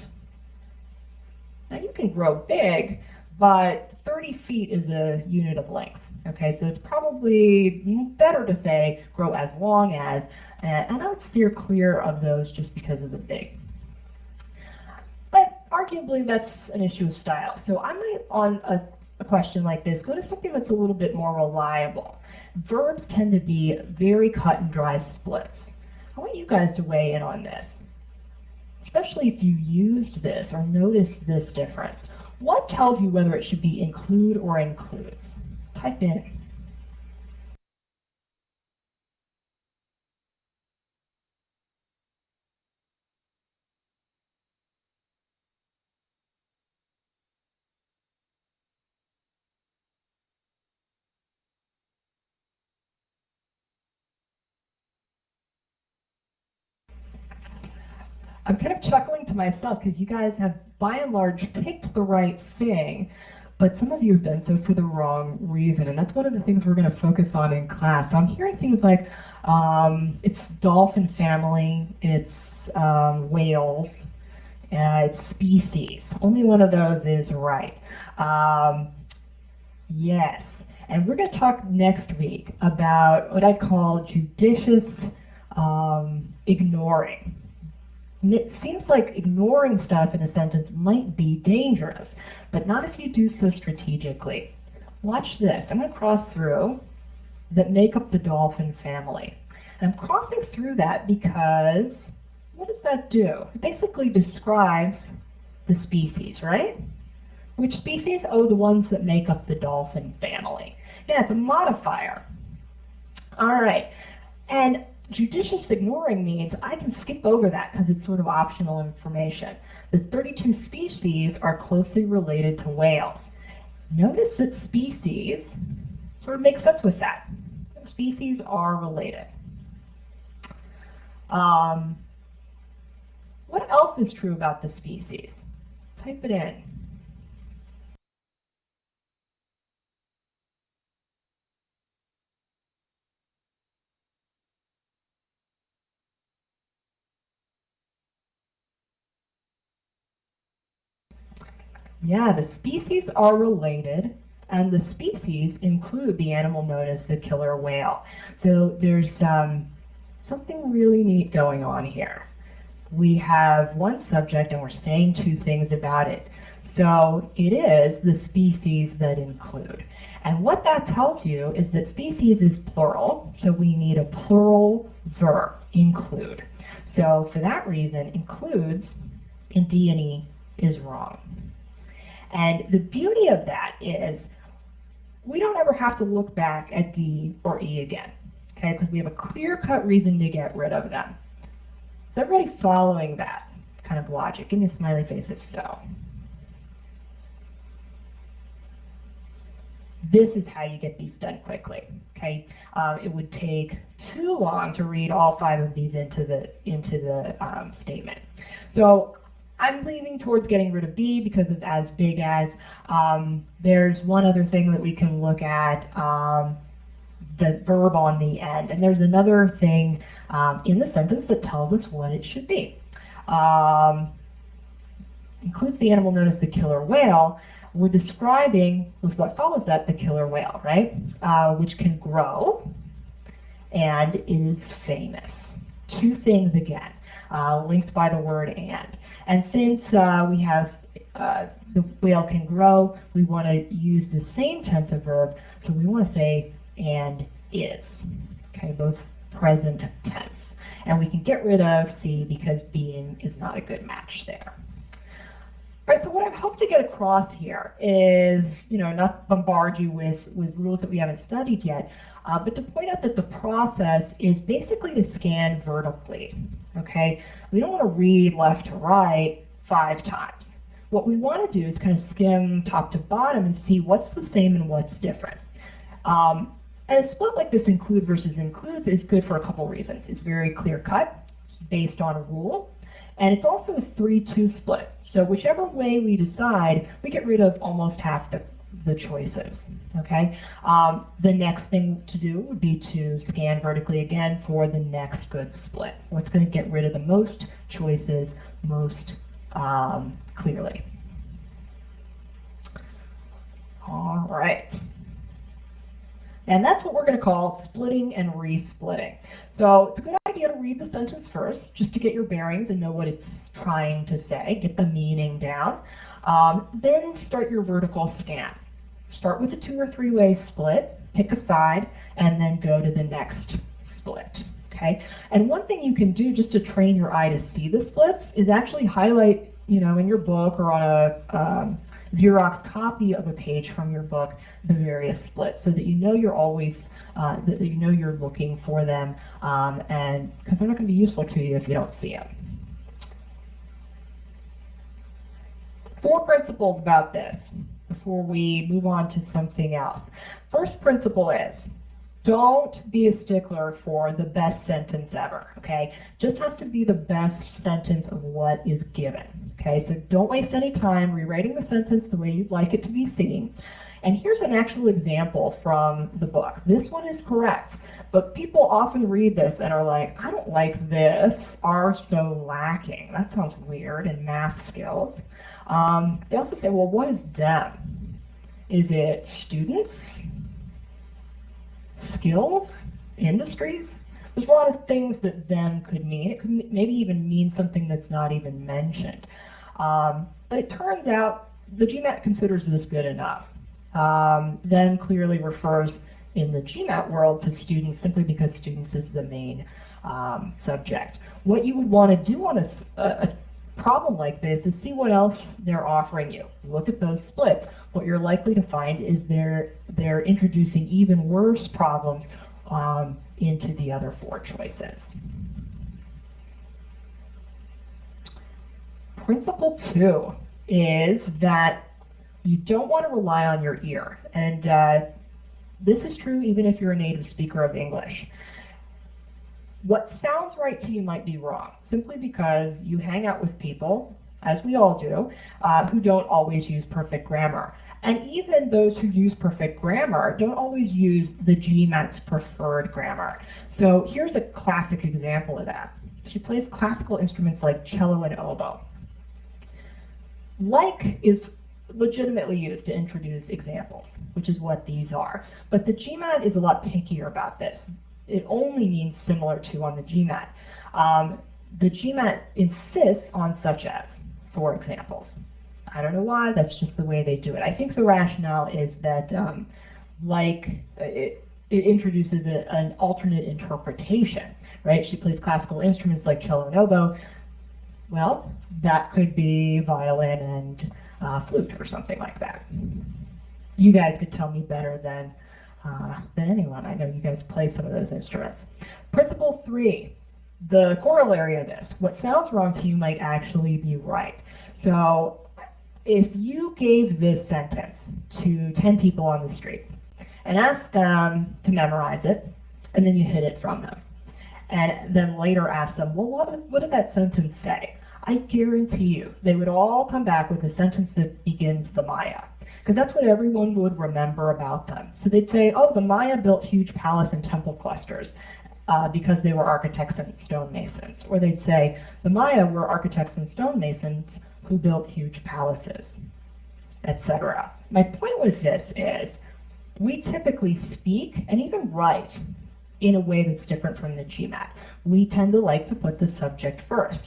Now you can grow big, but 30 feet is a unit of length. Okay, so it's probably better to say grow as long as, and I would steer clear of those just because of the big. But arguably that's an issue of style. So I might, on a question like this, go to something that's a little bit more reliable. Verbs tend to be very cut and dry splits. I want you guys to weigh in on this, especially if you used this or noticed this difference. What tells you whether it should be include or includes? Type in. I'm kind of chuckling to myself because you guys have, by and large, picked the right thing, but some of you have done so for the wrong reason, and that's one of the things we're going to focus on in class. So I'm hearing things like it's dolphin family, it's whales, it's species. Only one of those is right. Yes, and we're going to talk next week about what I'd call judicious ignoring. And it seems like ignoring stuff in a sentence might be dangerous, but not if you do so strategically. Watch this. I'm going to cross through that make up the dolphin family. And I'm crossing through that because what does that do? It basically describes the species, right? Which species? Oh, the ones that make up the dolphin family. Yeah, it's a modifier. All right. And judicious ignoring means I can skip over that because it's sort of optional information. The 32 species are closely related to whales. Notice that species sort of makes sense with that. Species are related. What else is true about the species? Type it in. Yeah, the species are related, and the species include the animal known as the killer whale. So there's something really neat going on here. We have one subject and we're saying two things about it. So it is the species that include. And what that tells you is that species is plural, so we need a plural verb, include. So for that reason, includes in D and E is wrong. And the beauty of that is we don't ever have to look back at D or E again, okay, because we have a clear-cut reason to get rid of them. Is everybody following that kind of logic? Give me a smiley face if so. This is how you get these done quickly, okay? It would take too long to read all 5 of these into the statement. So I'm leaning towards getting rid of B because it's as big as. There's one other thing that we can look at, the verb on the end. And there's another thing in the sentence that tells us what it should be. Includes the animal known as the killer whale. We're describing, with what follows that, the killer whale, right? Which can grow and is famous. Two things again, linked by the word and. And since we have the whale can grow, we want to use the same tense of verb, so we want to say and is. Okay, both present tense. And we can get rid of C because being is not a good match there. Right, so what I've hoped to get across here is, not bombard you with rules that we haven't studied yet, but to point out that the process is basically to scan vertically, okay? We don't want to read left to right 5 times. What we want to do is kind of skim top to bottom and see what's the same and what's different. And a split like this, include versus includes, is good for a couple reasons. It's very clear-cut, based on a rule, and it's also a 3-2 split. So whichever way we decide, we get rid of almost half the choices. Okay. The next thing to do would be to scan vertically again for the next good split. What's going to get rid of the most choices most clearly. All right. And that's what we're going to call splitting and re-splitting. So it's a good idea to read the sentence first, just to get your bearings and know what it's trying to say, get the meaning down. Then start your vertical scan. Start with a 2- or 3-way split, pick a side, and then go to the next split. Okay? And one thing you can do just to train your eye to see the splits is actually highlight, in your book or on a Xerox copy of a page from your book, the various splits, so that you know you're always, that you know you're looking for them, and because they're not going to be useful to you if you don't see them. 4 principles about this before we move on to something else. First principle is, don't be a stickler for the best sentence ever, okay? Just has to be the best sentence of what is given, okay? So don't waste any time rewriting the sentence the way you'd like it to be seen. And here's an actual example from the book. This one is correct, but people often read this and are like, I don't like this, are so lacking. That sounds weird in math skills. They also say, well, what is them? Is it students? Skills, industries? There's a lot of things that them could mean. It could maybe even mean something that's not even mentioned. But it turns out the GMAT considers this good enough. Them clearly refers in the GMAT world to students simply because students is the main subject. What you would want to do on a problem like this is see what else they're offering you. Look at those splits. What you're likely to find is they're introducing even worse problems into the other 4 choices. Principle 2 is that you don't want to rely on your ear. And this is true even if you're a native speaker of English. What sounds right to you might be wrong, simply because you hang out with people, as we all do, who don't always use perfect grammar. And even those who use perfect grammar don't always use the GMAT's preferred grammar. So here's a classic example of that. She plays classical instruments like cello and oboe. Like is legitimately used to introduce examples, which is what these are. But the GMAT is a lot pickier about this. It only means similar to on the GMAT. The GMAT insists on such as, for examples. I don't know why, that's just the way they do it. I think the rationale is that it introduces an alternate interpretation, right? She plays classical instruments like cello and oboe. Well, that could be violin and flute or something like that. You guys could tell me better than anyone. I know you guys play some of those instruments. Principle 3, the corollary of this. What sounds wrong to you might actually be right. So if you gave this sentence to 10 people on the street and asked them to memorize it, and then you hid it from them, and then later asked them, well, what did that sentence say? I guarantee you they would all come back with a sentence that begins the Maya, because that's what everyone would remember about them. So they'd say, oh, the Maya built huge palace and temple clusters because they were architects and stonemasons. Or they'd say, the Maya were architects and stonemasons who built huge palaces, etc. My point with this is, we typically speak and even write in a way that's different from the GMAT. We tend to like to put the subject first.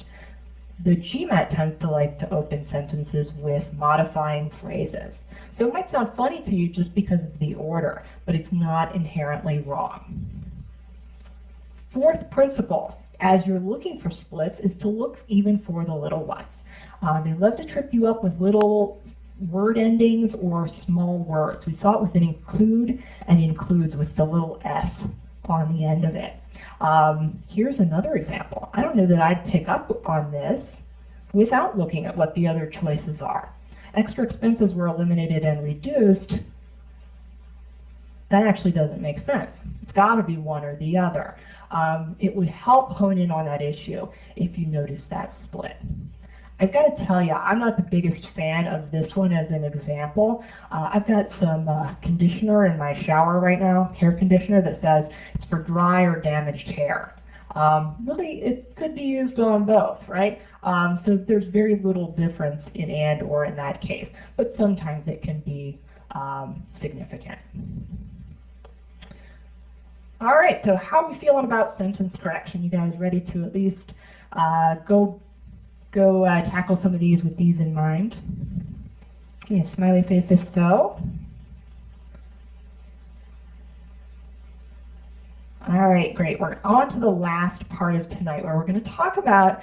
The GMAT tends to like to open sentences with modifying phrases. So it might sound funny to you just because of the order, but it's not inherently wrong. 4th principle, as you're looking for splits, is to look even for the little ones. They love to trip you up with little word endings or small words. We saw it with an include and includes with the little S on the end of it. Here's another example. I don't know that I'd pick up on this without looking at what the other choices are. Extra expenses were eliminated and reduced. That actually doesn't make sense. It's got to be one or the other. It would help hone in on that issue if you notice that split. I've got to tell you, I'm not the biggest fan of this one as an example. I've got some conditioner in my shower right now, hair conditioner, that says it's for dry or damaged hair. Really, it could be used on both, right? So there's very little difference in and or in that case, but sometimes it can be significant. All right, so how are we feeling about sentence correction? You guys ready to at least go tackle some of these with these in mind? Give me a smiley face if so. All right, great. We're on to the last part of tonight where we're going to talk about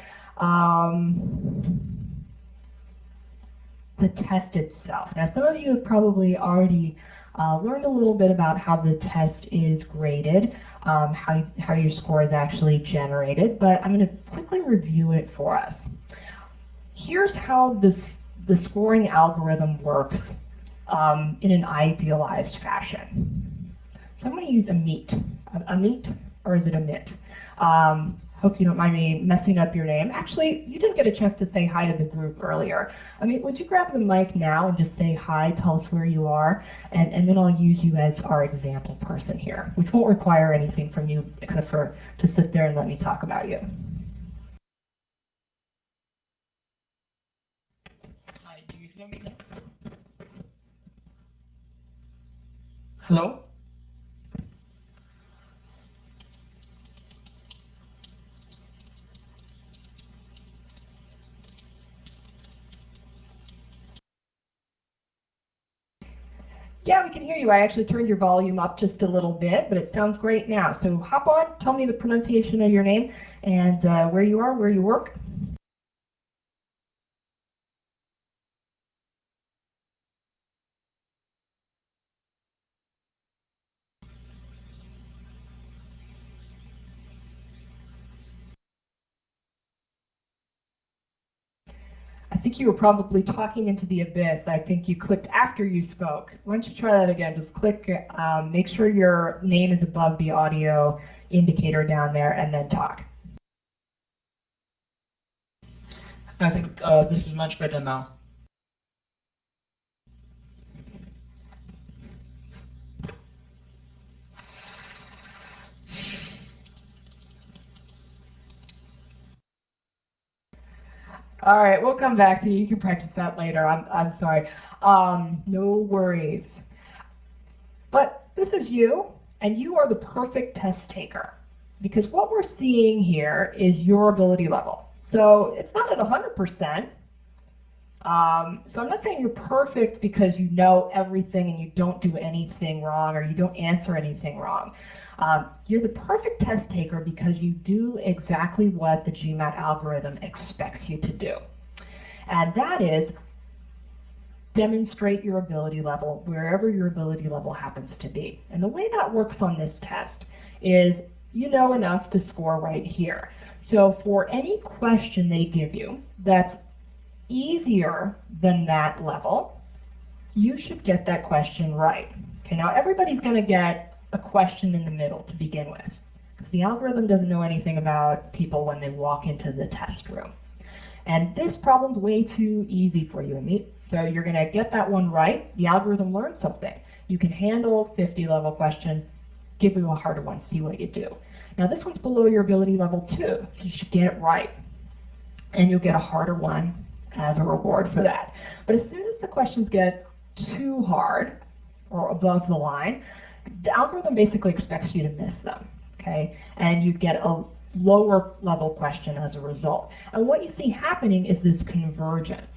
the test itself. Now, some of you have probably already learned a little bit about how the test is graded, how your score is actually generated, but I'm going to quickly review it for us. Here's how the scoring algorithm works in an idealized fashion. So I'm going to use Amit, or is it Amit? Hope you don't mind me messing up your name. Actually, you didn't get a chance to say hi to the group earlier. Amit, would you grab the mic now and just say hi, tell us where you are, and then I'll use you as our example person here, which won't require anything from you except for to sit there and let me talk about you. Hi, do you hear me now? Hello? Yeah, we can hear you. I actually turned your volume up just a little bit, but it sounds great now. So hop on, tell me the pronunciation of your name and where you are, where you work. I think you were probably talking into the abyss. I think you clicked after you spoke. Why don't you try that again? Just click, make sure your name is above the audio indicator down there, and then talk. I think this is much better now. All right, we'll come back to you. You can practice that later. I'm sorry. No worries. But this is you, and you are the perfect test taker, because what we're seeing here is your ability level. So it's not at 100%. So I'm not saying you're perfect because you know everything and you don't do anything wrong or you don't answer anything wrong. You're the perfect test taker because you do exactly what the GMAT algorithm expects you to do. And that is demonstrate your ability level wherever your ability level happens to be. And the way that works on this test is you know enough to score right here. So for any question they give you that's easier than that level, you should get that question right. Okay, now everybody's going to get a question in the middle to begin with, because the algorithm doesn't know anything about people when they walk into the test room. And this problem's way too easy for you, Amit. So you're going to get that one right. The algorithm learns something. You can handle 50 level question, give you a harder one, see what you do. Now this one's below your ability level too, so you should get it right. And you'll get a harder one as a reward for that. But as soon as the questions get too hard or above the line, the algorithm basically expects you to miss them, okay? And you get a lower level question as a result. And what you see happening is this convergence.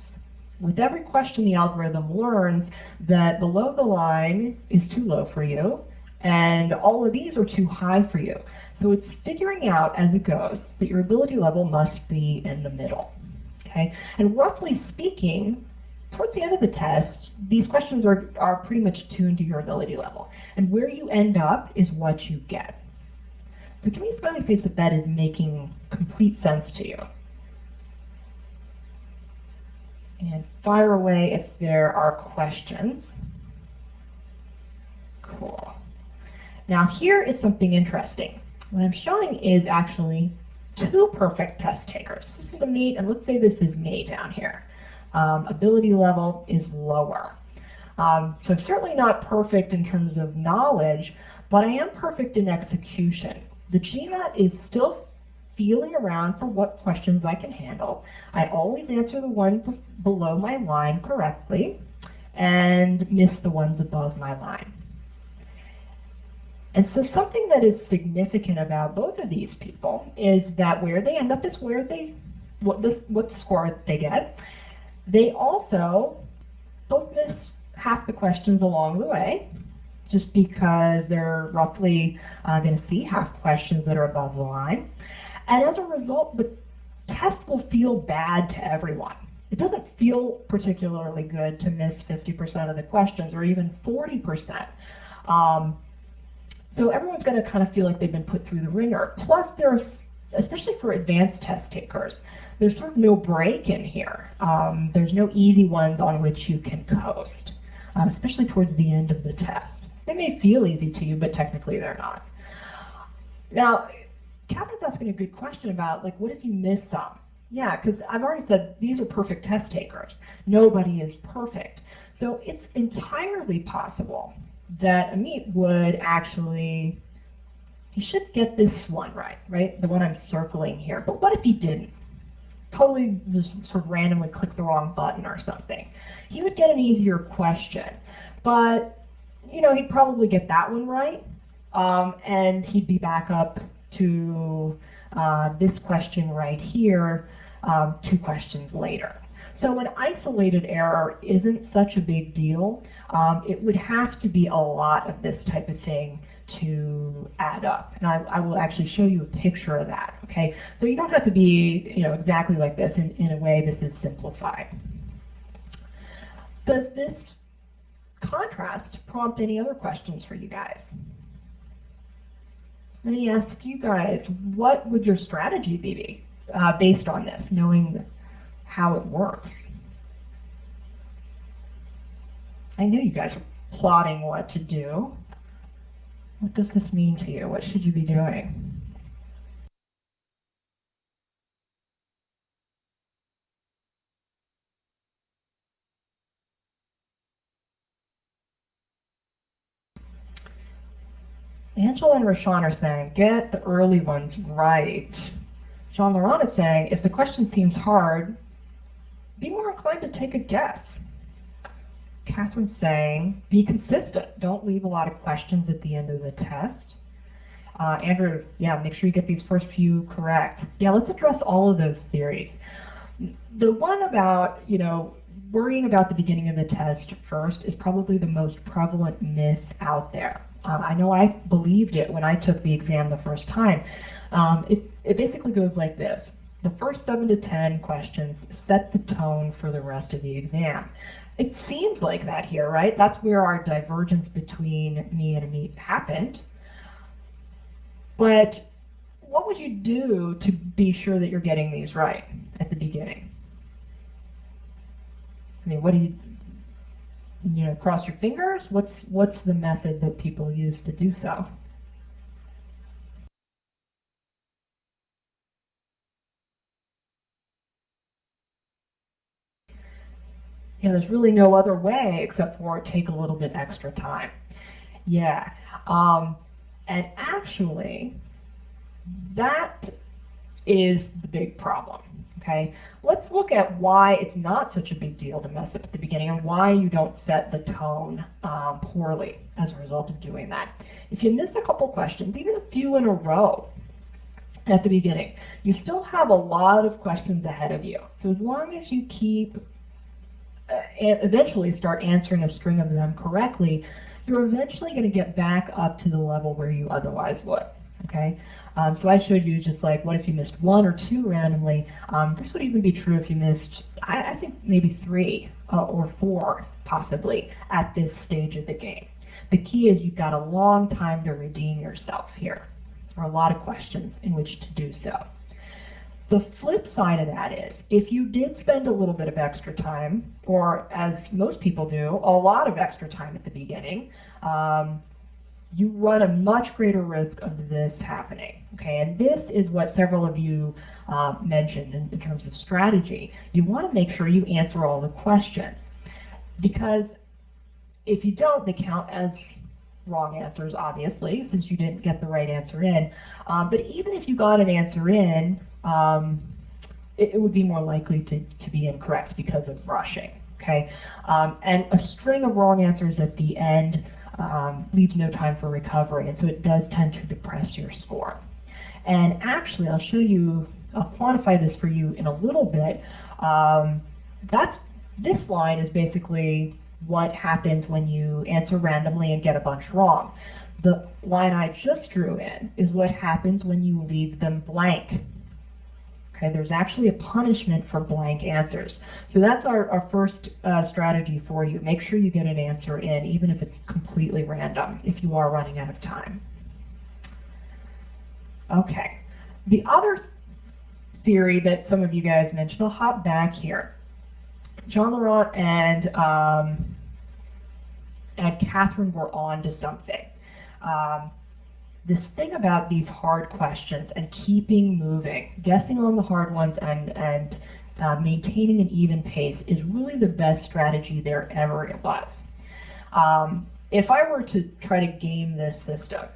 With every question, the algorithm learns that below the line is too low for you, and all of these are too high for you. So it's figuring out as it goes that your ability level must be in the middle. Okay? And roughly speaking, towards the end of the test, these questions are pretty much tuned to your ability level. And where you end up is what you get. So give me a smiley face if that is making complete sense to you. And fire away if there are questions. Cool. Now here is something interesting. What I'm showing is actually two perfect test takers. This is a me, and let's say this is me down here. Ability level is lower. So certainly not perfect in terms of knowledge, but I am perfect in execution. The GMAT is still feeling around for what questions I can handle. I always answer the ones below my line correctly and miss the ones above my line. And so something that is significant about both of these people is that where they end up is where what score they get. They also both miss half the questions along the way, just because they're roughly going to see half questions that are above the line. And as a result, the test will feel bad to everyone. It doesn't feel particularly good to miss 50% of the questions or even 40%. So everyone's going to kind of feel like they've been put through the ringer. Plus, there's, especially for advanced test takers, there's sort of no break in here. There's no easy ones on which you can coast, especially towards the end of the test. They may feel easy to you, but technically they're not. Now, Catherine's asking a good question about, like, what if you miss some? Yeah, because I've already said these are perfect test takers. Nobody is perfect. So it's entirely possible that Amit would actually, he should get this one right? The one I'm circling here. But what if he didn't? Totally just sort of randomly click the wrong button or something. He would get an easier question. But, you know, he'd probably get that one right, and he'd be back up to this question right here 2 questions later. So an isolated error isn't such a big deal. It would have to be a lot of this type of thing to add up. And I will actually show you a picture of that, okay? So you don't have to be, you know, exactly like this. In a way, this is simplified. Does this contrast prompt any other questions for you guys? Let me ask you guys, what would your strategy be based on this, knowing how it works? I knew you guys were plotting what to do. What does this mean to you? What should you be doing? Angela and Rashawn are saying, get the early ones right. Jean Laurent is saying, if the question seems hard, be more inclined to take a guess. Catherine's saying, be consistent. Don't leave a lot of questions at the end of the test. Andrew, yeah, make sure you get these first few correct. Yeah, let's address all of those theories. The one about, you know, worrying about the beginning of the test first is probably the most prevalent myth out there. I know I believed it when I took the exam the first time. It basically goes like this. The first 7 to 10 questions set the tone for the rest of the exam. It seems like that here, right? That's where our divergence between me and Amit happened. But what would you do to be sure that you're getting these right at the beginning? I mean, what do you know, cross your fingers? What's the method that people use to do so? Yeah, there's really no other way except for take a little bit extra time. Yeah, and actually, that is the big problem. Okay, let's look at why it's not such a big deal to mess up at the beginning and why you don't set the tone poorly as a result of doing that. If you miss a couple questions, even a few in a row at the beginning, you still have a lot of questions ahead of you. So as long as you keep and eventually start answering a string of them correctly, you're eventually going to get back up to the level where you otherwise would. Okay, So I showed you just like, what if you missed 1 or 2 randomly? This would even be true if you missed, I think maybe 3 or 4 possibly at this stage of the game. The key is you've got a long time to redeem yourself here, or a lot of questions in which to do so. The flip side of that is, if you did spend a little bit of extra time, or as most people do, a lot of extra time at the beginning, you run a much greater risk of this happening. Okay, and this is what several of you mentioned in terms of strategy. You want to make sure you answer all the questions, because if you don't, they count as wrong answers, obviously, since you didn't get the right answer in. But even if you got an answer in, it would be more likely to be incorrect because of rushing. Okay, and a string of wrong answers at the end leaves no time for recovery, and so it does tend to depress your score. And actually, I'll quantify this for you in a little bit. This line is basically what happens when you answer randomly and get a bunch wrong. The line I just drew in is what happens when you leave them blank. Okay, there's actually a punishment for blank answers. So that's our first strategy for you. Make sure you get an answer in, even if it's completely random, if you are running out of time. Okay, the other theory that some of you guys mentioned, I'll hop back here. John Laurent and Catherine were on to something. This thing about these hard questions and keeping moving, guessing on the hard ones and maintaining an even pace is really the best strategy there ever was. If I were to try to game this system,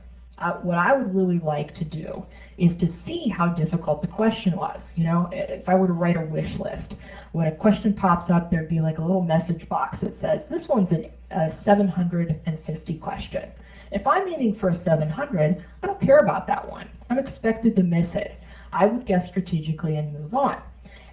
what I would really like to do is to see how difficult the question was. You know, if I were to write a wish list, when a question pops up, there'd be like a little message box that says, this one's a 750 question. If I'm aiming for a 700, I don't care about that one. I'm expected to miss it. I would guess strategically and move on.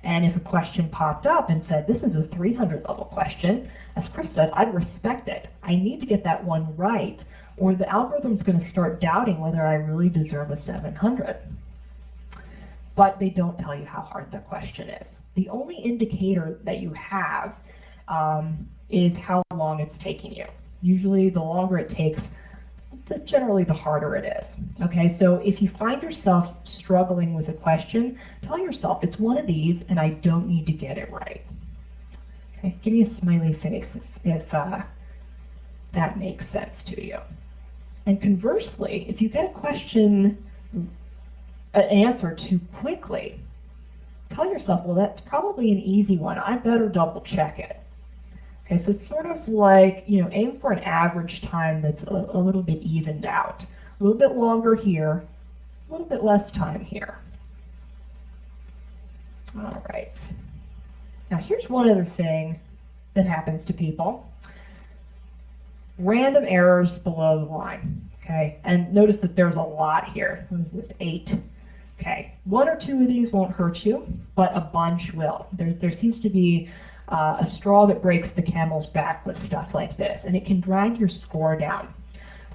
And if a question popped up and said, this is a 300 level question, as Chris said, I'd respect it. I need to get that one right, or the algorithm's going to start doubting whether I really deserve a 700. But they don't tell you how hard the question is. The only indicator that you have is how long it's taking you. Usually the longer it takes, generally the harder it is. Okay, so if you find yourself struggling with a question, tell yourself it's one of these and I don't need to get it right. Okay, give me a smiley face if that makes sense to you. And conversely, if you get a question, an answer too quickly, tell yourself, well, that's probably an easy one. I better double check it. Okay, so it's sort of like, you know, aim for an average time that's a little bit evened out. A little bit longer here, a little bit less time here. All right. Now here's one other thing that happens to people. Random errors below the line. Okay, and notice that there's a lot here. What is this, 8? Okay, 1 or 2 of these won't hurt you, but a bunch will. There seems to be a straw that breaks the camel's back with stuff like this, and it can drag your score down.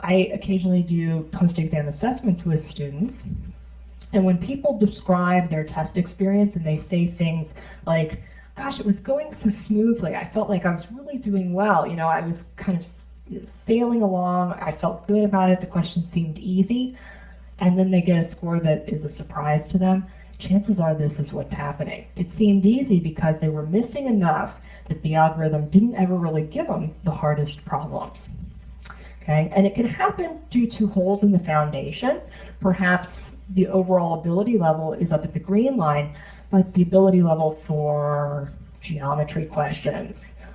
I occasionally do post-exam assessments with students, and when people describe their test experience and they say things like, gosh, it was going so smoothly, I felt like I was really doing well, you know, I was kind of sailing along, I felt good about it, the question seemed easy, and then they get a score that is a surprise to them, chances are this is what's happening. It seemed easy because they were missing enough that the algorithm didn't ever really give them the hardest problems. Okay, and it can happen due to holes in the foundation. Perhaps the overall ability level is up at the green line, but the ability level for geometry questions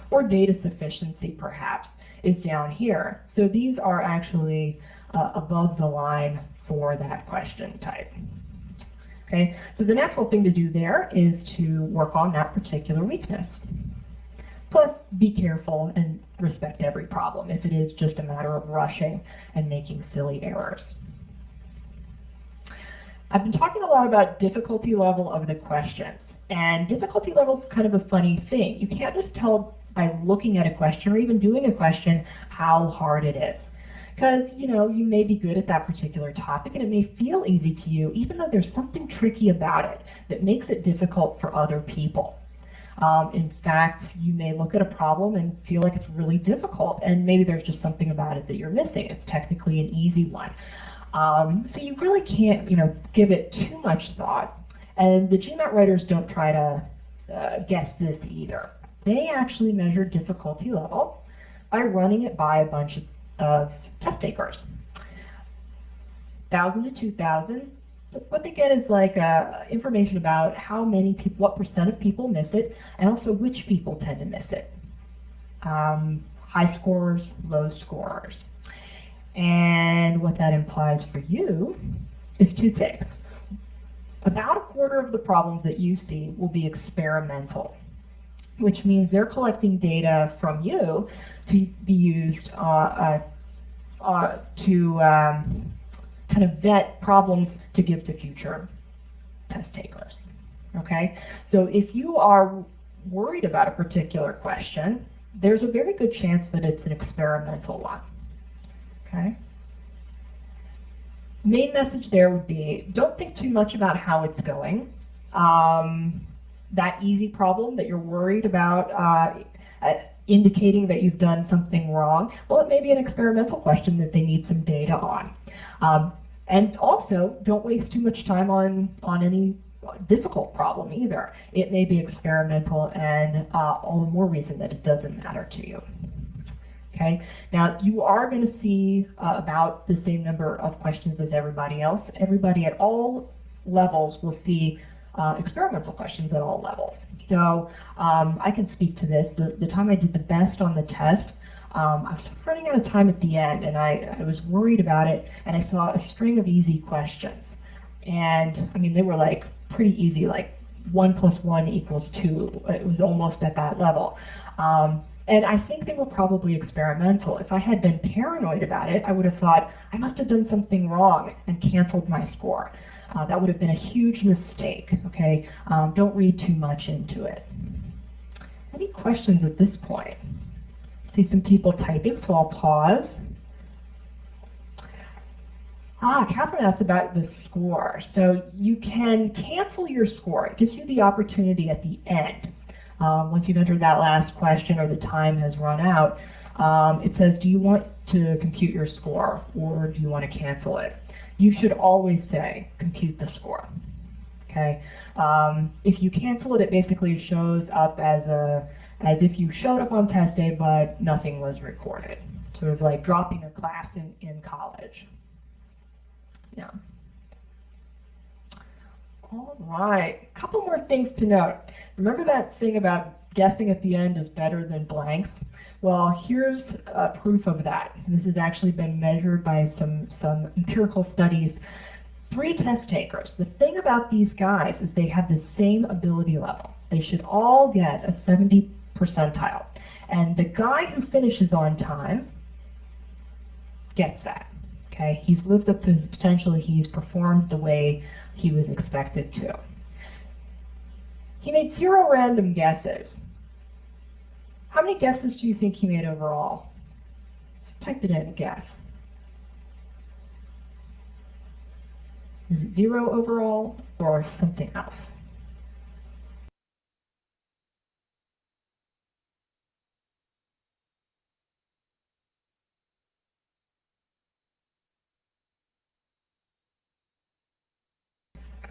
or data sufficiency perhaps is down here. So these are actually above the line for that question type. Okay, so the natural thing to do there is to work on that particular weakness. Plus, be careful and respect every problem if it is just a matter of rushing and making silly errors. I've been talking a lot about difficulty level of the questions, and difficulty level is kind of a funny thing. You can't just tell by looking at a question or even doing a question how hard it is. Because, you know, you may be good at that particular topic and it may feel easy to you, even though there's something tricky about it that makes it difficult for other people. In fact, you may look at a problem and feel like it's really difficult, and maybe there's just something about it that you're missing. It's technically an easy one. So you really can't, you know, give it too much thought. And the GMAT writers don't try to guess this either. They actually measure difficulty level by running it by a bunch of test takers. 1,000 to 2,000. What they get is like information about how many people, what percent of people miss it, and also which people tend to miss it. High scorers, low scorers. And what that implies for you is two things. About a quarter of the problems that you see will be experimental, which means they're collecting data from you to be used to kind of vet problems to give to future test takers. Okay? So if you are worried about a particular question, there's a very good chance that it's an experimental one. Okay? Main message there would be, don't think too much about how it's going. That easy problem that you're worried about indicating that you've done something wrong, well, it may be an experimental question that they need some data on. And also, don't waste too much time on any difficult problem either. It may be experimental, and all the more reason that it doesn't matter to you. Okay. Now, you are going to see about the same number of questions as everybody else. Everybody at all levels will see experimental questions at all levels. So I can speak to this. The time I did the best on the test, I was running out of time at the end, and I was worried about it, and I saw a string of easy questions. And, I mean, they were like pretty easy, like 1 plus 1 equals 2. It was almost at that level. And I think they were probably experimental. If I had been paranoid about it, I would have thought, I must have done something wrong and canceled my score. That would have been a huge mistake, okay? Don't read too much into it. Any questions at this point? See some people typing, so I'll pause. Catherine asked about the score. So you can cancel your score. It gives you the opportunity at the end. Once you've entered that last question or the time has run out, it says, do you want to compute your score or do you want to cancel it? You should always say, compute the score. Okay. If you cancel it, it basically shows up as if you showed up on test day but nothing was recorded. Sort of like dropping a class in college. Yeah. All right. A couple more things to note. Remember that thing about guessing at the end is better than blanks? Well, here's proof of that. This has actually been measured by some empirical studies. 3 test takers. The thing about these guys is they have the same ability level. They should all get a 70 percentile. And the guy who finishes on time gets that. Okay? He's lived up to his potential. He's performed the way he was expected to. He made 0 random guesses. How many guesses do you think he made overall? Type it in, guess. Is it 0 overall or something else?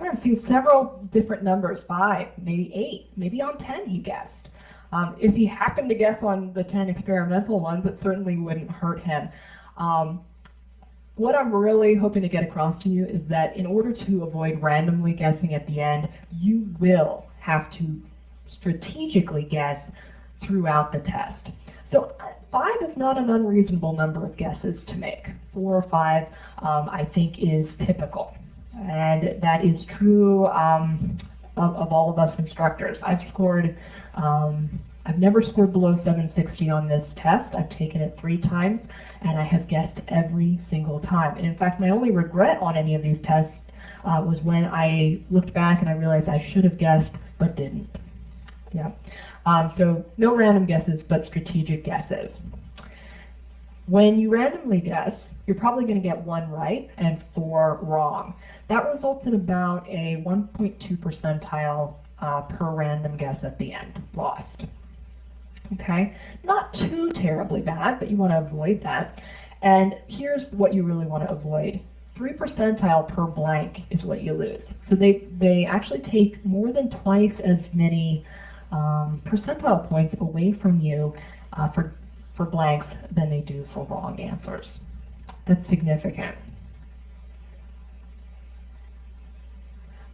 I've seen several different numbers, 5, maybe 8, maybe on 10 he guessed. If he happened to guess on the 10 experimental ones, it certainly wouldn't hurt him. What I'm really hoping to get across to you is that in order to avoid randomly guessing at the end, you will have to strategically guess throughout the test. So 5 is not an unreasonable number of guesses to make. 4 or 5 I think is typical. And that is true of all of us instructors. I've never scored below 760 on this test. I've taken it 3 times, and I have guessed every single time. And in fact, my only regret on any of these tests was when I looked back and I realized I should have guessed but didn't. Yeah. So no random guesses, but strategic guesses. When you randomly guess, you're probably going to get 1 right and 4 wrong. That results in about a 1.2 percentile per random guess at the end, lost. Okay, not too terribly bad, but you want to avoid that. And here's what you really want to avoid. 3 percentile per blank is what you lose. So they actually take more than twice as many percentile points away from you for blanks than they do for wrong answers. That's significant.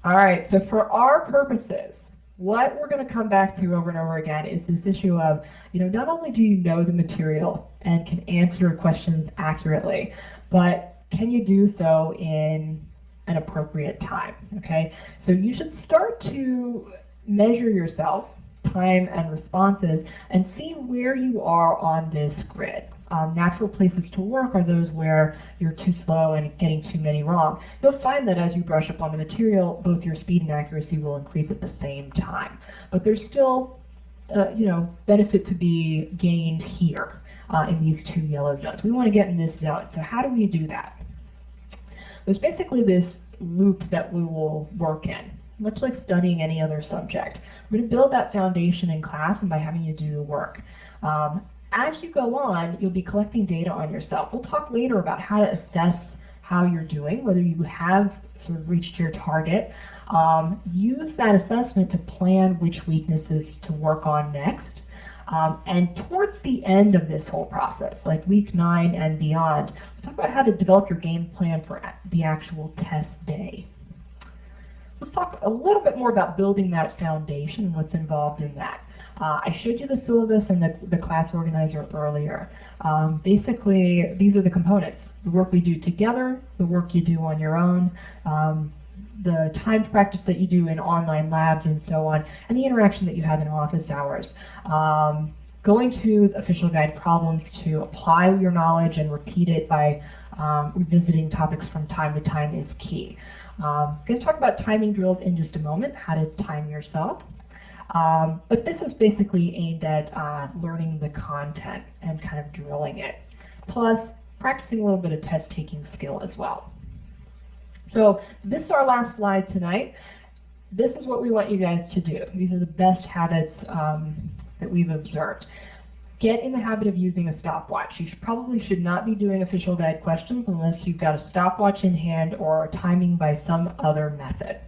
All right, so for our purposes, what we're going to come back to over and over again is this issue of, not only do you know the material and can answer questions accurately, but can you do so in an appropriate time, okay? So you should start to measure yourself, time and responses, and see where you are on this grid. Natural places to work are those where you're too slow and getting too many wrong. You'll find that as you brush up on the material, both your speed and accuracy will increase at the same time. But there's still, benefit to be gained here in these 2 yellow zones. We want to get in this zone. So how do we do that? There's basically this loop that we will work in, much like studying any other subject. We're going to build that foundation in class and by having you do the work. As you go on, you'll be collecting data on yourself. We'll talk later about how to assess how you're doing, whether you have sort of reached your target. Use that assessment to plan which weaknesses to work on next. And towards the end of this whole process, like week 9 and beyond, we'll talk about how to develop your game plan for the actual test day. Let's talk a little bit more about building that foundation and what's involved in that. I showed you the syllabus and the class organizer earlier. Basically, these are the components. The work we do together, the work you do on your own, the timed practice that you do in online labs and so on, and the interaction that you have in office hours. Going to official guide problems to apply your knowledge and repeat it by revisiting topics from time to time is key. I'm going to talk about timing drills in just a moment, how to time yourself. But this is basically aimed at learning the content and kind of drilling it, plus practicing a little bit of test-taking skill as well. So this is our last slide tonight. This is what we want you guys to do. These are the best habits that we've observed. Get in the habit of using a stopwatch. You probably should not be doing official guide questions unless you've got a stopwatch in hand or timing by some other method.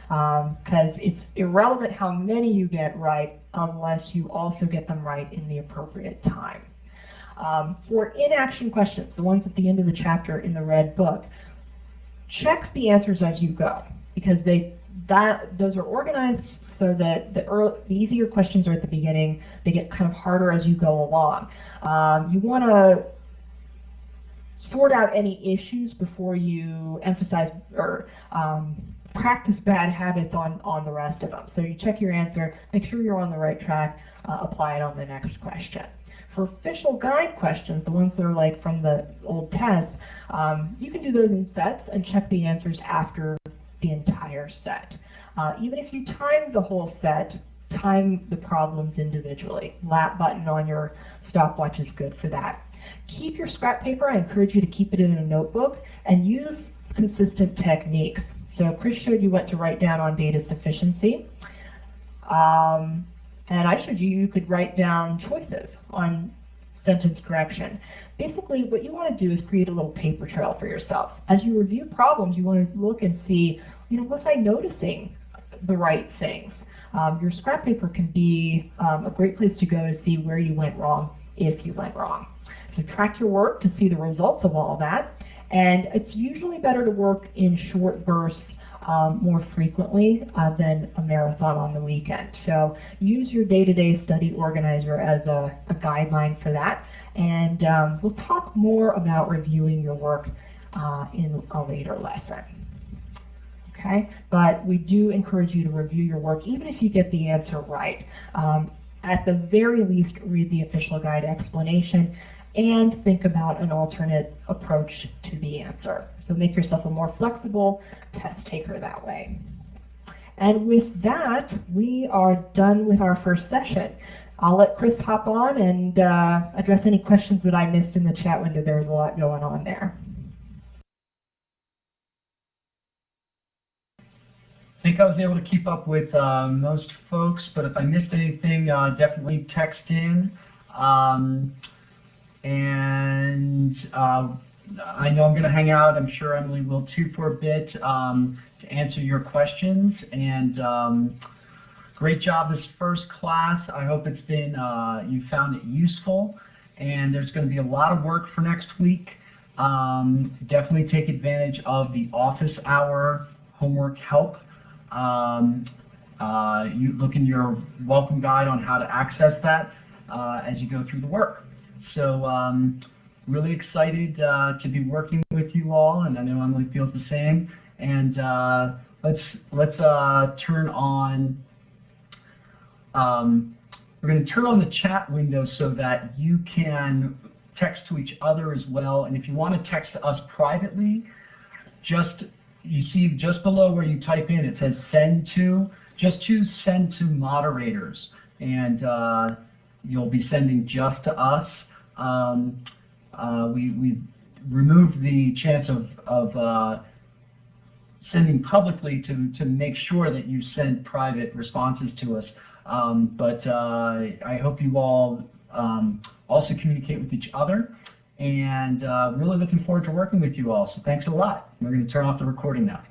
Because it's irrelevant how many you get right unless you also get them right in the appropriate time. For inaction questions, the ones at the end of the chapter in the red book, check the answers as you go, because those are organized so that the easier questions are at the beginning. They get kind of harder as you go along. You want to sort out any issues before you emphasize or practice bad habits on the rest of them. So you check your answer, make sure you're on the right track, apply it on the next question. For official guide questions, the ones that are like from the old tests, you can do those in sets and check the answers after the entire set. Even if you time the whole set, time the problems individually. Lap button on your stopwatch is good for that. Keep your scrap paper. I encourage you to keep it in a notebook and use consistent techniques. So Chris showed you what to write down on data sufficiency. And I showed you could write down choices on sentence correction. Basically, what you want to do is create a little paper trail for yourself. As you review problems, you want to look and see, was I noticing the right things? Your scrap paper can be a great place to go to see where you went wrong, if you went wrong. So track your work to see the results of all that. And it's usually better to work in short bursts more frequently than a marathon on the weekend. So use your day-to-day study organizer as a guideline for that. And we'll talk more about reviewing your work in a later lesson. Okay? But we do encourage you to review your work even if you get the answer right. At the very least, read the official guide explanation and think about an alternate approach to the answer. So make yourself a more flexible test taker that way. And with that, we are done with our first session. I'll let Chris hop on and address any questions that I missed in the chat window. There was a lot going on there. think I was able to keep up with most folks, but if I missed anything, definitely text in. I know I'm going to hang out. I'm sure Emily will too for a bit to answer your questions. And great job this first class. I hope it's been you found it useful. And there's going to be a lot of work for next week. Definitely take advantage of the office hour homework help. You look in your welcome guide on how to access that as you go through the work. So really excited to be working with you all, and I know Emily feels the same. And let's turn on. We're going to turn on the chat window so that you can text to each other as well. And if you want to text to us privately, you see just below where you type in, it says send to. Just choose send to moderators, and you'll be sending just to us. We removed the chance of sending publicly to make sure that you send private responses to us. But I hope you all also communicate with each other, and really looking forward to working with you all. So thanks a lot. We're going to turn off the recording now.